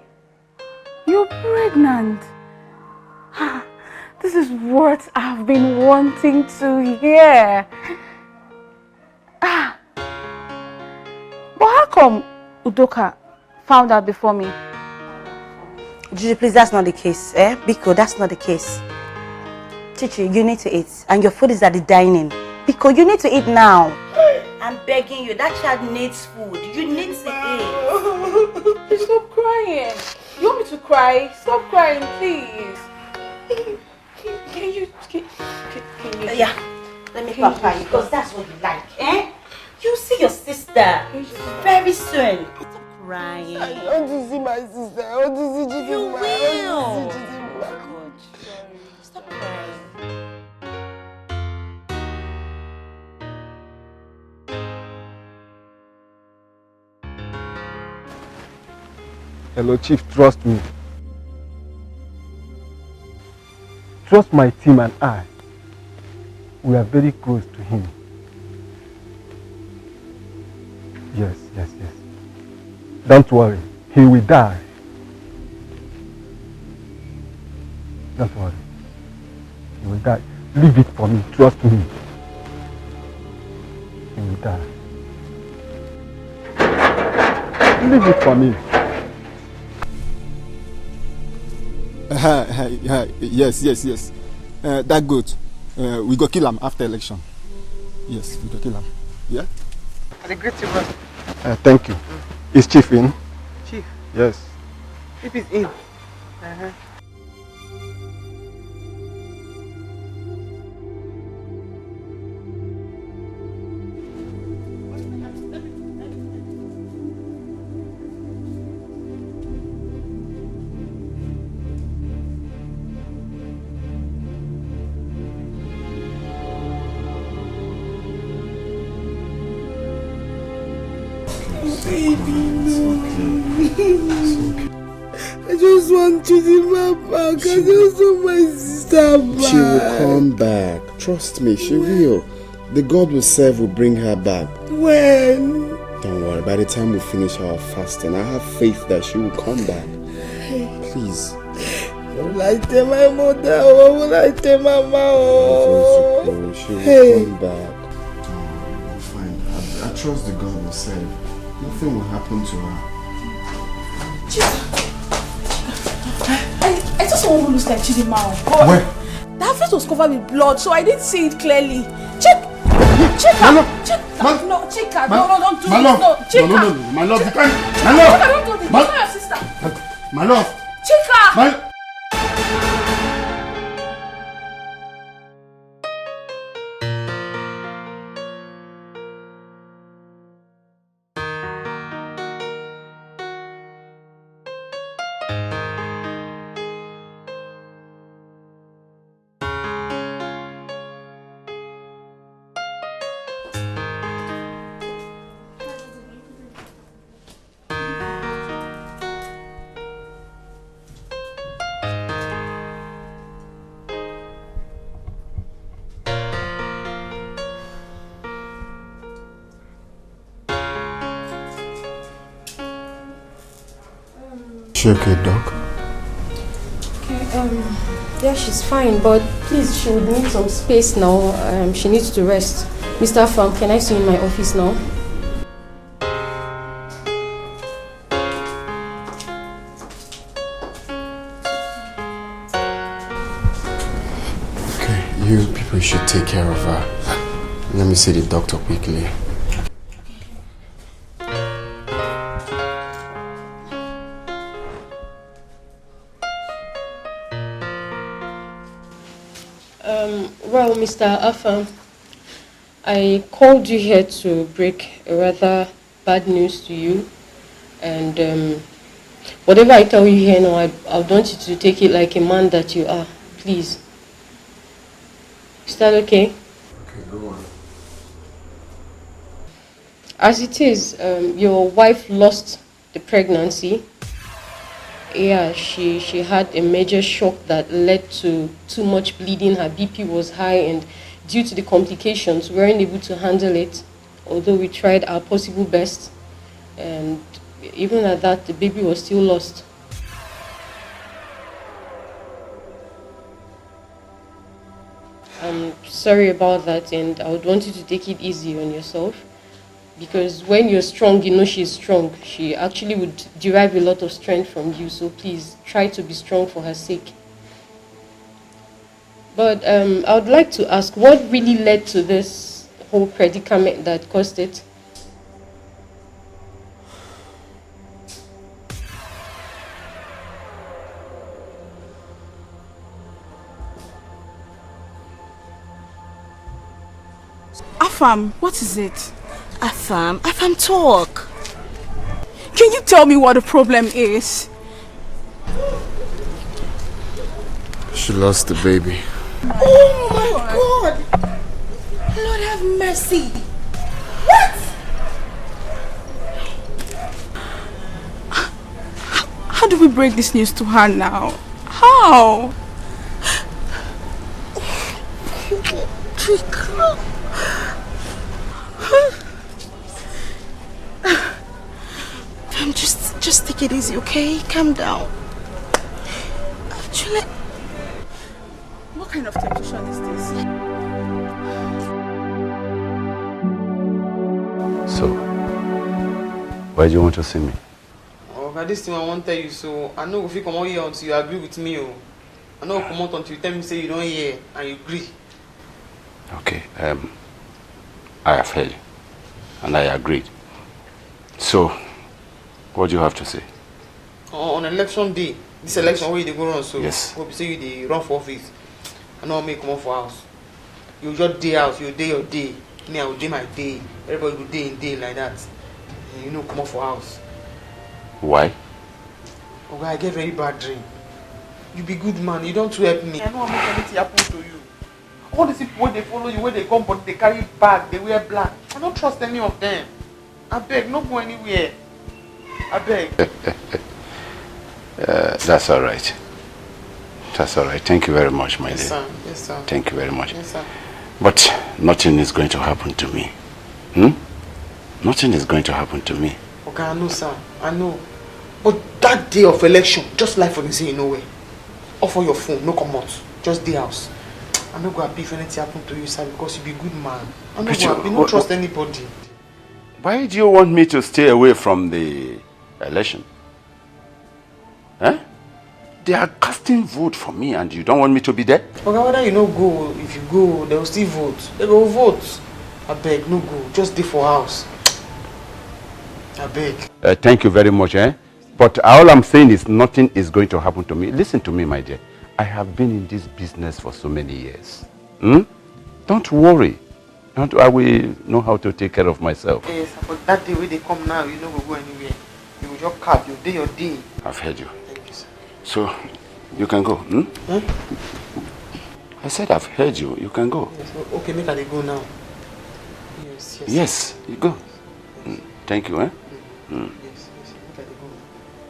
You're pregnant? This is what I've been wanting to hear. But how come Udoka found out before me? Gigi, please, that's not the case. Biko, that's not the case. Chichi, you need to eat. And your food is at the dining. Biko, you need to eat now. I'm begging you. That child needs food. You need to eat. Please stop crying. You want me to cry? Stop crying, please. Can you... Yeah. Let me papa you, because that's what you like. You see your sister very soon. Stop crying. I want to see my sister. I want to see Gigi. You will. Stop crying. Hello, Chief, trust me. Trust my team and I. We are very close to him. Yes. Don't worry, he will die. Don't worry, he will die. Leave it for me, trust me. He will die. Leave it for me. Yes. That goat. We go kill him after election. Yes, we go kill him. Yeah? I greet you, boss. Thank you. Is Chief in? Chief? Yes. Chief is in. baby, no. It's okay. I just want Chidima back. I just want my sister back. She will come back. Trust me, she will. The God we serve will bring her back. When? Don't worry, by the time we finish our fasting, I have faith that she will come back. Please. Will I tell my mother or will I tell my mama? She will come back. Fine. I trust the God we serve. Nothing will happen to her. I just want to look like Chidima. Where? That face was covered with blood, so I didn't see it clearly. Check her. Check her. No, check her. No, don't do this. No, check her. No, my love, you can't. My No, love. don't do this. It's not your sister. My love. Check her. She okay, Doc? Okay, yeah, she's fine, but please, she would need some space now. She needs to rest. Mr. Afam, can I see you in my office now? Okay, you people should take care of her. Let me see the doctor quickly. Well, Mr. Afam, I called you here to break a rather bad news to you, and whatever I tell you here now, I want you to take it like a man that you are, please. Is that okay? Okay, go on. As it is, your wife lost the pregnancy. Yeah, she had a major shock that led to too much bleeding. Her BP was high, and due to the complications, we weren't able to handle it, although we tried our possible best. And even at that, the baby was still lost. I'm sorry about that, and I would want you to take it easy on yourself. Because when you're strong, you know she's strong. She actually would derive a lot of strength from you. So please, try to be strong for her sake. But I would like to ask, what really led to this whole predicament that caused it? Afam, what is it? Afam, talk. Can you tell me what the problem is? She lost the baby. Oh my God! Lord have mercy. What? How do we break this news to her now? How? Just take it easy, okay? Calm down. Actually, what kind of temptation is this? So, why do you want to see me? Okay, this thing I want to tell you, so I know if you come out here until you agree with me, oh. I know come out until you tell me say you don't hear and you agree. Okay, I have heard and I agreed. So, what do you have to say? On election day, this election where they go on, so yes. hope you say you they run for office. I know I make come out for house. You just day out, you day your day. Me, I will day my day. Everybody will day in day like that. And you know, come out for house. Why? Okay, I get very bad dream. You be good man, you don't help me. I know I make anything happen to you. All these people when they follow you, when they come, but they carry bag, they wear black. I don't trust any of them. I beg, not go anywhere. I beg. That's all right. That's all right. Thank you very much, my dear. Yes, sir. Yes, sir. Thank you very much. Yes, sir. But nothing is going to happen to me. Nothing is going to happen to me. Okay, I know, sir. I know. But that day of election, just like for the say nowhere. Offer your phone, no come out. Just the house. I'm not going to happy if anything happen to you, sir, because you be a good man. I'm not going to happy. Don't trust anybody. Why do you want me to stay away from the election? They are casting vote for me and you don't want me to be there? Okay, whether you no go, if you go, they will still vote. They will vote. I beg, no go. Just stay for house. I beg. Thank you very much. But all I'm saying is nothing is going to happen to me. Listen to me, my dear. I have been in this business for so many years. Don't worry. I will know how to take care of myself. Yes, but that day when they come now, you no go anywhere. You will just cap your day. I've heard you. Thank you, sir. So, you can go. I said I've heard you. You can go. Yes, okay, make I go now. Yes, yes. Yes, you go. Thank you, Yes, make I go.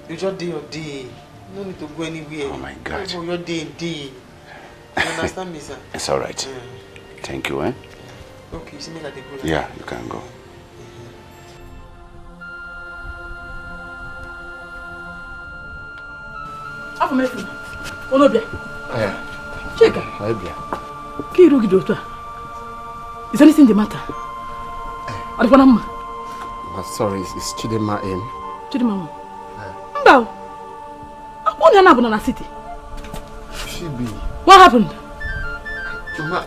You just do your day. No need to go anywhere. Oh my God. You go your day. You understand me, sir? It's all right. Thank you, Okay, you see me like they go. Yeah, you can go. Afọ mefu. Ono bia. Chika. I bia. Ki iru gido to. Is anything the matter? Adikwana mma. Sorry, is Chidema in? Chidema. Mba. Akwa na na city. She be. What happened? Mama,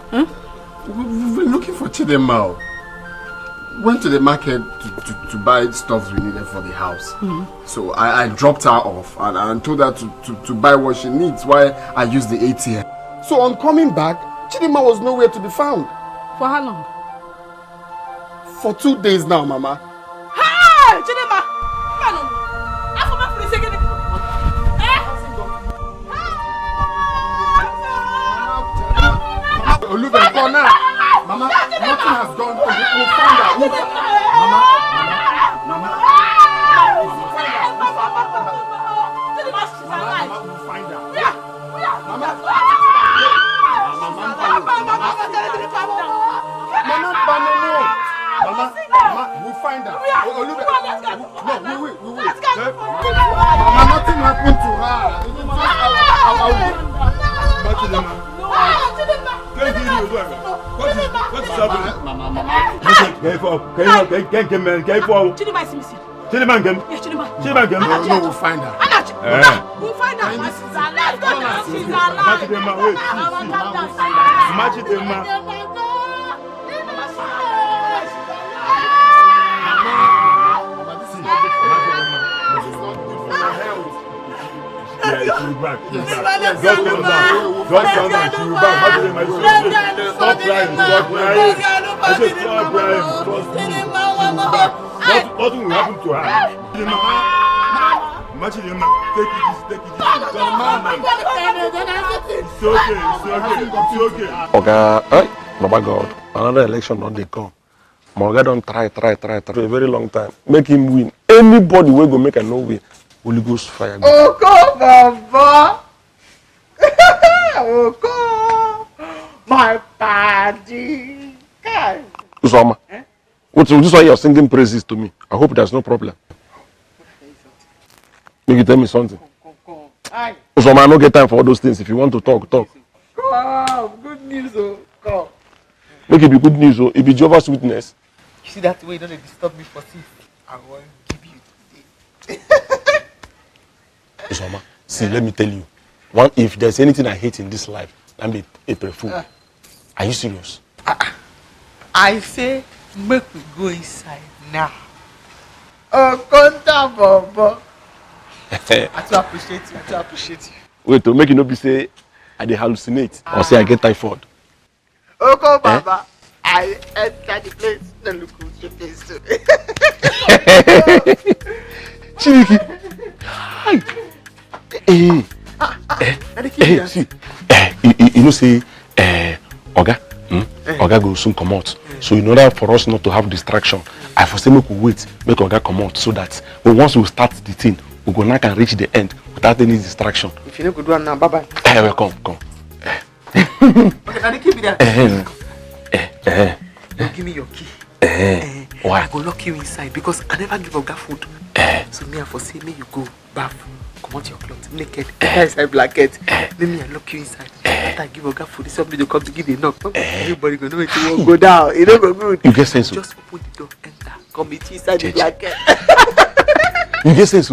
we've been looking for Chidema. Went to the market to buy stuff we needed for the house. So I dropped her off and told her to buy what she needs while I used the ATM. So on coming back, Chidema was nowhere to be found. For how long? For 2 days now, Mama. Hey, Chidema! Afọ mefu ni segene. Oluben, go now. Mama, nothing has gone. We'll find out. Mama. We'll find out. Oluben, no, we will. Mama, nothing happened to her. What is happening? Mama. Listen, careful. Chidema is missing. Chidema game. Yes, Chidema. No, we'll find her. We'll find her. She's alive. She's alive. Chidema, wait. Chidema. Yeah, she'll be back. Yes. Don't calm down. She'll be back. Stop crying. I said stop crying. She'll be back. Nothing will happen to her. Chidema, take it easy. It's okay. Okay, Baba God, another election not they come. Morgan don't try for a very long time. Make him win. Anybody will go make a no win. Holy Ghost fire. Oh, go, Baba. Oh, go. My party. Usama, this why you're singing praises to me. I hope there's no problem. Make you tell me something. Usama, I don't get time for all those things. If you want to talk. Come, good news, come. Make it be good news, it be Jehovah's Witness. You see that way, don't disturb me for sleep. I want to give you today. Usama, see, let me tell you. If there's anything I hate in this life, I'm a perfume. Are you serious? I say, make we go inside now. Oh, conta, Baba. I do appreciate you. Wait, to make you not be say, I dey hallucinate or say I get typhoid. Okay, Baba. I enter the place. Then look who's the place too. Chiriki. See, you know say, Oga go soon come out. So in order for us not to have distraction, I foresee make we wait, make Oga come out so that once we start the thing, we go now can reach the end without any distraction. If you no go do it now, bye-bye. Well, come. Okay, now keep it there. Give me your key. Why? I go lock you inside because I never give Oga food. So me I foresee me you go bath, come out your clothes, naked, inside blanket. Then me I lock you inside. After I give Oga food, somebody to come to give a knock. Everybody go know it won't go down. It don't go good. You get sense? Just open the door, enter, come meet you inside the blanket. You get sense?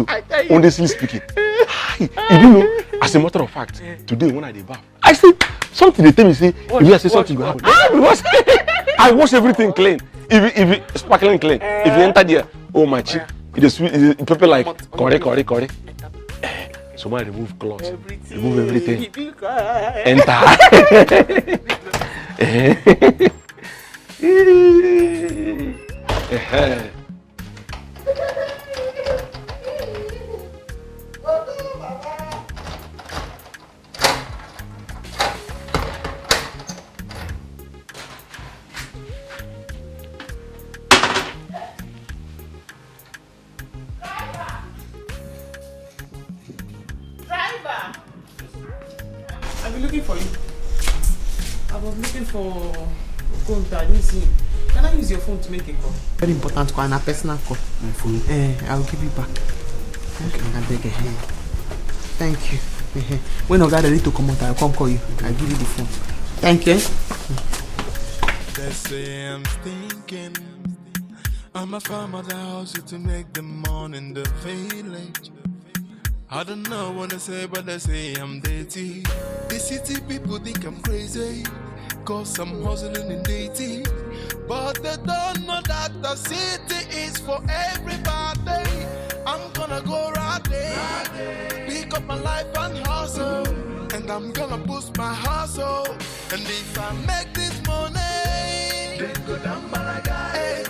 Honestly speaking, you know, as a matter of fact, today when I dey bath, I see something they tell me say, if you say something will happen. I wash everything clean. If it sparkling clean. If you enter there, oh my chick, it is sweet. It is pepper like curry. So I remove clothes, remove everything. Enter. I've been looking for you. I was looking for Okonta. I didn't see him. Can I use your phone to make a call? Very important call and a personal call. My phone? I'll give you back. Okay. I beg you. Thank you. When Oga ready to come out, I'll come call you. I'll give you the phone. Thank you. They say I'm thinking I must find my house to make the morning the village. I don't know what to say, but they say I'm dirty. The city people think I'm crazy, cause I'm hustling in dirty. But they don't know that the city is for everybody. I'm gonna go right there, pick up my life and hustle. And I'm gonna boost my hustle. And if I make this money, then go down Balaga. Hey,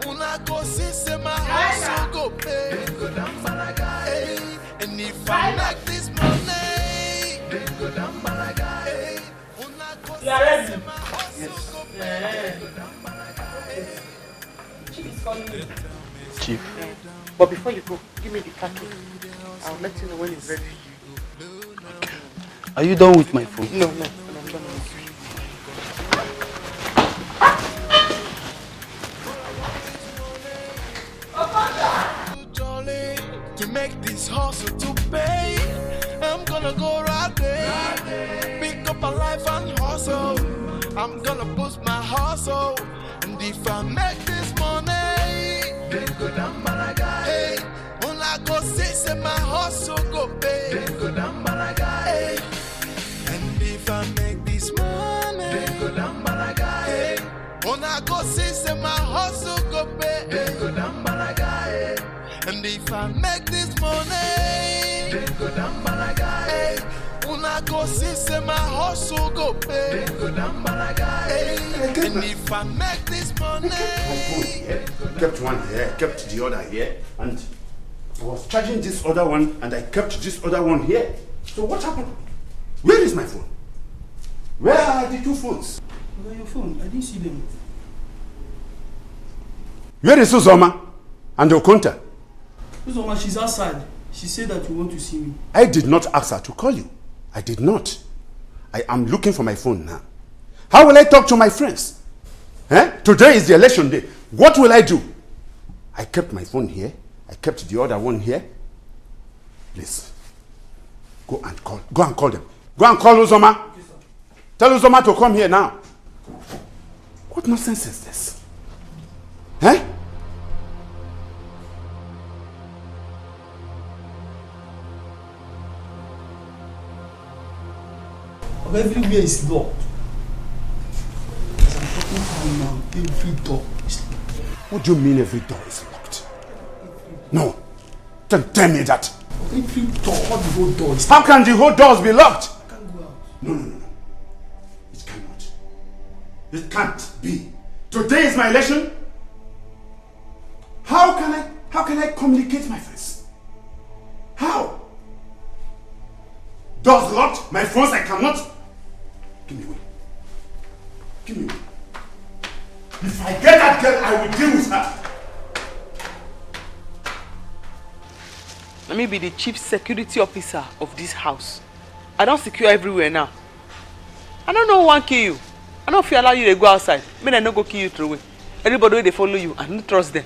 una go see my hustle go pay. Then go down Balaga. Hey, and if I make this money, then go down Balaga. Hey, una go see my hustle go pay. Chief is calling me. Chief. But before you go, give me the car key. I'll let you know when it's ready. Are you done with my phone? No, I'm done. To make this hustle to pay, I'm gonna go right there, pick up a life and hustle. I'm gonna boost my hustle. And if I make this money, then go down Balaga. Hey, when I go say my hustle go pay, then go down Balaga. Hey, and if I make this money, then go down Balaga. Hey, when I go say my hustle go pay, then go down Balaga. Hey, and if I make this money, then go down Balaga. Hey, when I go see my hustle go pay, then go down Balaga. Hey, and if I make this money, Kept one here, kept the other here, and I was charging this other one, and I kept this other one here. So what happened? Where is my phone? Where are the two phones? Where are your phone? I didn't see them. Where is Uzoma and Okonta? Uzoma, she's outside. She said that you want to see me. I did not ask her to call you. I did not. I am looking for my phone now. How will I talk to my friends? Today is the election day. What will I do? I kept my phone here. I kept the other one here. Please, go and call. Go and call them. Go and call Uzoma. Okay, tell Uzoma to come here now. What nonsense is this? Everywhere is locked. As I'm talking to you now, every door is locked. What do you mean every door is locked? No. Don't tell me that. Every door, the whole door is locked. How can the whole doors be locked? I can't go out. No. It cannot. It can't be. Today is my election. How can I communicate my friends? How? Doors locked, my phones I cannot. Give me away. Give me away. If I that girl, I will deal with her. Let me be the chief security officer of this house. I don't secure everywhere now. I don't know who want kill you. I don't feel allow you to go outside. Me I no go kill you through away. Everybody they follow you, I don't trust them.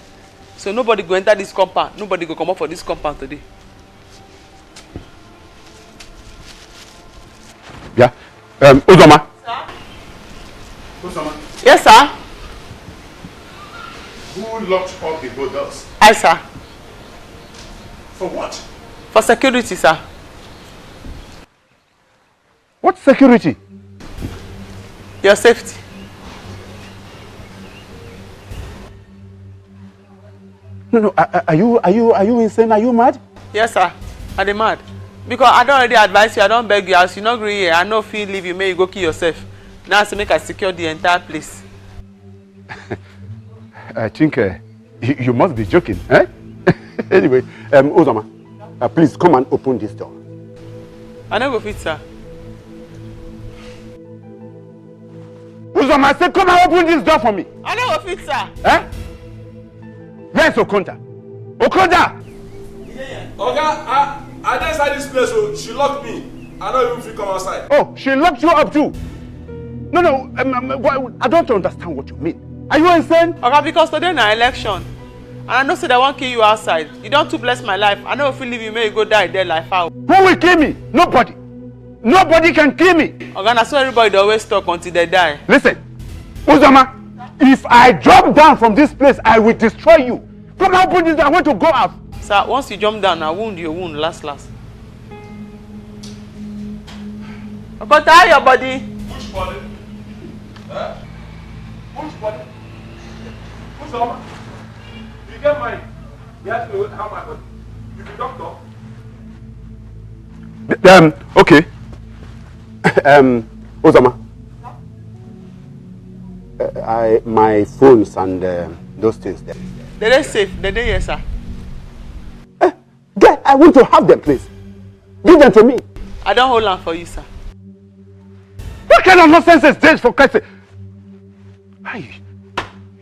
So nobody go enter this compound. Nobody go come up for this compound today. Yeah. Uzoma. Sir? Uzoma. Yes, sir. Who locked up the both doors? I, sir. For what? For security, sir. What security? Your safety. No, are you insane? Are you mad? Yes, sir. I am mad. Because I don't already advise you, I don't beg you, as you not agree here, I know if you leave you, may you go kill yourself. Now I say make I secure the entire place. I think you must be joking, eh? Anyway, Uzoma, please come and open this door. I don't go fit, sir. Uzoma, I said come and open this door for me. I don't go fit, sir. Eh? Where's Okonda? Okonda! Oga, I didn't inside this place, so she locked me. I don't even feel come outside. Oh, she locked you up too? No, I don't understand what you mean. Are you insane? Okay, because today is an election. And I know say they won't kill you outside. You don't to bless my life. I know if you leave you, may you go die there like how. Who will kill me? Nobody. Nobody can kill me. Okay, that's why everybody always talk until they die. Listen, Uzoma, if I drop down from this place, I will destroy you. Come and open this door. I want to go out. Sir, once you jump down, I wound your wound last. Okay, tie your body. Which body? Huh? Which body? Uzoma, you get mine. You have to know how my body. You be doctor. Okay. Uzoma. My phones and those things there. They're safe. They're there, yes, sir. Girl, I want to have them, please. Give them to me. I don't hold on for you, sir. What kind of nonsense is this, for Christ's sake? Hey,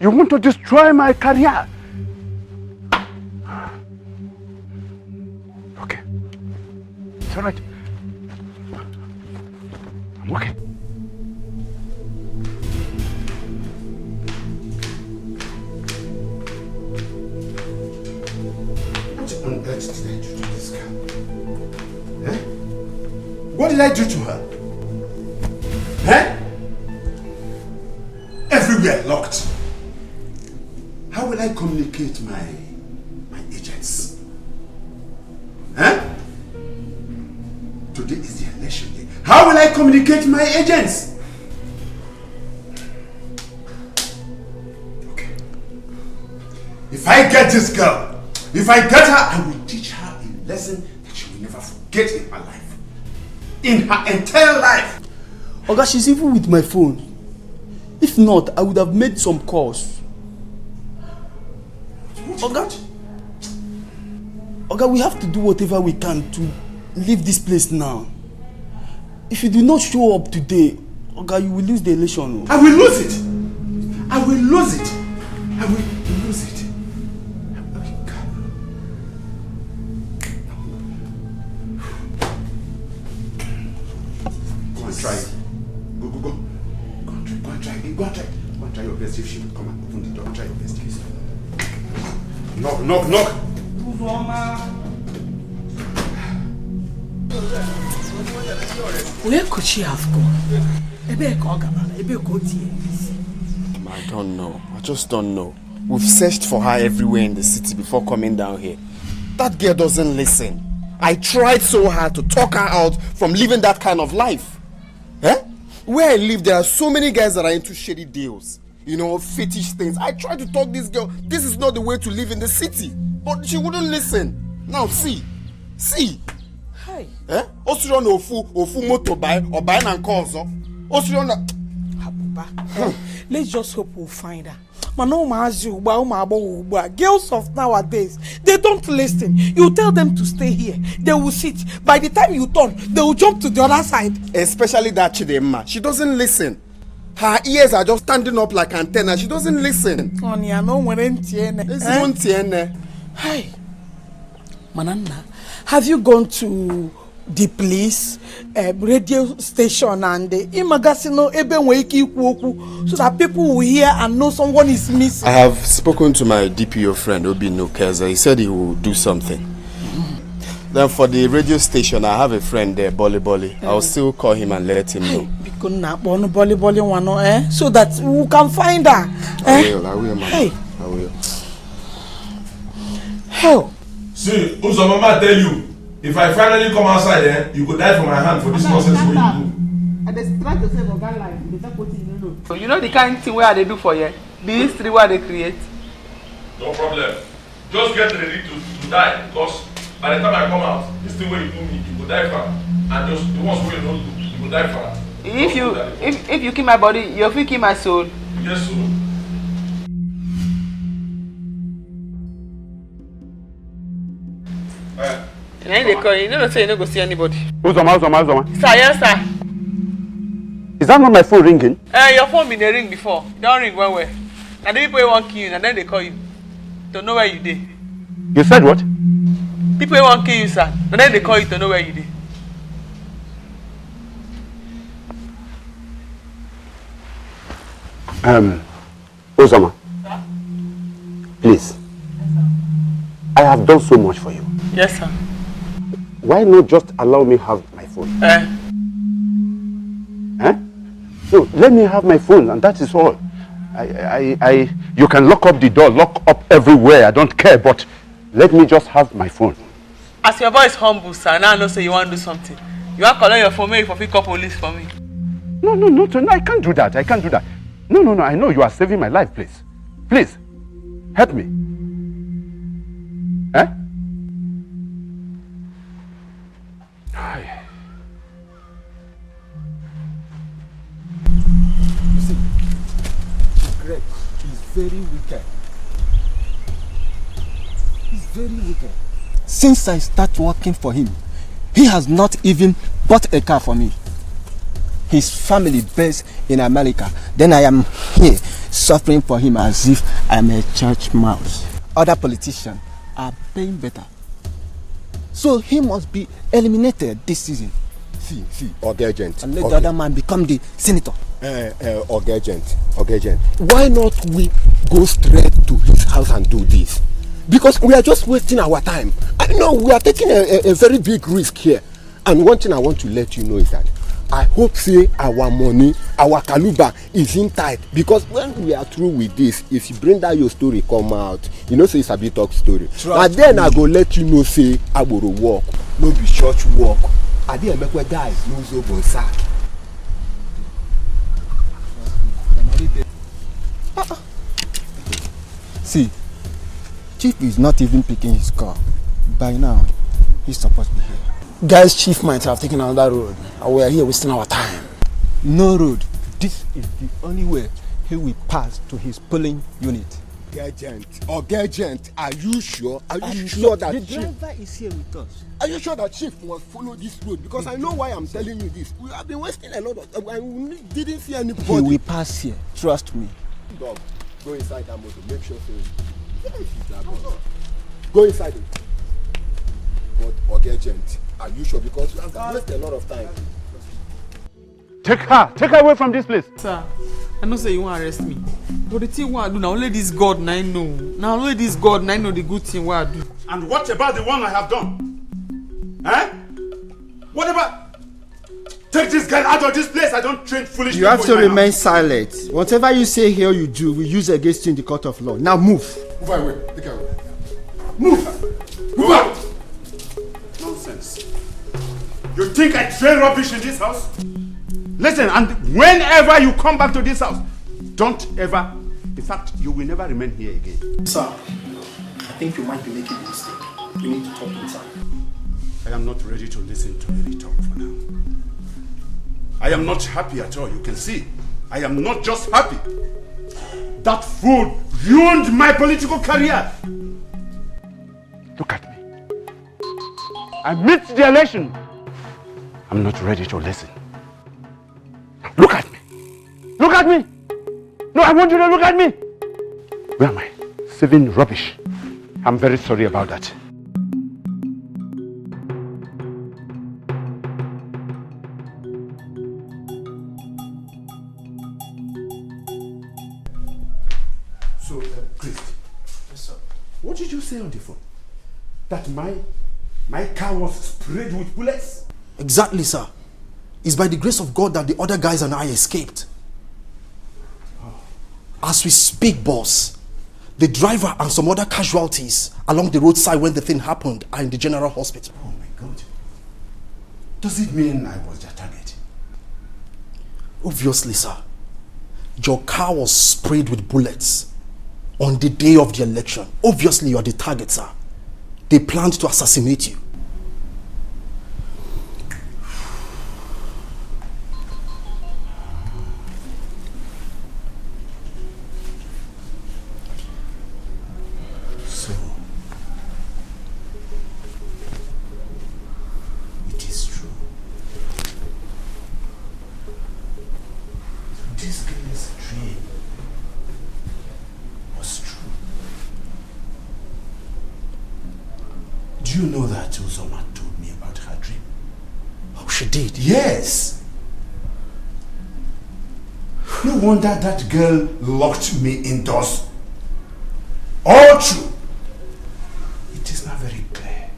you want to destroy my career? Okay. It's all right. I'm okay. What on earth did I do to this girl? Eh? What did I do to her? Eh? Everywhere locked. How will I communicate my agents? Eh? Today is the election day. How will I communicate my agents? Okay. If I get this girl, if I get her, I will teach her a lesson that she will never forget in her life. In her entire life. Oga, she's even with my phone. If not, I would have made some calls. Oga, we have to do whatever we can to leave this place now. If you do not show up today, Oga, you will lose the election. I will lose it. I will lose it. I will lose it. Go and try it. Go. Go and try it. Go and try your best if she will come and open the door. Try your best, please. Knock. Where could she have gone? I don't know. I just don't know. We've searched for her everywhere in the city before coming down here. That girl doesn't listen. I tried so hard to talk her out from living that kind of life. Eh? Where I live, there are so many guys that are into shady deals. You know, fetish things. I tried to talk this girl. This is not the way to live in the city. But she wouldn't listen. Now, see. Hi. Eh? Osirion ofu moto buy or buy and cause. Osirion. Let's just hope we'll find her. Girls of nowadays, they don't listen. You tell them to stay here, they will sit. By the time you turn, they will jump to the other side. Especially that Chidemma. She doesn't listen. Her ears are just standing up like antenna. She doesn't listen. Hey, Manana, have you gone to the police radio station and Imagasino Ebenweki so that people will hear and know someone is missing? I have spoken to my DPO friend Obi Nukeza. He said he will do something. Then for the radio station, I have a friend there, Bolly. I'll still call him and let him know. So that we can find her. I will, Mama. Hey. I will. Hell. See, Uzo Mama tell you, if I finally come outside, you could die for my hand for this nonsense way you do. And they try to save a guy life. So you know the kind of thing where they do for you? The history where they create? No problem. Just get ready to die, because by the time I come out, this thing where you do me, you could die fast. And just the ones where you don't do, you could die fast. If you kill my body, you will kill my soul. Yes, sir. And then they call you, don't say you don't go see anybody. Uzoma. Sir, yes, sir. Is that not my phone ringing? Your phone been a ring before. Don't ring one way. And the people won't kill you, and then they call you. Don't know where you did. You said what? People won't kill you, sir. And then they call you to know where you did. Uzoma. Please. I have done so much for you. Yes, sir. Why not just allow me have my phone? No, let me have my phone and that is all. You can lock up the door, lock up everywhere, I don't care, but let me just have my phone. As your boy is humble, sir, now I know say you want to do something. You want to call your phone, maybe for pick up police for me. No, I can't do that, No, I know you are saving my life, please. Please, help me. Greg is very wicked. He's very wicked. Since I start working for him, he has not even bought a car for me. His family based in America. Then I am here suffering for him as if I'm a church mouse. Other politicians are paying better. So he must be eliminated this season. See, Ogagent. And let the other man become the senator. Ogagent. Why not we go straight to his house and do this? Because we are just wasting our time. I know we are taking a very big risk here. And one thing I want to let you know is that I hope say our money, our kaluba is in tight. Because when we are through with this, if you bring that your story come out, you know say it's a bit talk story. And then I go let you know say I will walk. No be church walk. I didn't make a guy lose over sack. See, Chief is not even picking his car. By now, he's supposed to be here. Guys, Chief might have taken another road. And we are here wasting our time. No road. This is the only way he will pass to his polling unit. Ogagent, are you sure? Are you sure that the Chief driver is here with us? Are you sure that Chief must follow this road? Because I know why I'm telling you this. We have been wasting a lot of time and we didn't see anybody. He will pass here. Trust me. Dog, go inside that motor. Make sure go inside it. But Ogagent, are you sure? Because we have wasted a lot of time. Take her away from this place. Sir, I know say you want to arrest me. But the thing what I do, now only this God I know. Now only this God I know the good thing what I do. And what about the one I have done? What about... Take this guy out of this place. I don't train foolish people. You have to remain silent. Whatever you say here you do, we use against you in the court of law. Now move. Move away. Take away. Move out. Nonsense. You think I train rubbish in this house? Listen, and whenever you come back to this house, don't ever, in fact, you will never remain here again. Sir, I think you might be making a mistake. We need to talk inside. I am not ready to listen to any talk for now. I am not happy at all, you can see. I am not just happy. That fool ruined my political career. Look at me. I missed the election. I'm not ready to listen. Look at me. Look at at me. No, I want you to look at me. Where am I? Saving rubbish. I'm very sorry about that. So, Chris, what did you say on the phone? That my car was sprayed with bullets? Exactly, sir. It's by the grace of God that the other guys and I escaped. As we speak, boss, the driver and some other casualties along the roadside when the thing happened are in the general hospital. Oh my God. Does it mean I was their target? Obviously, sir. Your car was sprayed with bullets on the day of the election. Obviously, you are the target, sir. They planned to assassinate you. So, it is true. This girl's dream was true. Do you know that Uzoma told me about her dream? Oh, she did? Yes. No wonder that girl locked me indoors. All true. It is not very clear.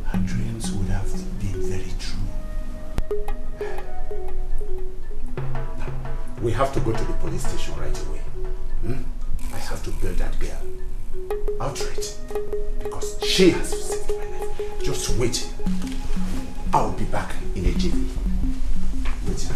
Her dreams would have been very true. Now, we have to go to the police station right away. I have to bail that girl outright because she has saved my life. Just wait. I'll be back in a jiffy. Wait.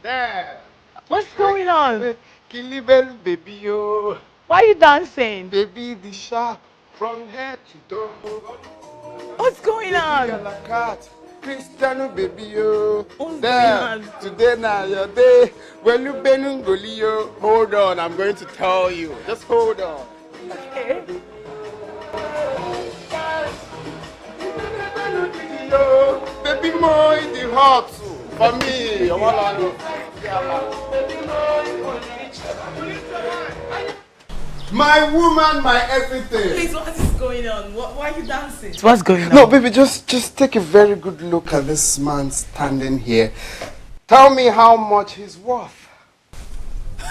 There. What's going on? Kilibel, baby, yo. Why are you dancing? Baby, the shark from head to toe. What's going on? Cat. Cristiano, baby, yo. What's There. going on? Today now your day. Well, you benungoli, yo. Hold on, I'm going to tell you. Just hold on. Okay. Yo, baby, more in the heart too. For me, you want to know. My woman, my everything. Please, what is going on? Why are you dancing? What's going on? No, baby, just take a very good look at this man standing here. Tell me how much he's worth.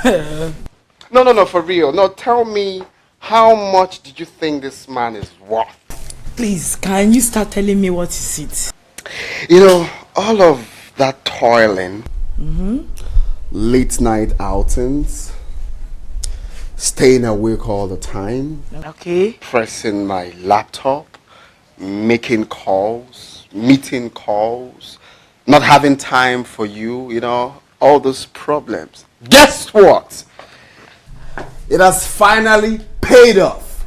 No, for real. No, tell me how much did you think this man is worth? Please, can you start telling me what is it? You know, all of that toiling, late night outings, staying awake all the time, okay, pressing my laptop, making calls, meeting calls, not having time for you, you know, all those problems. Guess what? It has finally paid off.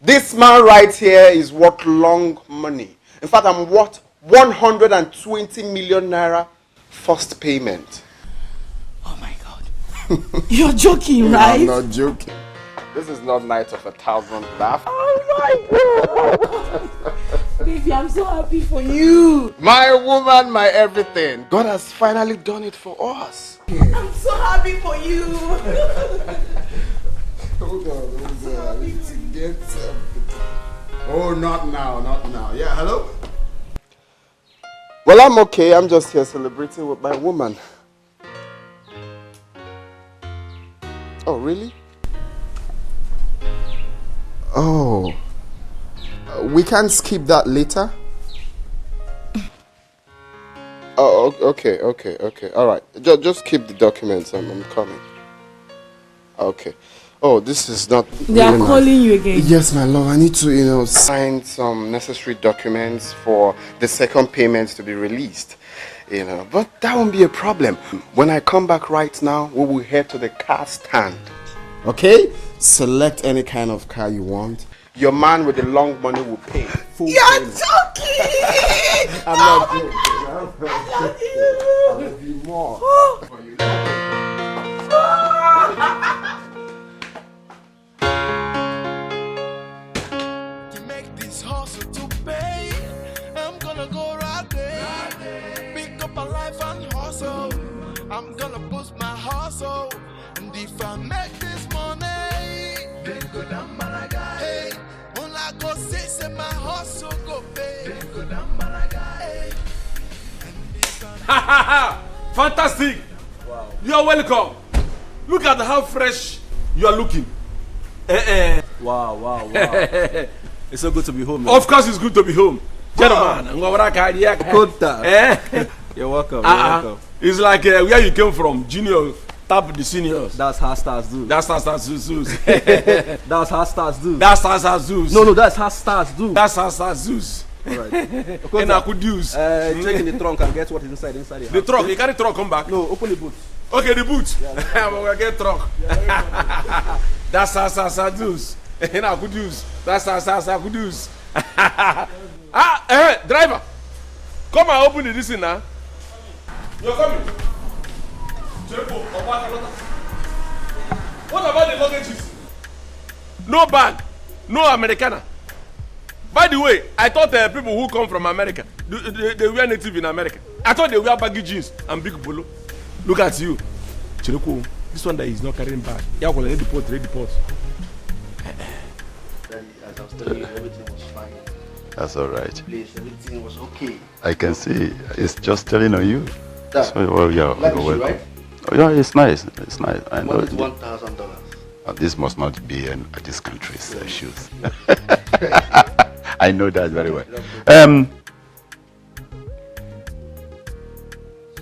This man right here is worth long money. In fact, I'm worth 120 million naira first payment. Oh my God. You're joking, No, right? I'm not joking. This is not night of 1,000 laughs. Oh my God. Baby, I'm so happy for you. My woman, my everything. God has finally done it for us. I'm so happy for you. Hold on. I need to get something. Oh, not now. Yeah, hello? Well, I'm okay. I'm just here celebrating with my woman. Oh, really? Oh. We can skip that later? Oh, okay. All right. Just keep the documents. I'm coming. Okay. Oh, this is not. They are really calling nice. you again. Yes, my love. I need to, sign some necessary documents for the second payment to be released. But that won't be a problem. When I come back right now, we will head to the car stand. Okay? select any kind of car you want. Your man with the long money will pay. You're joking! I'm not joking. I love you. I love you more. To make this hustle to pay, I'm gonna go right there. Pick up a life and hustle. I'm gonna boost my hustle. And if I make this money, then go down Malaga. Hey, all I go say my hustle go pay. Then go down Malaga. Hey. Ha ha ha! Fantastic! Wow. You are welcome. Look at how fresh you are looking. Wow, wow, wow. It's so good to be home. Man. Of course, it's good to be home. Gentlemen, you're welcome. You're welcome. It's like where you came from, junior. Tap the seniors. That's how stars do. That's how stars do. That's how stars do. That's how stars do. No, that's how stars do. That's how stars do. Alright. And I could use. Check in the trunk and get what is inside the house. The trunk, you carry trunk, come back. No, open the boot. Okay, the boot. Yeah, I'm gonna get trunk. That's how stars do. And I could use. That's how stars I could use. Driver, come and open the this thing now. You're coming. What about the luggages? No bag, no Americana. By the way, I thought people who come from America, they were native in America. I thought they wear baggy jeans and big polo. Look at you. Chiroko, this one that is not carrying bag. Yeah, well, ready port. Daddy, as I was telling you, everything was fine. That's all right. Please, everything was okay. I can see. It's just telling on you. Dad, So, well, yeah, like you're you, welcome. right? Oh, yeah, it's nice. It's nice. I know. What is $1,000? This must not be this country's shoes. I know that very well.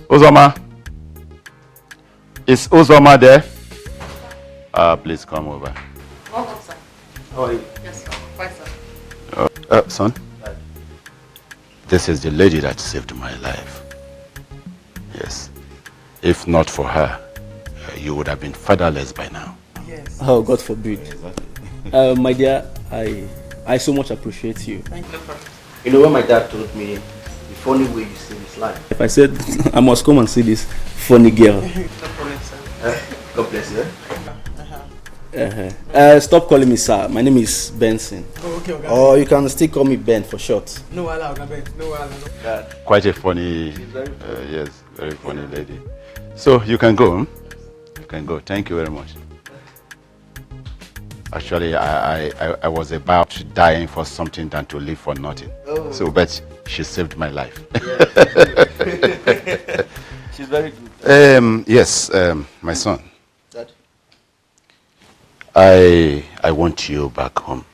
Uzoma. Is Uzoma there? Please come over. Welcome, sir. How are you? Yes, sir. Fine, sir. Son, this is the lady that saved my life. Yes. If not for her, you would have been fatherless by now. Yes. Oh, God forbid. My dear, I so much appreciate you. Thank you. You know, when my dad told me the funny way you see his life. If I said I must come and see this funny girl. No problem, sir. God bless you. Stop calling me sir. My name is Benson. Oh, okay, okay. Or you can still call me Ben for short. No, Ben. No, Quite a funny, yes, very funny lady. So you can go. You can go. Thank you very much. Actually, I was about dying for something than to live for nothing. Oh. So, but she saved my life. She's very good. Yes, my son. Dad? I want you back home.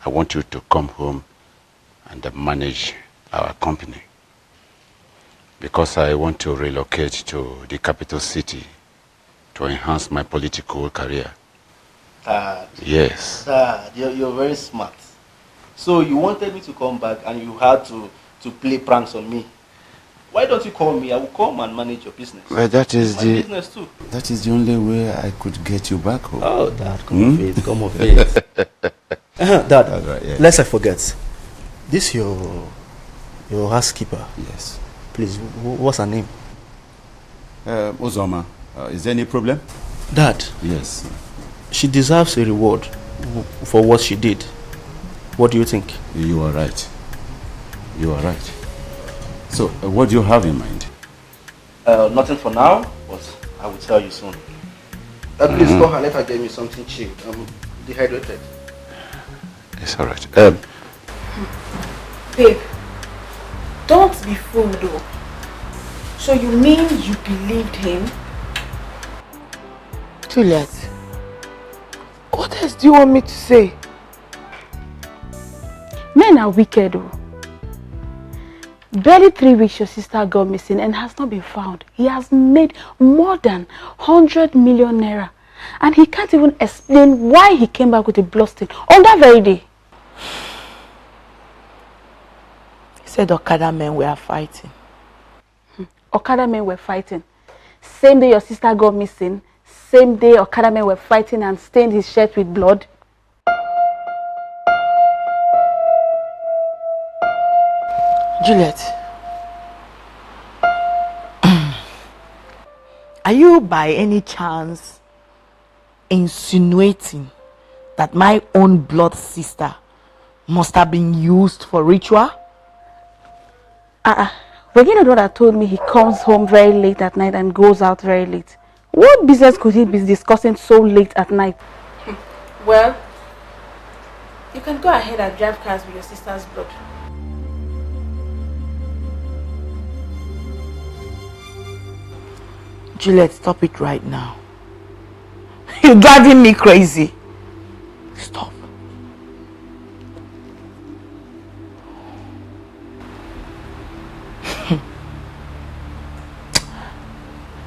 I want you to come home and manage our company. Because I want to relocate to the capital city to enhance my political career. Dad. Yes. Dad, you're very smart. So you wanted me to come back and you had to play pranks on me. Why don't you call me? I will come and manage your business. Well, that is my business too. That is the only way I could get you back home. Oh, Dad, come of it, come of it. Dad, right, yeah. lest I forget. This your housekeeper. Yes. Please, what's her name? Uzoma. Is there any problem? Dad. Yes. She deserves a reward for what she did. What do you think? You are right. You are right. So, what do you have in mind? Nothing for now, but I will tell you soon. Please call her, let her get me something cheap. I'm dehydrated. It's all right. Babe, don't be fooled though. So you mean you believed him? Juliet, what else do you want me to say? Men are wicked though. Barely 3 weeks your sister got missing and has not been found. He has made more than 100 million naira. And he can't even explain why he came back with a blood stain on that very day. He said Okada men were fighting. Okada men were fighting. Same day your sister got missing, same day Okada men were fighting and stained his shirt with blood? Juliet, are you by any chance insinuating that my own blood sister must have been used for ritual? Regina daughter told me he comes home very late at night and goes out very late. What business could he be discussing so late at night? Well, you can go ahead and drive cars with your sister's blood. Juliet, stop it right now. You're driving me crazy. Stop.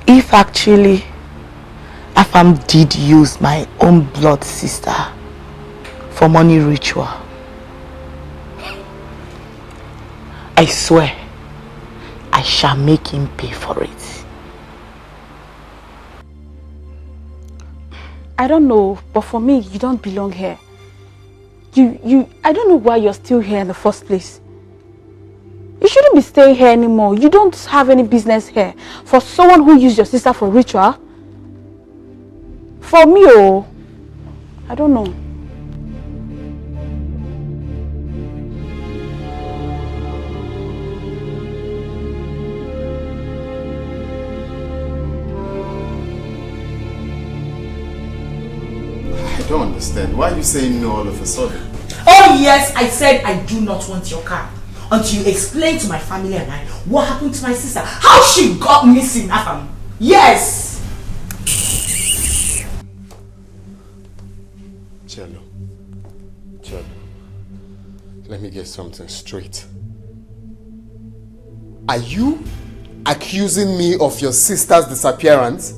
If actually Afam did use my own blood sister for money ritual, I swear I shall make him pay for it. I don't know, but for me, you don't belong here. I don't know why you're still here in the first place. You shouldn't be staying here anymore. You don't have any business here. For someone who used your sister for ritual. For me, I don't know. I don't understand. Why are you saying no all of a sudden? Oh yes, I said I do not want your car. Until you explain to my family and I what happened to my sister. How she got missing, Afam. Yes! Cello. Let me get something straight. Are you accusing me of your sister's disappearance?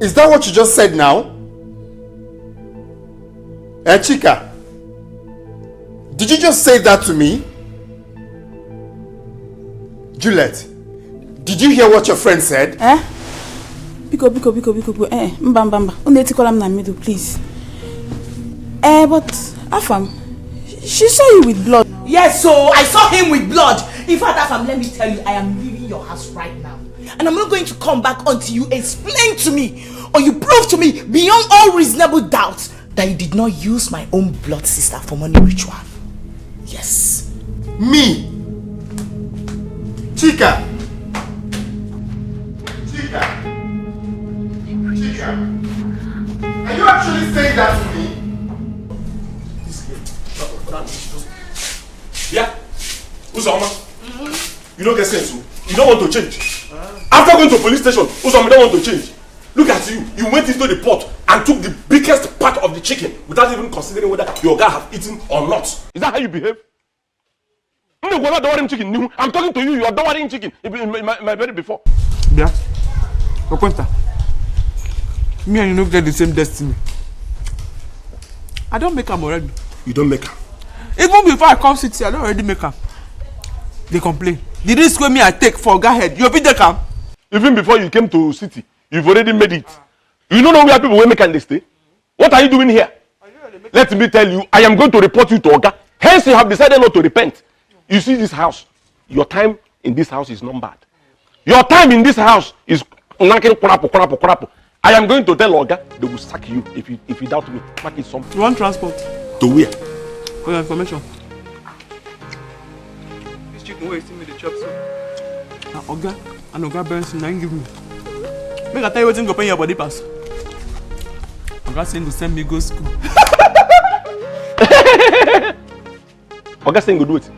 Is that what you just said now? Chika, did you just say that to me? Juliet, did you hear what your friend said? Biko. Mbamba. Uneti call him na middle, please. But Afam, she saw you with blood. Yes, so I saw him with blood. In fact, Afam, let me tell you, I am leaving your house right now. And I'm not going to come back until you explain to me or you prove to me beyond all reasonable doubt that you did not use my own blood sister for money ritual. Yes. Me? Chika, are you actually saying that to me? Yeah? Uzoma? You don't get sense. You don't want to change. After going to police station, Uzoma don't want to change. Look at you. You went into the pot and took the biggest part of the chicken without even considering whether your guy have eaten or not. Is that how you behave? I'm talking to you. You are dowering chicken in my bed before. Yeah. Okwenta. Me and you don't get the same destiny. I don't make them already. You don't make them? Even before I come city, I don't already make them. They complain. The risk with me I take for go ahead. You be take them. Even before you came to city, you've already made it. You don't know where people will make and they stay. What are you doing here? Let me tell you, I am going to report you to Oga. Hence, you have decided not to repent. You see this house. Your time in this house is numbered. Your time in this house is I am going to tell Oga they will sack you if you doubt me. Mark it something. You want transport? To where? For your information. This chicken where you see me the chop so. Now Oga and Oga Benson now give me. Make I tell you what's going to pay your body pass. Oga saying to send me go school. Oga saying go do it.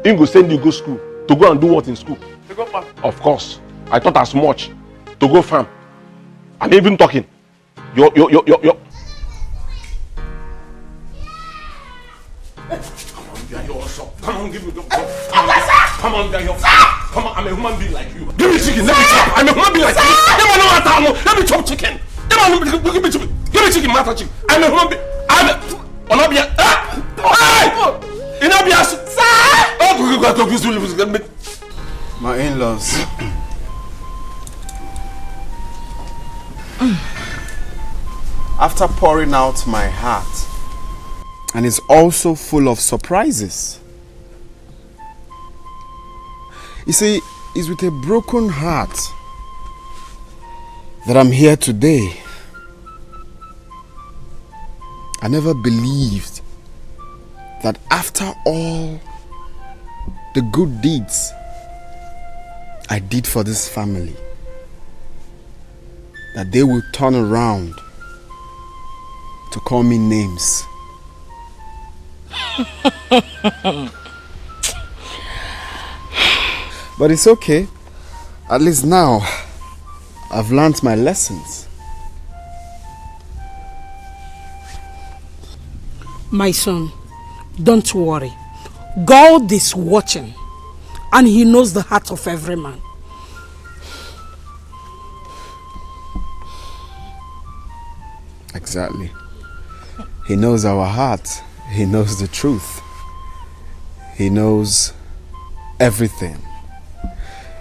He go send you go school. To go and do what in school? To go farm. Of course. I thought as much. To go farm. I'm even talking. Yo. Come on, give me the Come on, come on, I'm a human being like you. Give me chicken, let me chop. I'm a human being like you. Let me chop chicken. Give me chicken. Give me chicken, master chicken. I'm a human being. Onabia. Inabia. My in-laws. after pouring out my heart. And it's also full of surprises. You see, it's with a broken heart that I'm here today. I never believed that after all the good deeds I did for this family, that they will turn around to call me names. But it's okay. At least now I've learned my lessons. My son, don't worry. God is watching and he knows the heart of every man. Exactly. He knows our heart. He knows the truth. He knows everything.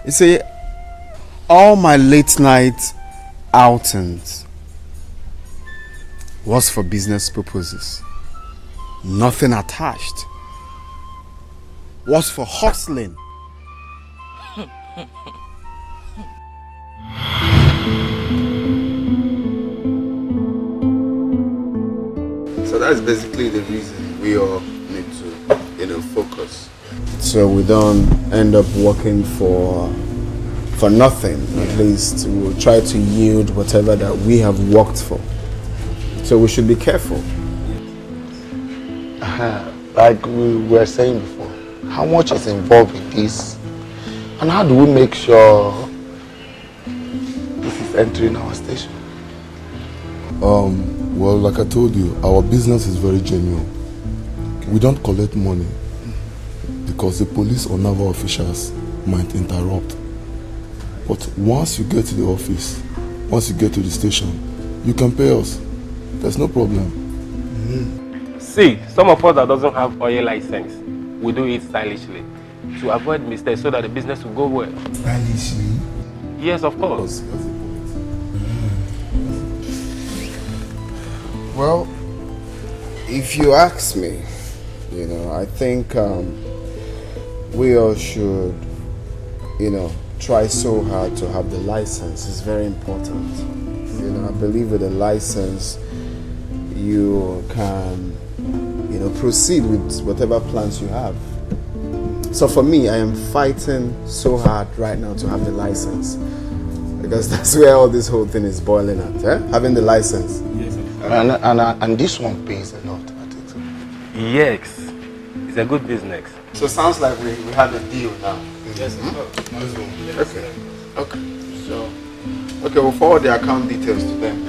You see, all my late night outings was for business purposes. Nothing attached. Was for hustling. So that's basically the reason we all need to, focus. So we don't end up working for nothing. At least we'll try to yield whatever that we have worked for. So we should be careful. Like we were saying before, how much is involved in this? And how do we make sure this is entering our station? Well, like I told you, our business is very genuine. We don't collect money because the police or naval officials might interrupt. But once you get to the office, once you get to the station, you can pay us. There's no problem. See, some of us that doesn't have oil license, we do it stylishly to avoid mistakes so that the business will go well. Stylishly? Yes, of course. Well, if you ask me, I think we all should, try so hard to have the license. It's very important. I believe with a license, you can, proceed with whatever plans you have. So for me, I am fighting so hard right now to have the license. Because that's where all this whole thing is boiling at, having the license. Yes, and this one pays a lot, I think so. Yes, it's a good business. So it sounds like we have a deal now. Yes, Let's go. Okay, we'll forward the account details to them.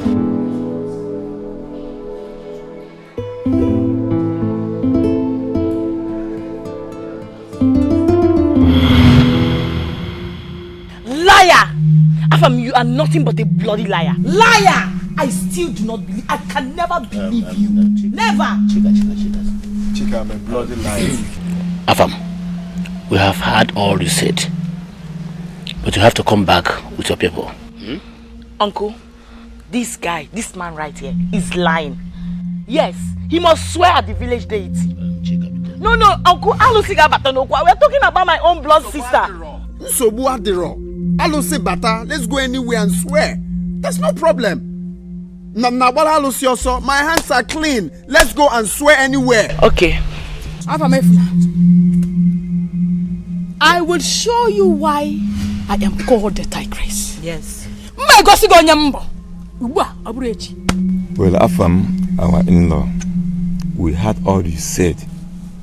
Liar! Afam, you are nothing but a bloody liar. Liar! I still do not believe. I can never believe you. Never. Chika, I'm a bloody liar. Afam, we have heard all you said, but you have to come back with your people. Uncle, this guy, this man right here, is lying. Yes, he must swear at the village deity. No, Uncle, we're talking about my own blood sister. So let's go anywhere and swear. There's no problem. My hands are clean. Let's go and swear anywhere. Okay. I will show you why I am called the tigress. Yes. Well, Afam, our in-law, we heard all you said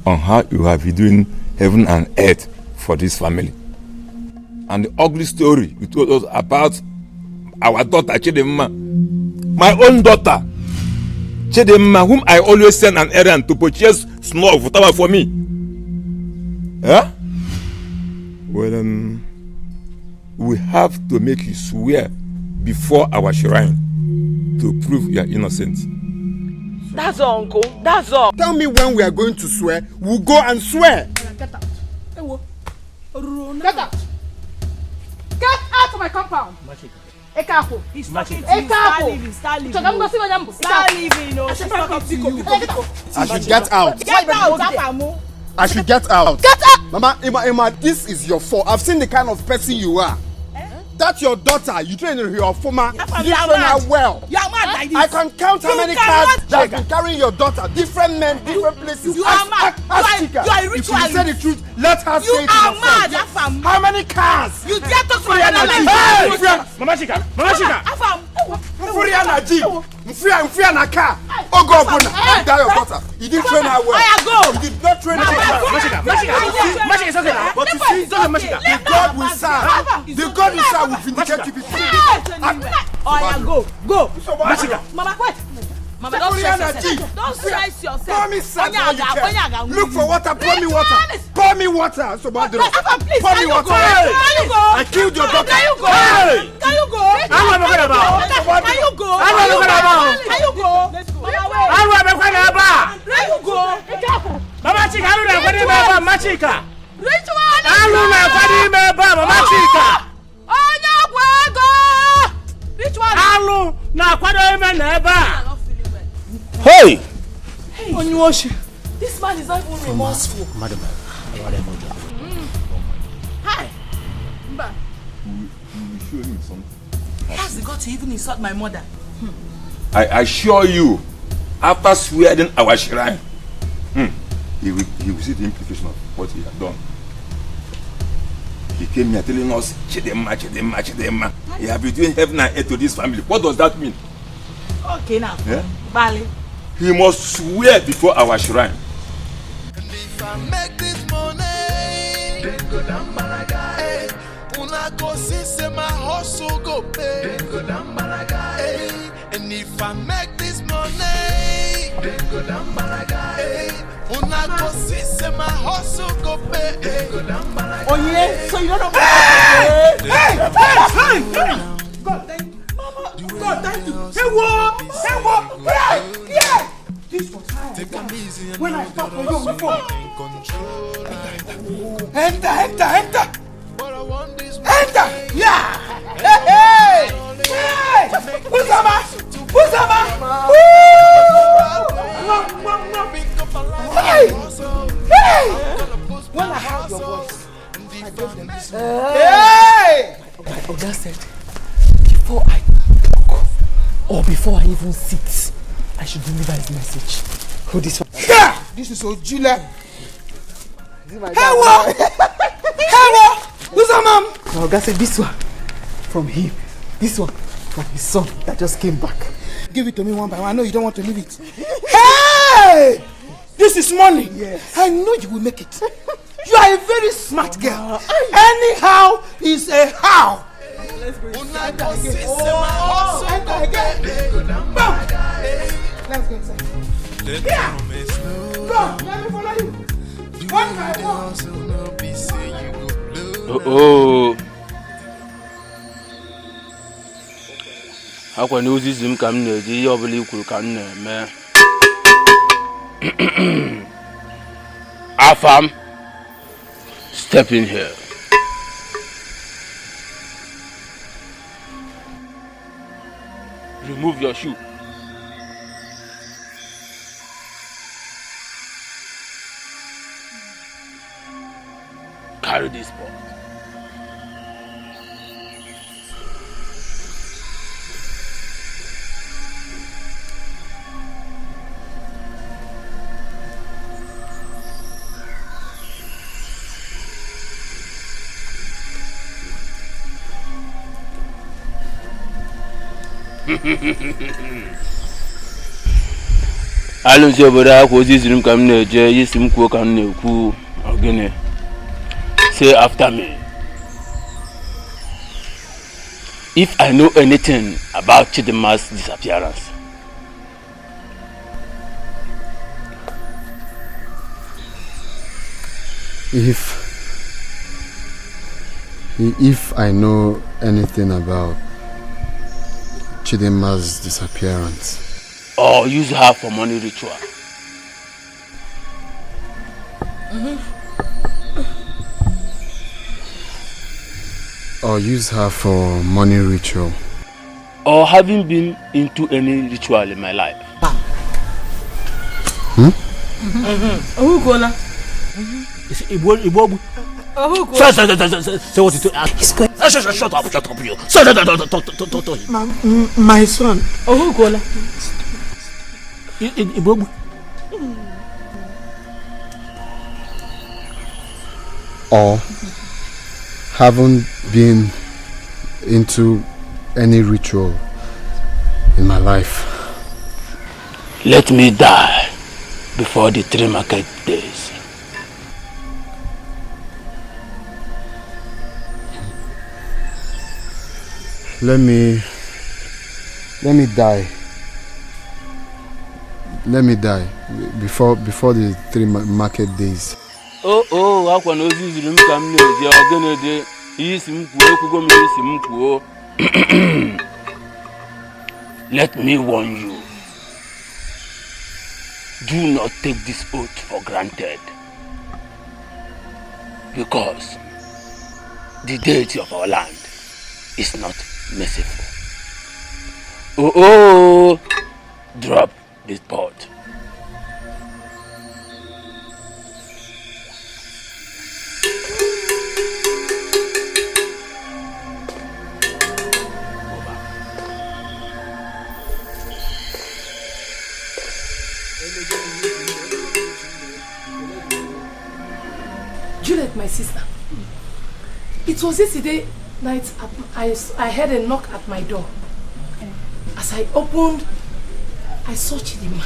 on how you have been doing heaven and earth for this family. And the ugly story you told us about our daughter Chidemma, my own daughter Chidemma, whom I always send an errand to purchase small water for me. Huh? Well, we have to make you swear before our shrine to prove you are innocent. That's all, Uncle. That's all. Tell me when we are going to swear. We'll go and swear. Get out. Get out. Get out of my compound. Ekako. He's talking to you. Start leaving. Start leaving. Start leaving. No, she's talking to you. I should get out. Get out. I should get out. Get out. Mama, Emma, this is your fault. I've seen the kind of person you are. That's your daughter. You train your former. You train her well. You are mad like this. I can count how many cars that have been carrying your daughter. Different men, different places. You are mad. You are a If you say the truth, let her say it. You are mad. How many cars? You dare talk to my daughter. Hey! Mama Chika. Afam. Mfia na car. Oh God, that your daughter. You didn't train her well. Go. You did not train her well. Mashika is okay now. But you see, the God we serve, the God we serve will vindicate you before. Go. Mashika. Mama, wait. Mama, don't stress yourself. Don't stress yourself. Pour me sand all you can. Look for water. Pour me water. Pour me water. So bad. Pour me water. Can you go? I killed your daughter. Can you go? Can you go? I'm not talking about. Can you go? I'm not talking about. Can you go? I'm not talking about. Can you go? Mama Chika, I'm not talking about. Mama Chika. Which one? I'm not talking about. Mama Chika. Oh, no, go. Which one? I'm not talking about. Hey! Onyuoshi, this man is not even remorseful. Madam, Hi. Mba. You show him something. How's the God to even insult my mother? I assure you, after swearing our shrine, he will see the implication of what he had done. He came here telling us, Chidema. He has been doing heaven and earth to this family. What does that mean? Okay now. Yeah? Bali. He must swear before our shrine. If I make this money, then go down Malaga. Una go see my hustle go pay. Then go down Malaga. And if I make this money, then go down Malaga. Una go see my hustle go pay. Then go down Malaga. Oh yeah, so you don't know. Hey! God thank you. God thank you. Hey, what? Yeah. This was how I done when I fought for you before. Enter. Yeah. Hey. Uzama. Hey. When I heard your voice, I gave them this. Hey. My Oga said, before I talk or before I even sit, I should deliver his message. Who this one? Yeah. This is Ojula. Hello! Uzama. My Oga said this one from him. This one from his son that just came back. Give it to me one by one. I know you don't want to leave it. Hey! This is money. Yes. I know you will make it. You are a very smart girl. Anyhow is a how. Let's go. Enter again. Let's go inside. Yeah. Go. Let me follow you. One by one. Oh. Akwa n'ozi izi m ka m na-eji ihe ọbụla i kwuru ka m na-eme. Afam, step in here. Remove your shoe. Carry this ball. Alụzi obodo akwa ozi ziri m ka m na-eje isi m kwuo ka m na-ekwu ogene. Say after me. If I know anything about Chidinma's disappearance, if I know anything about Chidinma's disappearance, or use her for money ritual. or use her for money ritual. or having been into any ritual in my life. Oh, Gola. Say what you do. Shut up, you. Talk to him. My son. Oh, Gola. Or haven't been into any ritual in my life. Let me die before the 3 market days. Let me die. Let me die before the 3 market days. Oh, how can you come near? Let me warn you. Do not take this oath for granted. Because the deity of our land is not merciful. Oh, drop this pot. Juliet, my sister. It was yesterday night I heard a knock at my door. As I opened, I saw Chidima,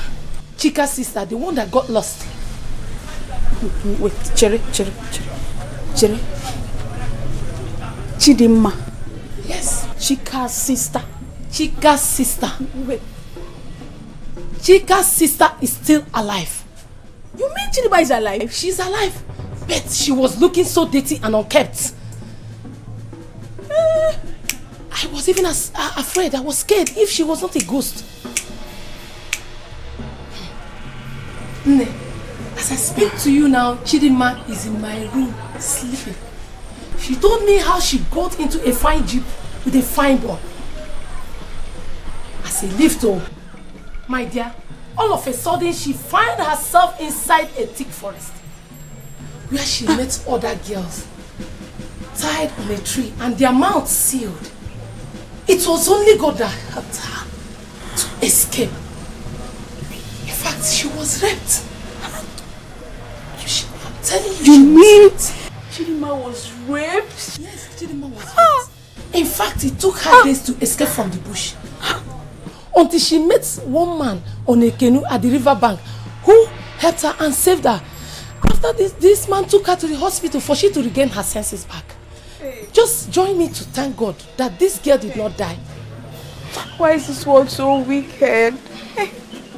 Chika's sister, the one that got lost. Wait, Cherry. Chidima. Yes. Chika's sister. Chika's sister. Wait. Chika's sister is still alive. You mean Chidima is alive? She's alive. But she was looking so dirty and unkept. I was even afraid. I was scared if she was not a ghost. Nne, as I speak to you now, Chidima is in my room sleeping. She told me how she got into a fine jeep with a fine boy. As a lift, my dear, all of a sudden she found herself inside a thick forest where she met other girls tied on a tree and their mouths sealed. It was only God that helped her to escape. In fact, she was raped. I'm telling you. You mean Chidima was raped? Yes, Chidima was raped. In fact, it took her days to escape from the bush. Until she met one man on a canoe at the river bank who helped her and saved her. After this man took her to the hospital for she to regain her senses back. Just join me to thank God that this girl did not die. Why is this world so wicked?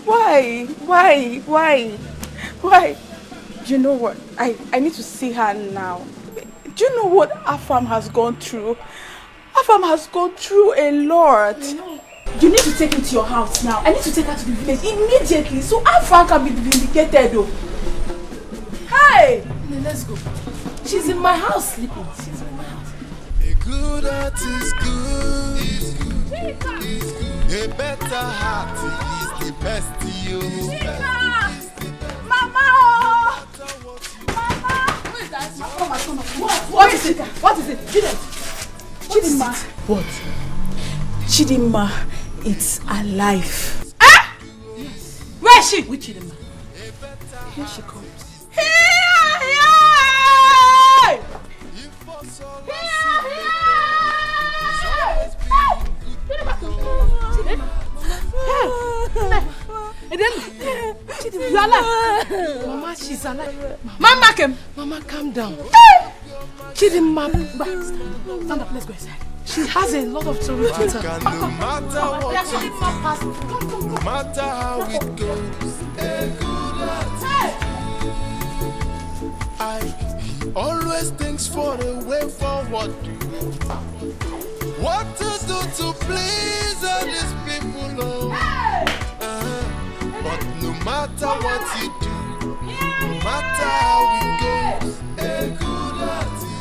Why? You know what? I need to see her now. Do you know what Afam has gone through? Afam has gone through a lot. You need to take me to your house now. I need to take her to the village immediately so Afam can be vindicated though. Hey! Let's go. She's in my house sleeping. She's in my house. A good heart is good. A better heart is the best to you. Mama! Who is that? What is it? What is it? Chidima. What? Chidima, it's alive. Ah! Yes. Where is she? Which Chidima? Here she comes. You are alive. Mama, she's alive. Mama, calm down. Chidima, stand up, let's go inside. She has a lot of stories to tell. No matter how it goes, a good heart. I always thinks for a way forward. What to do to please all these people, oh. But no matter what you do, no matter how it goes, a good heart is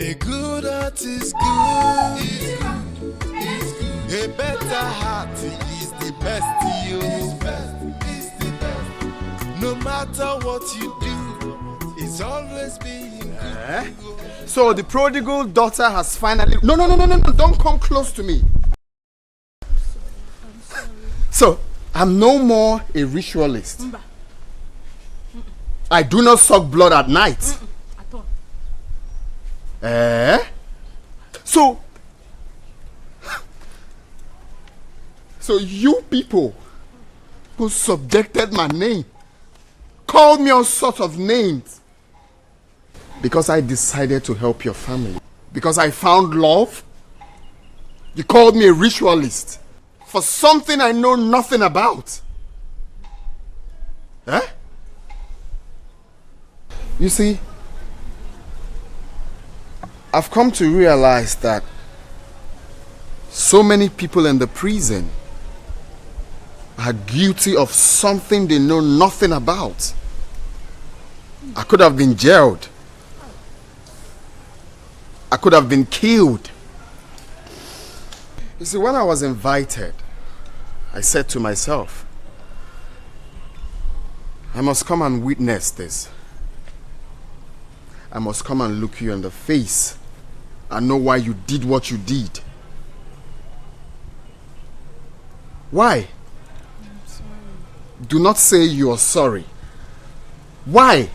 good. A good heart is good. better heart is the best you. No matter what you do, it's always being good. So the prodigal daughter has finally... No, don't come close to me. So, I'm no more a ritualist. I do not suck blood at night. So you people who subjected my name, called me all sorts of names, because I decided to help your family, because I found love, you called me a ritualist for something I know nothing about. You see, I've come to realize that so many people in the prison are guilty of something they know nothing about. I could have been jailed. I could have been killed. You see, when I was invited, I said to myself, I must come and witness this. I must come and look you in the face and know why you did what you did. Why? I'm sorry. Do not say you are sorry. Why?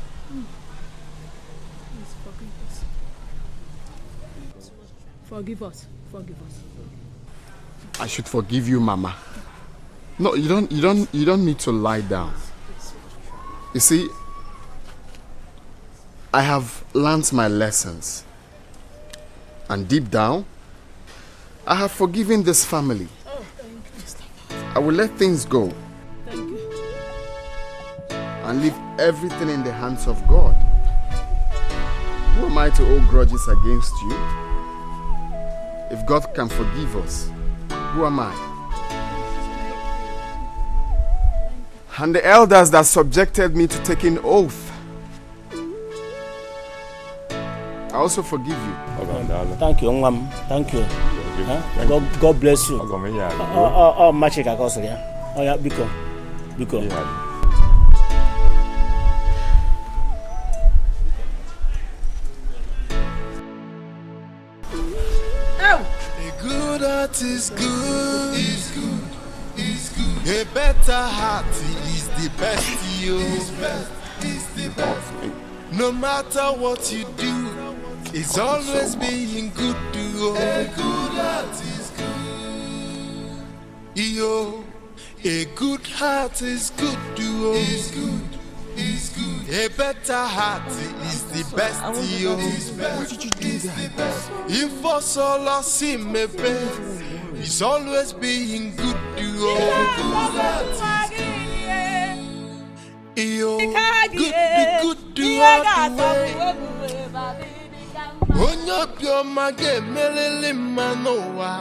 Please forgive us. Forgive us. I should forgive you, Mama. No, you don't need to lie down. You see, I have learned my lessons. And deep down, I have forgiven this family. Oh, thank you. I will let things go. Thank you. And leave everything in the hands of God. Who am I to hold grudges against you? If God can forgive us, who am I? And the elders that subjected me to taking oath, I also forgive you. Thank you, Ngam. Thank you. God bless you. Oh, magic, I got it. Oh, yeah, Biko. A good heart is good. A better heart is the best you. No matter what you do, it's always being good to you. A good heart is good. Yo, a good heart is good to you. A better heart is the best to you. Why did you do that? If for so lost see me pay, it's always being good to you. A good heart is good. Yo, good to you. Onyopio mage melele manoa.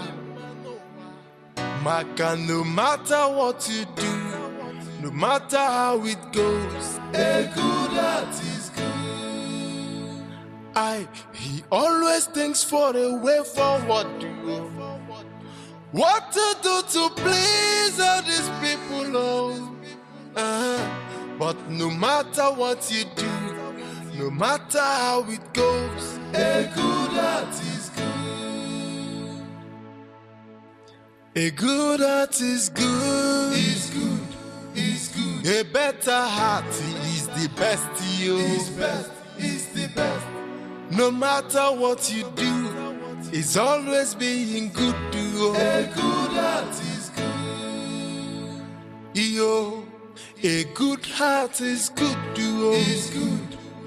Maka, no matter what you do, no matter how it goes, a good heart is good. He always thinks for a way forward to go. What to do to please all these people, oh. But no matter what you do, no matter how it goes, a good heart is good. A good heart is good. A better heart is the best you. Is the best. No matter what you do, it's always being good to you. A good heart is good. Yo, a good heart is good to you.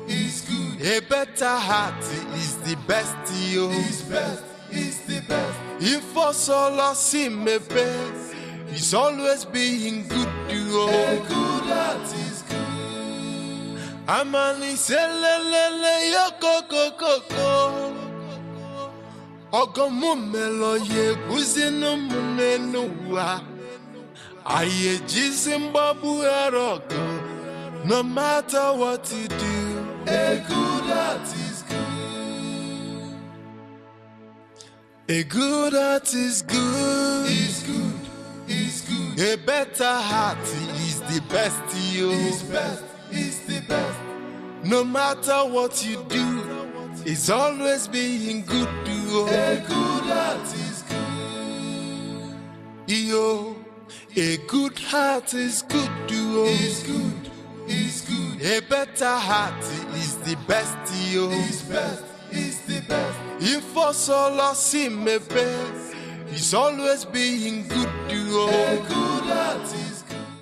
Is good. A better heart is the best you. Is the best. If for so lost see me pay, it's always being good to you. A good heart is good. Amani selelele yo ko. Ogomu melo ye buzinu munenua. Aye jizimbabu eroko. No matter what you do, a good heart is good. A good heart is good. Is good. Is good. A better heart is the best. Yo. Is best. Is the best. No matter what you do, it's always being good. To a good heart is good. Yo. A good heart is good. To is good. Is good. A better heart is the best. Yo. Is best. Is the best. If for solo see me best, it's always being good. To a good heart is